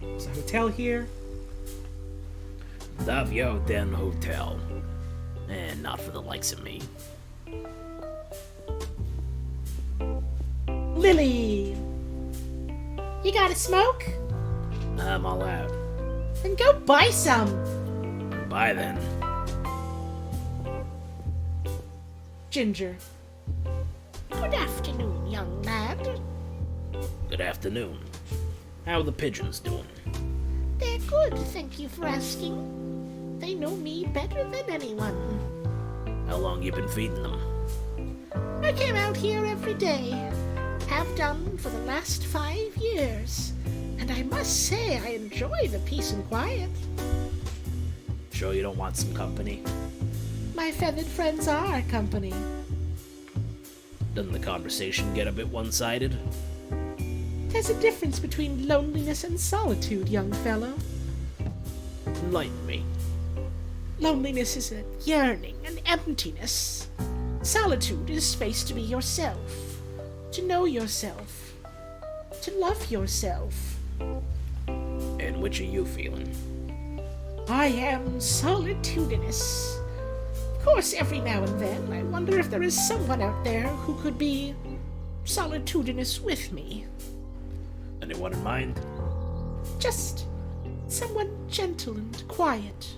There's a hotel here. Davio Den Hotel. And not for the likes of me. Lily! You got a smoke? I'm all out. Then go buy some! Bye then. Ginger. Good afternoon, young lad. Good afternoon. How are the pigeons doing? They're good, thank you for asking. They know me better than anyone. How long you been feeding them? I came out here every day. Have done for the last 5 years. And I must say I enjoy the peace and quiet. Sure you don't want some company? My feathered friends are company. Doesn't the conversation get a bit one-sided? There's a difference between loneliness and solitude, young fellow. Enlighten me. Loneliness is a yearning, an emptiness. Solitude is space to be yourself, to know yourself, to love yourself. And which are you feeling? I am solitudinous. Of course, every now and then, I wonder if there is someone out there who could be solitudinous with me. Anyone in mind? Just someone gentle and quiet,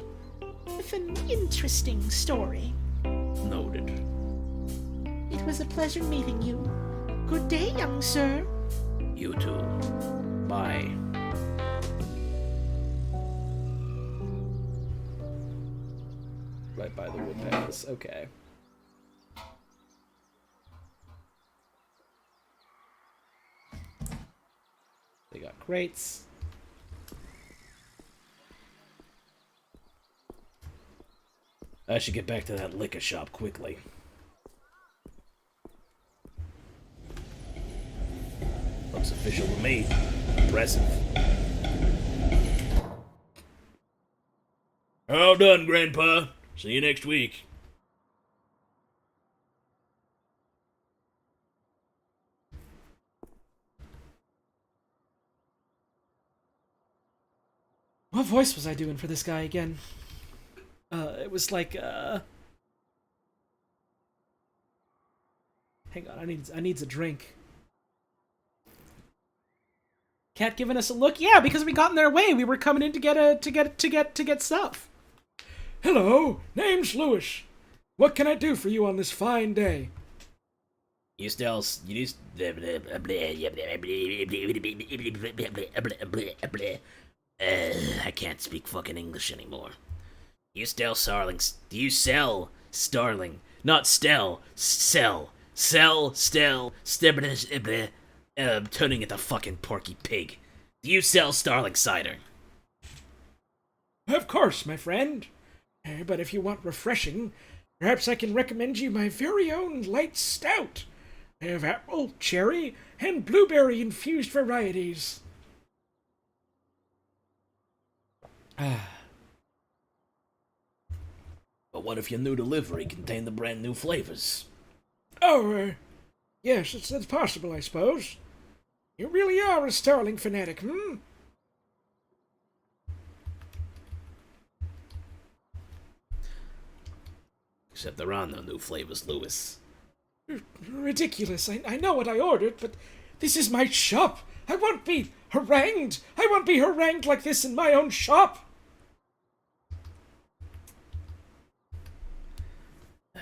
with an interesting story. Noted. It was a pleasure meeting you. Good day, young sir. You too. Bye. Right by the wood palace. Okay. They got crates. I should get back to that liquor shop quickly. Looks official to me. Impressive. All done, Grandpa. See you next week. What voice was I doing for this guy again? It was like, hang on, I needs a drink. Cat giving us a look? Yeah, because we got in their way. We were coming in to get stuff. Hello, name's Lewis. What can I do for you on this fine day? You still, you just, I can't speak fucking English anymore. You sell starlings. Do you sell starling? Not stell. Sell. Sell. Stell. I'm turning into fucking Porky Pig. Do you sell starling cider? Of course, my friend. But if you want refreshing, perhaps I can recommend you my very own light stout. I have apple, cherry, and blueberry infused varieties. But what if your new delivery contained the brand new flavors? Oh, yes, it's possible, I suppose. You really are a starling fanatic, hmm? Except there are no new flavors, Lewis. Ridiculous. I know what I ordered, but this is my shop. I won't be harangued. I won't be harangued like this in my own shop.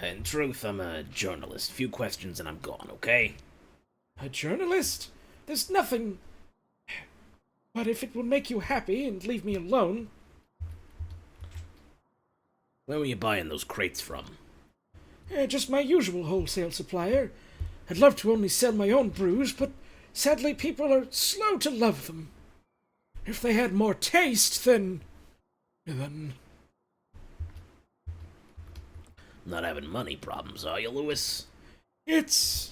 In truth, I'm a journalist. Few questions and I'm gone, okay? A journalist? There's nothing... But if it will make you happy and leave me alone... Where were you buying those crates from? Just my usual wholesale supplier. I'd love to only sell my own brews, but sadly people are slow to love them. If they had more taste, then... Not having money problems, are you, Lewis? It's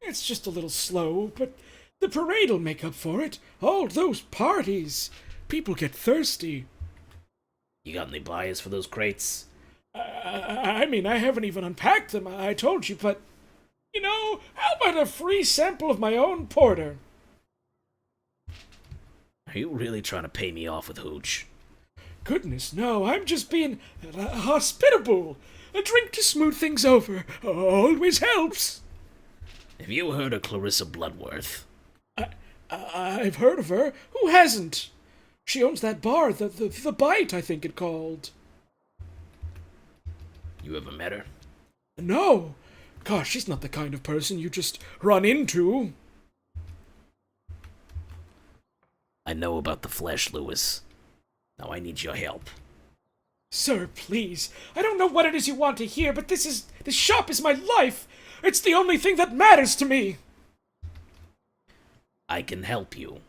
just a little slow, but the parade'll make up for it. All those parties. People get thirsty. You got any buyers for those crates? I mean, I haven't even unpacked them, I told you, but... You know, how about a free sample of my own porter? Are you really trying to pay me off with hooch? Goodness, no, I'm just being hospitable. A drink to smooth things over always helps. Have you heard of Clarissa Bloodworth? I've heard of her. Who hasn't? She owns that bar, the Bite, I think it called. You ever met her? No. Gosh, she's not the kind of person you just run into. I know about the flesh, Lewis. Now I need your help. Sir, please. I don't know what it is you want to hear, but this shop is my life. It's the only thing that matters to me. I can help you,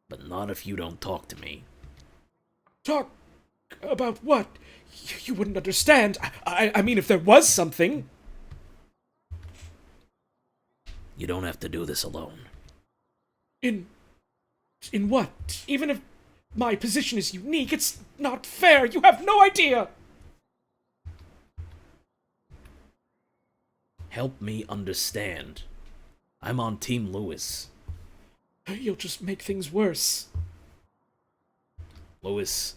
but not if you don't talk to me. Talk about what? You wouldn't understand. I mean, if there was something. You don't have to do this alone. In what? Even if my position is unique, it's not fair. You have no idea. Help me understand. I'm on Team Lewis. You'll just make things worse. Louis,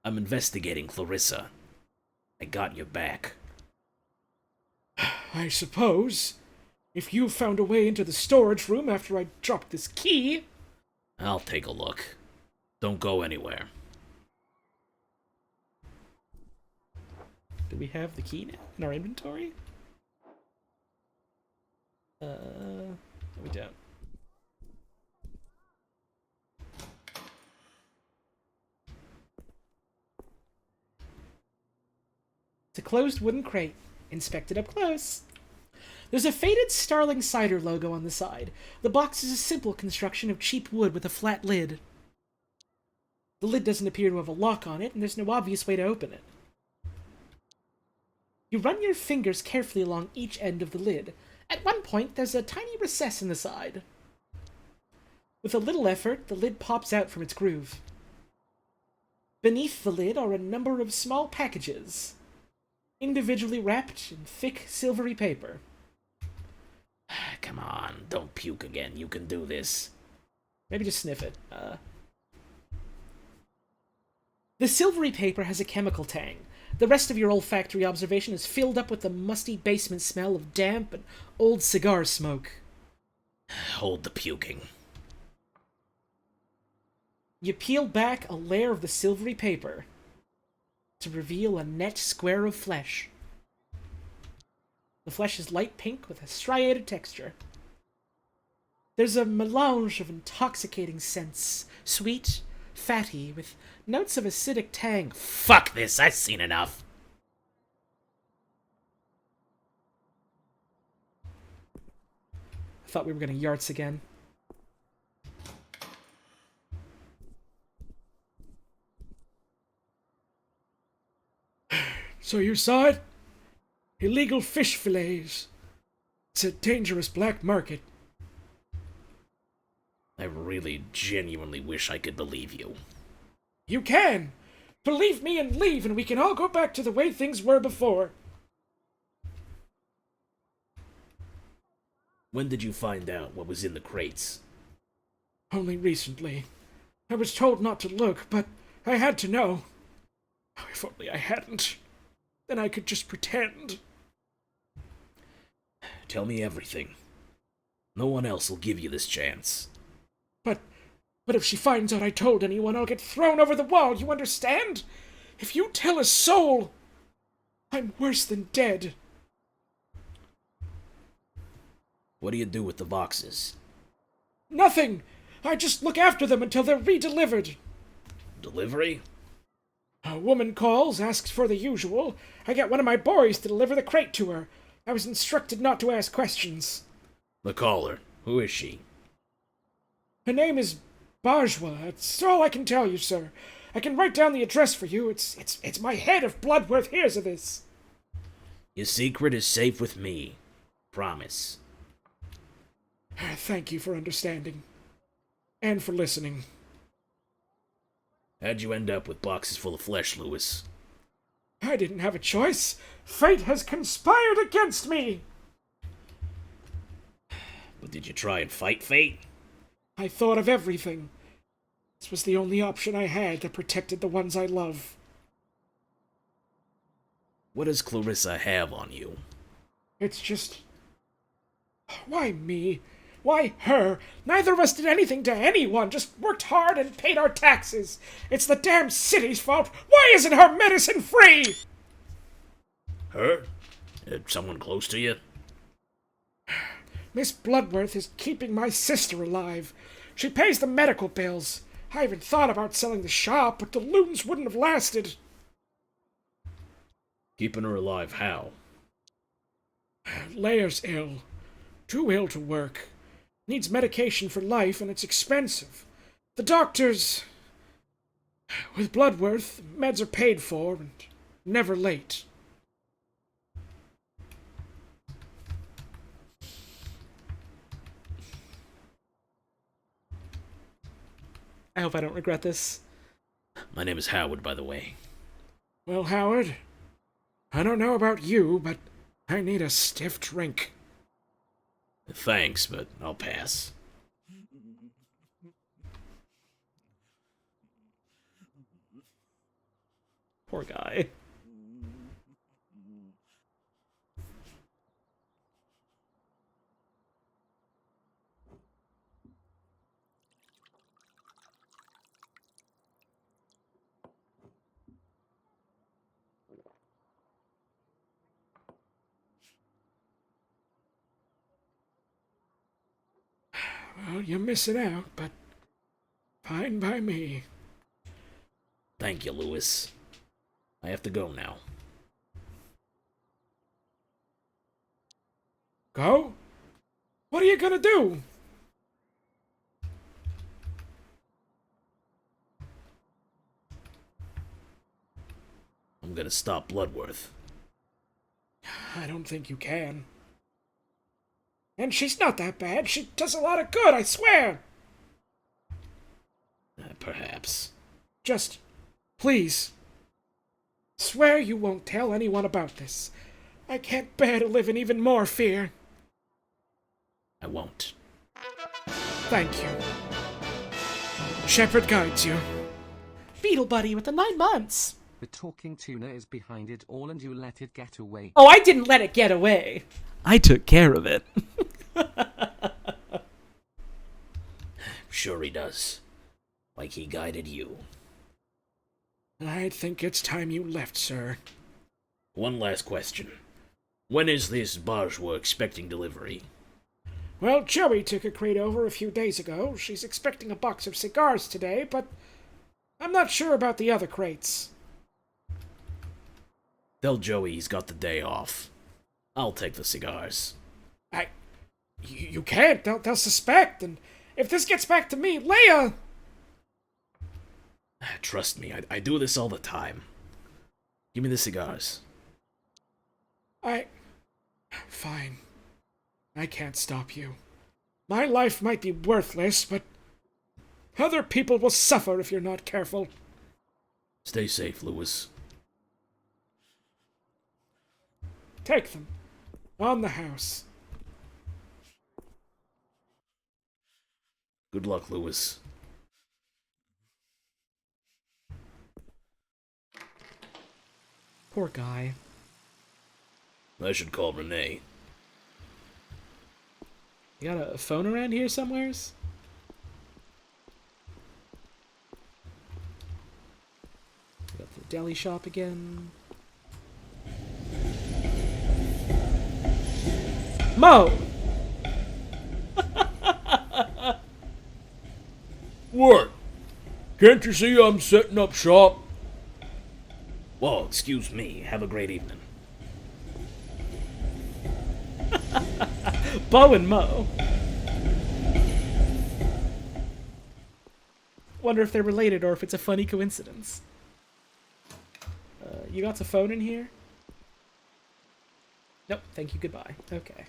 I'm investigating Clarissa. I got your back. I suppose. If you found a way into the storage room after I dropped this key... I'll take a look. Don't go anywhere. Do we have the key now in our inventory? We don't. It's a closed wooden crate. Inspect it up close. There's a faded Starling Cider logo on the side. The box is a simple construction of cheap wood with a flat lid. The lid doesn't appear to have a lock on it, and there's no obvious way to open it. You run your fingers carefully along each end of the lid. At one point, there's a tiny recess in the side. With a little effort, the lid pops out from its groove. Beneath the lid are a number of small packages, individually wrapped in thick, silvery paper. Come on, don't puke again. You can do this. Maybe just sniff it. The silvery paper has a chemical tang. The rest of your olfactory observation is filled up with the musty basement smell of damp and old cigar smoke. Hold the puking. You peel back a layer of the silvery paper to reveal a net square of flesh. The flesh is light pink with a striated texture. There's a melange of intoxicating scents, sweet, fatty, with notes of acidic tang. Fuck this, I've seen enough. I thought we were gonna yarts again. So you saw it? Illegal fish fillets. It's a dangerous black market. I really genuinely wish I could believe you. You can! Believe me and leave, and we can all go back to the way things were before. When did you find out what was in the crates? Only recently. I was told not to look, but I had to know. Oh, if only I hadn't. Then I could just pretend. Tell me everything. No one else will give you this chance. But if she finds out I told anyone, I'll get thrown over the wall, you understand? If you tell a soul, I'm worse than dead. What do you do with the boxes? Nothing! I just look after them until they're re-delivered. Delivery? A woman calls, asks for the usual. I get one of my boys to deliver the crate to her. I was instructed not to ask questions. The caller. Who is she? Her name is Bourgeois. That's all I can tell you, sir. I can write down the address for you. It's my head if Bloodworth hears of this. Your secret is safe with me. Promise. Thank you for understanding. And for listening. How'd you end up with boxes full of flesh, Louis? I didn't have a choice. Fate has conspired against me! But did you try and fight fate? I thought of everything. This was the only option I had that protected the ones I love. What does Clarissa have on you? It's just... Why me? Why her? Neither of us did anything to anyone, just worked hard and paid our taxes. It's the damn city's fault. Why isn't her medicine free? Her? Someone close to you? Miss Bloodworth is keeping my sister alive. She pays the medical bills. I even thought about selling the shop, but the loons wouldn't have lasted. Keeping her alive how? Leah's ill. Too ill to work. Needs medication for life, and it's expensive. The doctors... With Bloodworth, meds are paid for, and never late. I hope I don't regret this. My name is Howard, by the way. Well, Howard, I don't know about you, but I need a stiff drink. Thanks, but I'll pass. Poor guy. Well, you're missing out, but fine by me. Thank you, Lewis. I have to go now. Go? What are you gonna do? I'm gonna stop Bloodworth. I don't think you can. And she's not that bad. She does a lot of good, I swear. Perhaps. Just, please, swear you won't tell anyone about this. I can't bear to live in even more fear. I won't. Thank you. Shepherd guides you. Beetle Buddy with the 9 months. The talking tuna is behind it all and you let it get away. Oh, I didn't let it get away. I took care of it. Sure he does. Like he guided you. I think it's time you left, sir. One last question. When is this bourgeois expecting delivery? Well, Joey took a crate over a few days ago. She's expecting a box of cigars today, but I'm not sure about the other crates. Tell Joey he's got the day off. I'll take the cigars. You can't. They'll suspect, and if this gets back to me, Leia... Trust me, I do this all the time. Give me the cigars. Fine. I can't stop you. My life might be worthless, but other people will suffer if you're not careful. Stay safe, Lewis. Take them. On the house. Good luck, Lewis. Poor guy. I should call Renee. You got a phone around here somewheres? Got the deli shop again. Mo! What? Can't you see I'm setting up shop? Whoa, excuse me. Have a great evening. Bo and Mo. Wonder if they're related or if it's a funny coincidence. You got the phone in here? Nope, thank you, goodbye. Okay.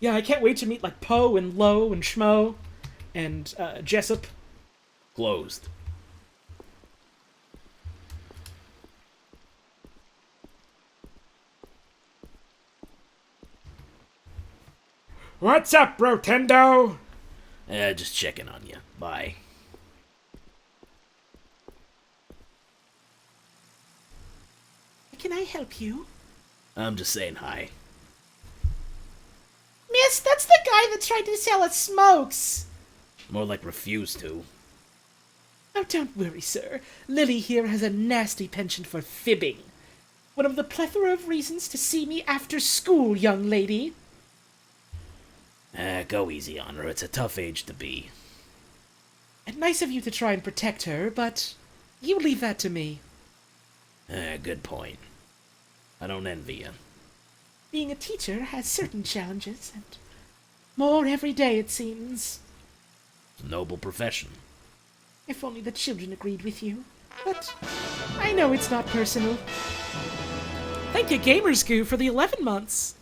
Yeah, I can't wait to meet, like, Poe and Lo and Schmo and Jessup. Closed. What's up, Rotendo? Just checking on you. Bye. Can I help you? I'm just saying hi. Miss, that's the guy that's trying to sell us smokes. More like refuse to. Oh, don't worry, sir. Lily here has a nasty penchant for fibbing. One of the plethora of reasons to see me after school, young lady. Go easy on her. It's a tough age to be. And nice of you to try and protect her, but you leave that to me. Good point. I don't envy you. Being a teacher has certain challenges, and more every day, it seems. It's a noble profession. If only the children agreed with you. But I know it's not personal. Thank you, Gamers Goo, for the 11 months.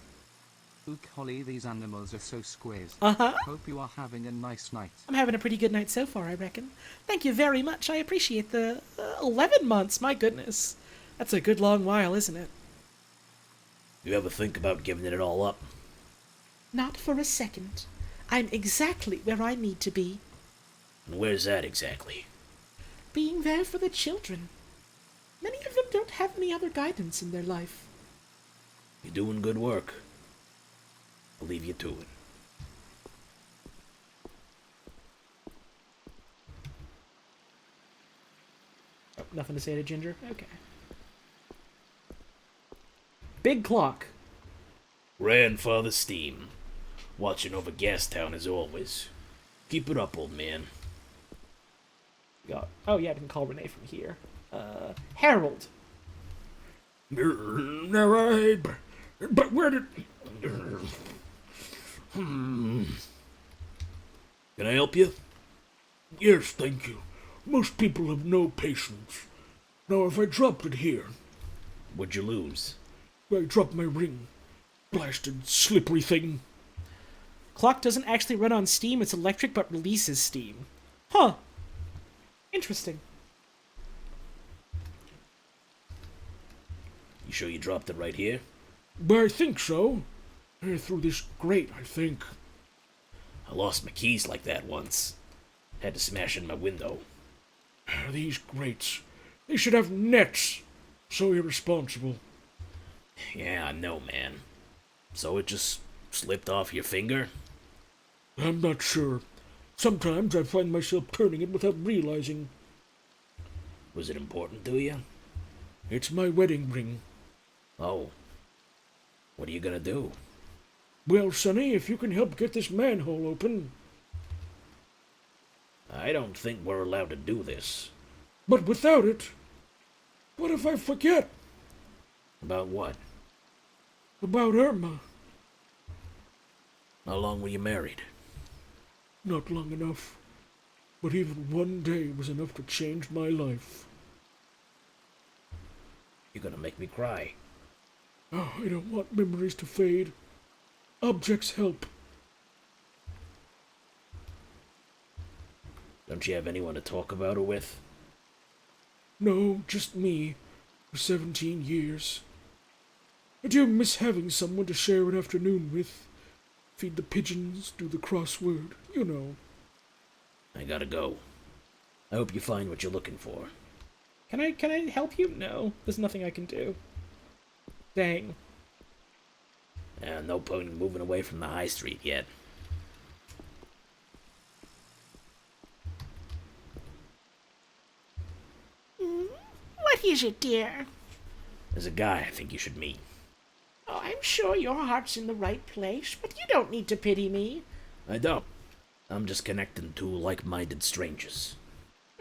Ooh, Holly, these animals are so squiz. Uh-huh. Hope you are having a nice night. I'm having a pretty good night so far, I reckon. Thank you very much. I appreciate the 11 months. My goodness. That's a good long while, isn't it? You ever think about giving it all up? Not for a second. I'm exactly where I need to be. And where's that exactly? Being there for the children. Many of them don't have any other guidance in their life. You're doing good work. I'll leave you to it. Oh, nothing to say to Ginger? Okay. Big clock. Grandfather Steam. Watching over Gastown as always. Keep it up, old man. Oh yeah, I didn't call Renee from here. Harold. But where did... Can I help you? Yes, thank you. Most people have no patience. Now, if I dropped it here, What'd you lose? I dropped my ring. Blasted, slippery thing. Clock doesn't actually run on steam, it's electric but releases steam. Huh. Interesting. You sure you dropped it right here? But I think so. Through this grate, I think. I lost my keys like that once. Had to smash in my window. These grates. They should have nets. So irresponsible. Yeah, I know, man. So it just slipped off your finger? I'm not sure. Sometimes I find myself turning it without realizing. Was it important to you? It's my wedding ring. Oh. What are you gonna do? Well, Sonny, if you can help get this manhole open. I don't think we're allowed to do this. But without it, what if I forget About what? about Irma? How long were you married? Not long enough. But even one day was enough to change my life. You're gonna make me cry. Oh, I don't want memories to fade. Objects help. Don't you have anyone to talk about her with? No, just me. For 17 years. I do miss having someone to share an afternoon with. Feed the pigeons, do the crossword, you know. I gotta go. I hope you find what you're looking for. Can I help you? No, there's nothing I can do. Dang. No point in moving away from the high street yet. What is it, dear? There's a guy I think you should meet. Oh, I'm sure your heart's in the right place, but you don't need to pity me. I don't. I'm just connecting two like-minded strangers.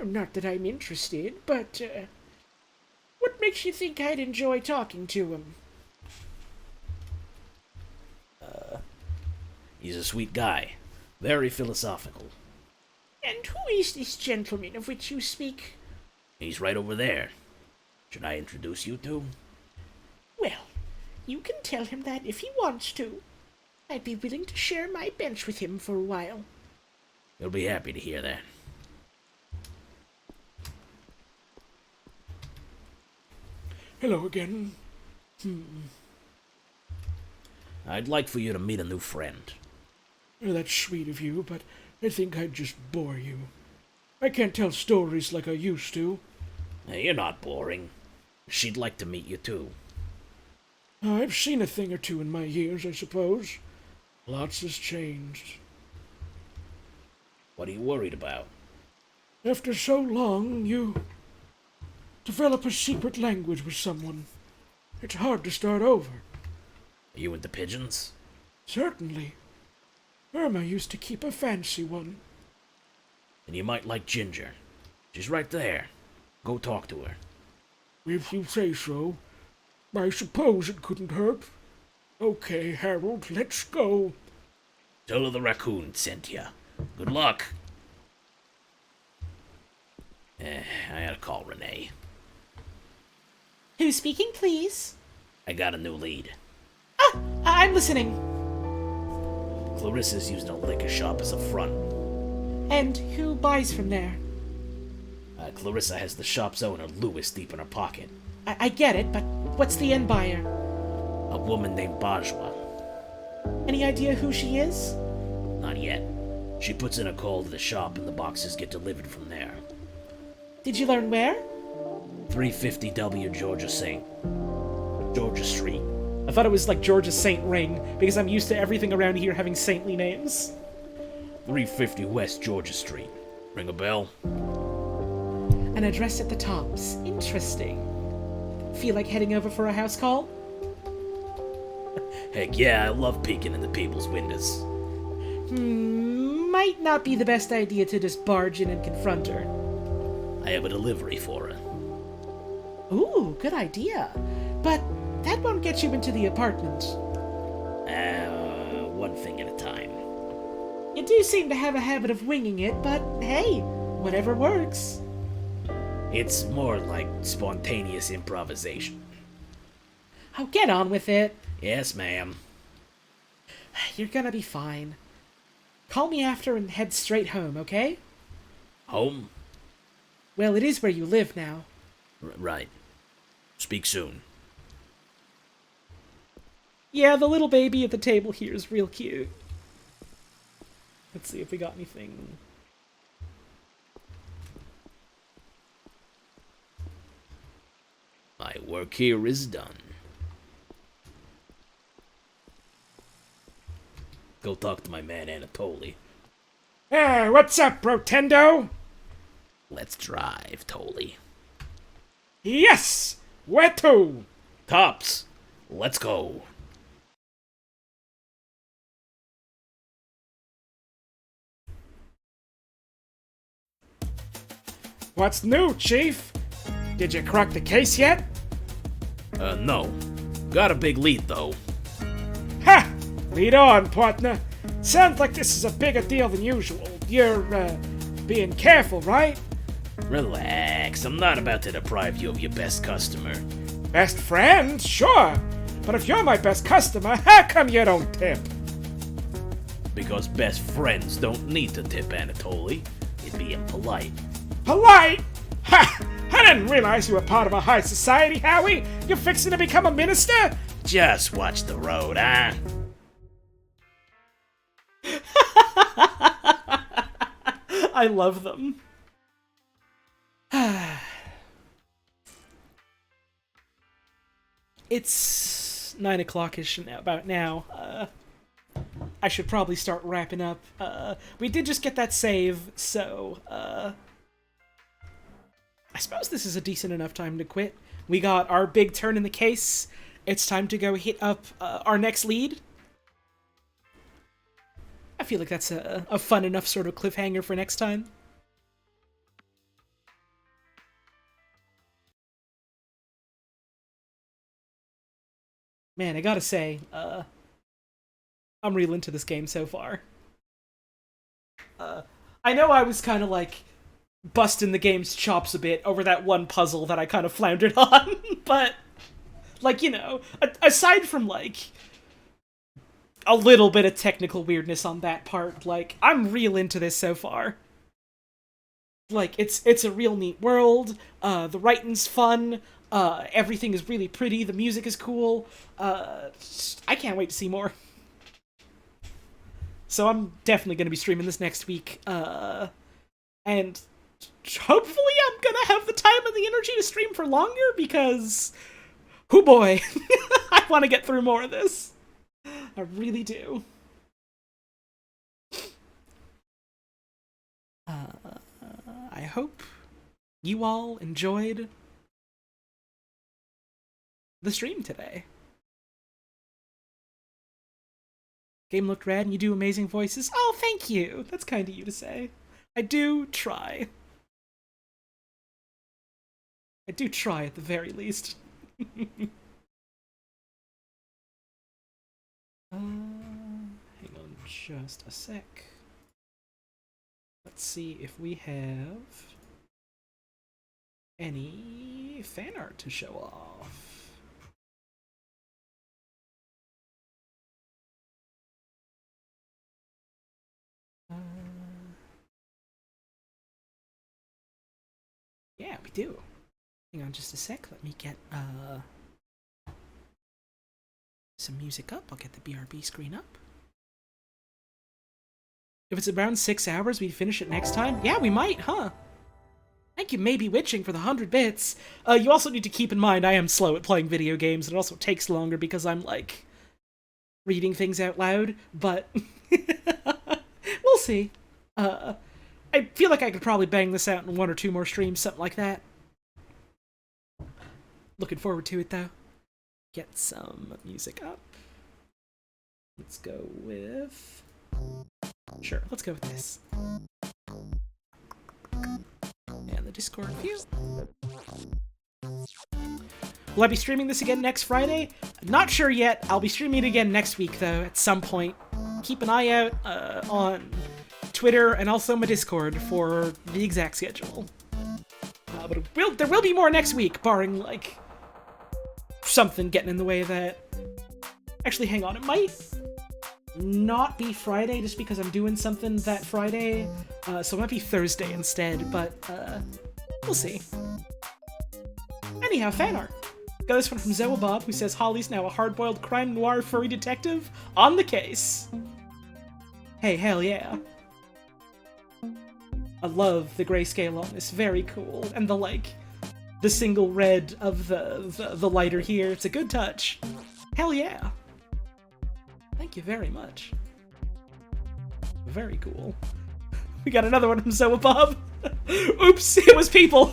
Not that I'm interested, but, what makes you think I'd enjoy talking to him? He's a sweet guy. Very philosophical. And who is this gentleman of which you speak? He's right over there. Should I introduce you to? Well, you can tell him that if he wants to. I'd be willing to share my bench with him for a while. He'll be happy to hear that. Hello again. I'd like for you to meet a new friend. That's sweet of you, but I think I'd just bore you. I can't tell stories like I used to. Hey, you're not boring. She'd like to meet you too. I've seen a thing or two in my years, I suppose. Lots has changed. What are you worried about? After so long, you develop a secret language with someone. It's hard to start over. Are you into pigeons? Certainly. Irma used to keep a fancy one. Then you might like Ginger. She's right there. Go talk to her. If you say so. I suppose it couldn't hurt. Okay, Harold, let's go. Tell her the raccoon sent ya. Good luck. I gotta call Renee. Who's speaking, please? I got a new lead. Ah, I'm listening. Clarissa's using a liquor shop as a front. And who buys from there? Clarissa has the shop's owner, Lewis, deep in her pocket. I get it, but what's the end buyer? A woman named Bajwa. Any idea who she is? Not yet. She puts in a call to the shop and the boxes get delivered from there. Did you learn where? 350W Georgia Street. I thought it was like Georgia Saint Ring, because I'm used to everything around here having saintly names. 350 West Georgia Street. Ring a bell? An address at the tops. Interesting. Feel like heading over for a house call? Heck yeah, I love peeking into people's windows. Might not be the best idea to just barge in and confront her. I have a delivery for her. Ooh, good idea. But that won't get you into the apartment. One thing at a time. You do seem to have a habit of winging it, but hey, whatever works. It's more like spontaneous improvisation. Oh, get on with it. Yes, ma'am. You're gonna be fine. Call me after and head straight home, okay? Home? Well, it is where you live now. Right. Speak soon. Yeah, the little baby at the table here is real cute. Let's see if we got anything. My work here is done. Go talk to my man Anatoly. What's up, Rotendo? Let's drive, Toly. Yes! Where to? Tops, let's go. What's new, Chief? Did you crack the case yet? No. Got a big lead, though. Ha! Lead on, partner. Sounds like this is a bigger deal than usual. You're, being careful, right? Relax, I'm not about to deprive you of your best customer. Best friend? Sure. But if you're my best customer, how come you don't tip? Because best friends don't need to tip, Anatoly. It'd be impolite. Polite? Ha! I didn't realize you were part of a high society, Howie. You're fixing to become a minister? Just watch the road, huh? I love them. It's 9 o'clock-ish about now. I should probably start wrapping up. We did just get that save, so, I suppose this is a decent enough time to quit. We got our big turn in the case. It's time to go hit up our next lead. I feel like that's a fun enough sort of cliffhanger for next time. Man, I gotta say, I'm real into this game so far. I know I was kind of like busting the game's chops a bit over that one puzzle that I kind of floundered on, but, like, you know, aside from, like, a little bit of technical weirdness on that part, like, I'm real into this so far. Like, it's a real neat world, the writing's fun, everything is really pretty, the music is cool, I can't wait to see more. So I'm definitely going to be streaming this next week, and hopefully I'm going to have the time and the energy to stream for longer, because, oh boy, I want to get through more of this. I really do. I hope you all enjoyed the stream today. Game looked rad and you do amazing voices. Oh, thank you. That's kind of you to say. I do try. I do try at the very least. Hang on just a sec. Let's see if we have any fan art to show off. Yeah, we do. Hang on just a sec. Let me get some music up. I'll get the BRB screen up. If it's around 6 hours, we finish it next time? Yeah, we might, huh? Thank you, Maybe Witching, for the 100 bits. You also need to keep in mind I am slow at playing video games, and it also takes longer because I'm, like, reading things out loud, but we'll see. I feel like I could probably bang this out in 1 or 2 more streams, something like that. Looking forward to it, though. Get some music up. Let's go with... Sure, let's go with this. And the Discord view. Will I be streaming this again next Friday? Not sure yet. I'll be streaming it again next week, though, at some point. Keep an eye out on Twitter and also my Discord for the exact schedule. But there will be more next week, barring, like, something getting in the way of that. Actually, hang on. It might not be Friday just because I'm doing something that Friday, so it might be Thursday instead, but we'll see. Anyhow, fan art. Got this one from Zoa Bob, who says Holly's now a hard-boiled crime noir furry detective on the case. Hey, hell yeah. I love the grayscale on this, very cool, and the single red of the lighter here, it's a good touch. Hell yeah. Thank you very much. Very cool. We got another one from Zoa Bob. Oops, it was people.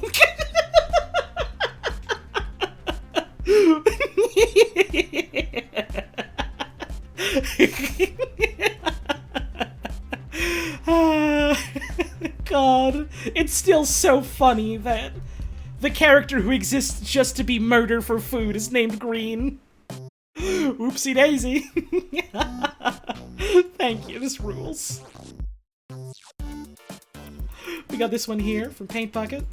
God, it's still so funny that the character who exists just to be murdered for food is named Green. Oopsie daisy. Thank you, this rules. We got this one here from Paint Bucket.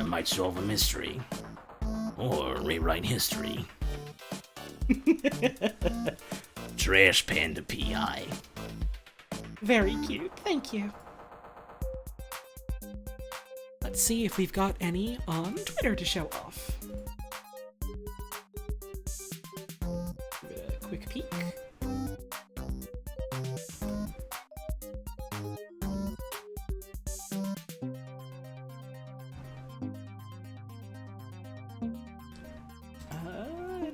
Might solve a mystery. Or rewrite history. Trash Panda PI. Very cute, thank you. Let's see if we've got any on Twitter to show off. Give it a quick peek.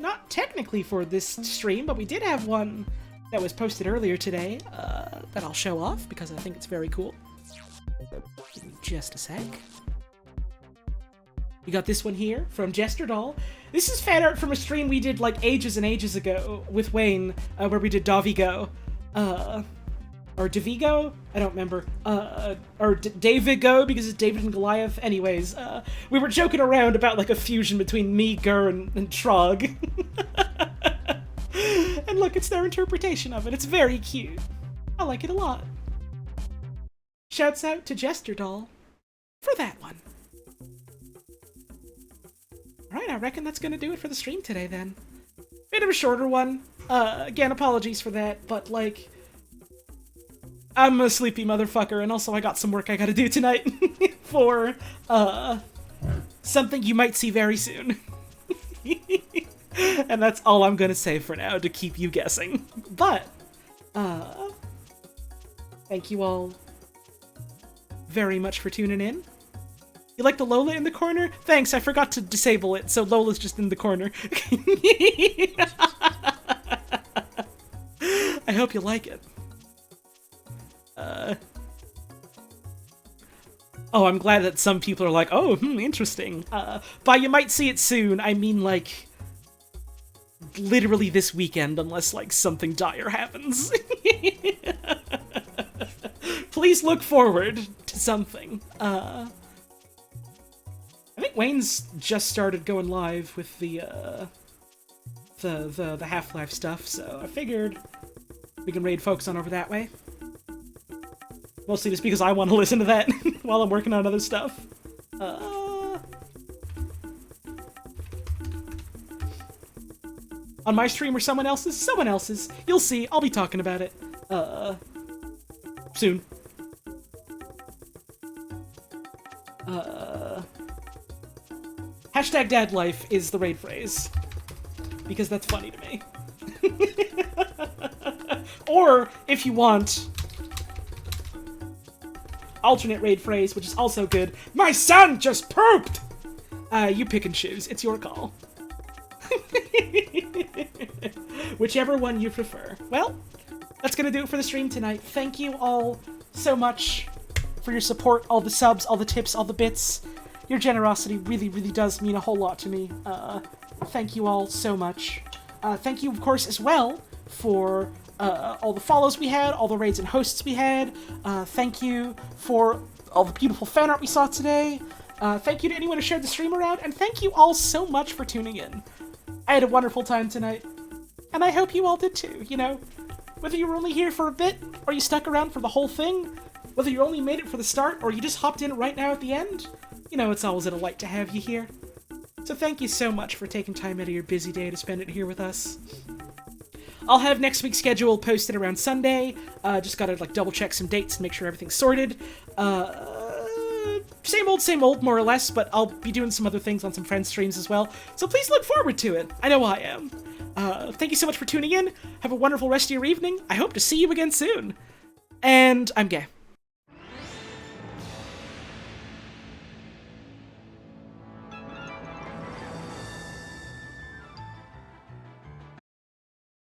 Not technically for this stream, but we did have one that was posted earlier today that I'll show off because I think it's very cool. Give me just a sec. We got this one here from Jester Doll. This is fan art from a stream we did like ages and ages ago with Wayne, where we did Davigo. Or Davigo? I don't remember. Or David Go, because it's David and Goliath. Anyways, we were joking around about like a fusion between me, Gur, and Trog. And look, it's their interpretation of it. It's very cute. I like it a lot. Shouts out to Jester Doll for that one. Alright, I reckon that's gonna do it for the stream today then. Bit of a shorter one. Again, apologies for that, but like, I'm a sleepy motherfucker, and also I got some work I gotta do tonight for, something you might see very soon. And that's all I'm gonna say for now to keep you guessing. But, thank you all very much for tuning in. You like the Lola in the corner? Thanks, I forgot to disable it, so Lola's just in the corner. I hope you like it. Oh, I'm glad that some people are like, oh, interesting. By you might see it soon, I mean, like, literally this weekend, unless, like, something dire happens. Please look forward to something. I think Wayne's just started going live with the Half-Life stuff, so I figured we can raid folks on over that way. Mostly just because I want to listen to that while I'm working on other stuff. On my stream or someone else's? Someone else's. You'll see. I'll be talking about it. Soon. Hashtag dad life is the raid phrase. Because that's funny to me. Or, if you want, alternate raid phrase, which is also good. My son just pooped! You pick and choose. It's your call. Whichever one you prefer. Well, that's gonna do it for the stream tonight. Thank you all so much for your support, all the subs, all the tips, all the bits. Your generosity really, really does mean a whole lot to me. Thank you all so much. Thank you, of course, as well for all the follows we had, all the raids and hosts we had. Thank you for all the beautiful fan art we saw today. Thank you to anyone who shared the stream around, and thank you all so much for tuning in. I had a wonderful time tonight, and I hope you all did too, you know? Whether you were only here for a bit, or you stuck around for the whole thing, whether you only made it for the start, or you just hopped in right now at the end, you know it's always a delight to have you here. So thank you so much for taking time out of your busy day to spend it here with us. I'll have next week's schedule posted around Sunday. Just gotta double check some dates and make sure everything's sorted. Same old, more or less, but I'll be doing some other things on some friend streams as well. So please look forward to it. I know I am. Thank you so much for tuning in. Have a wonderful rest of your evening. I hope to see you again soon. And I'm gay.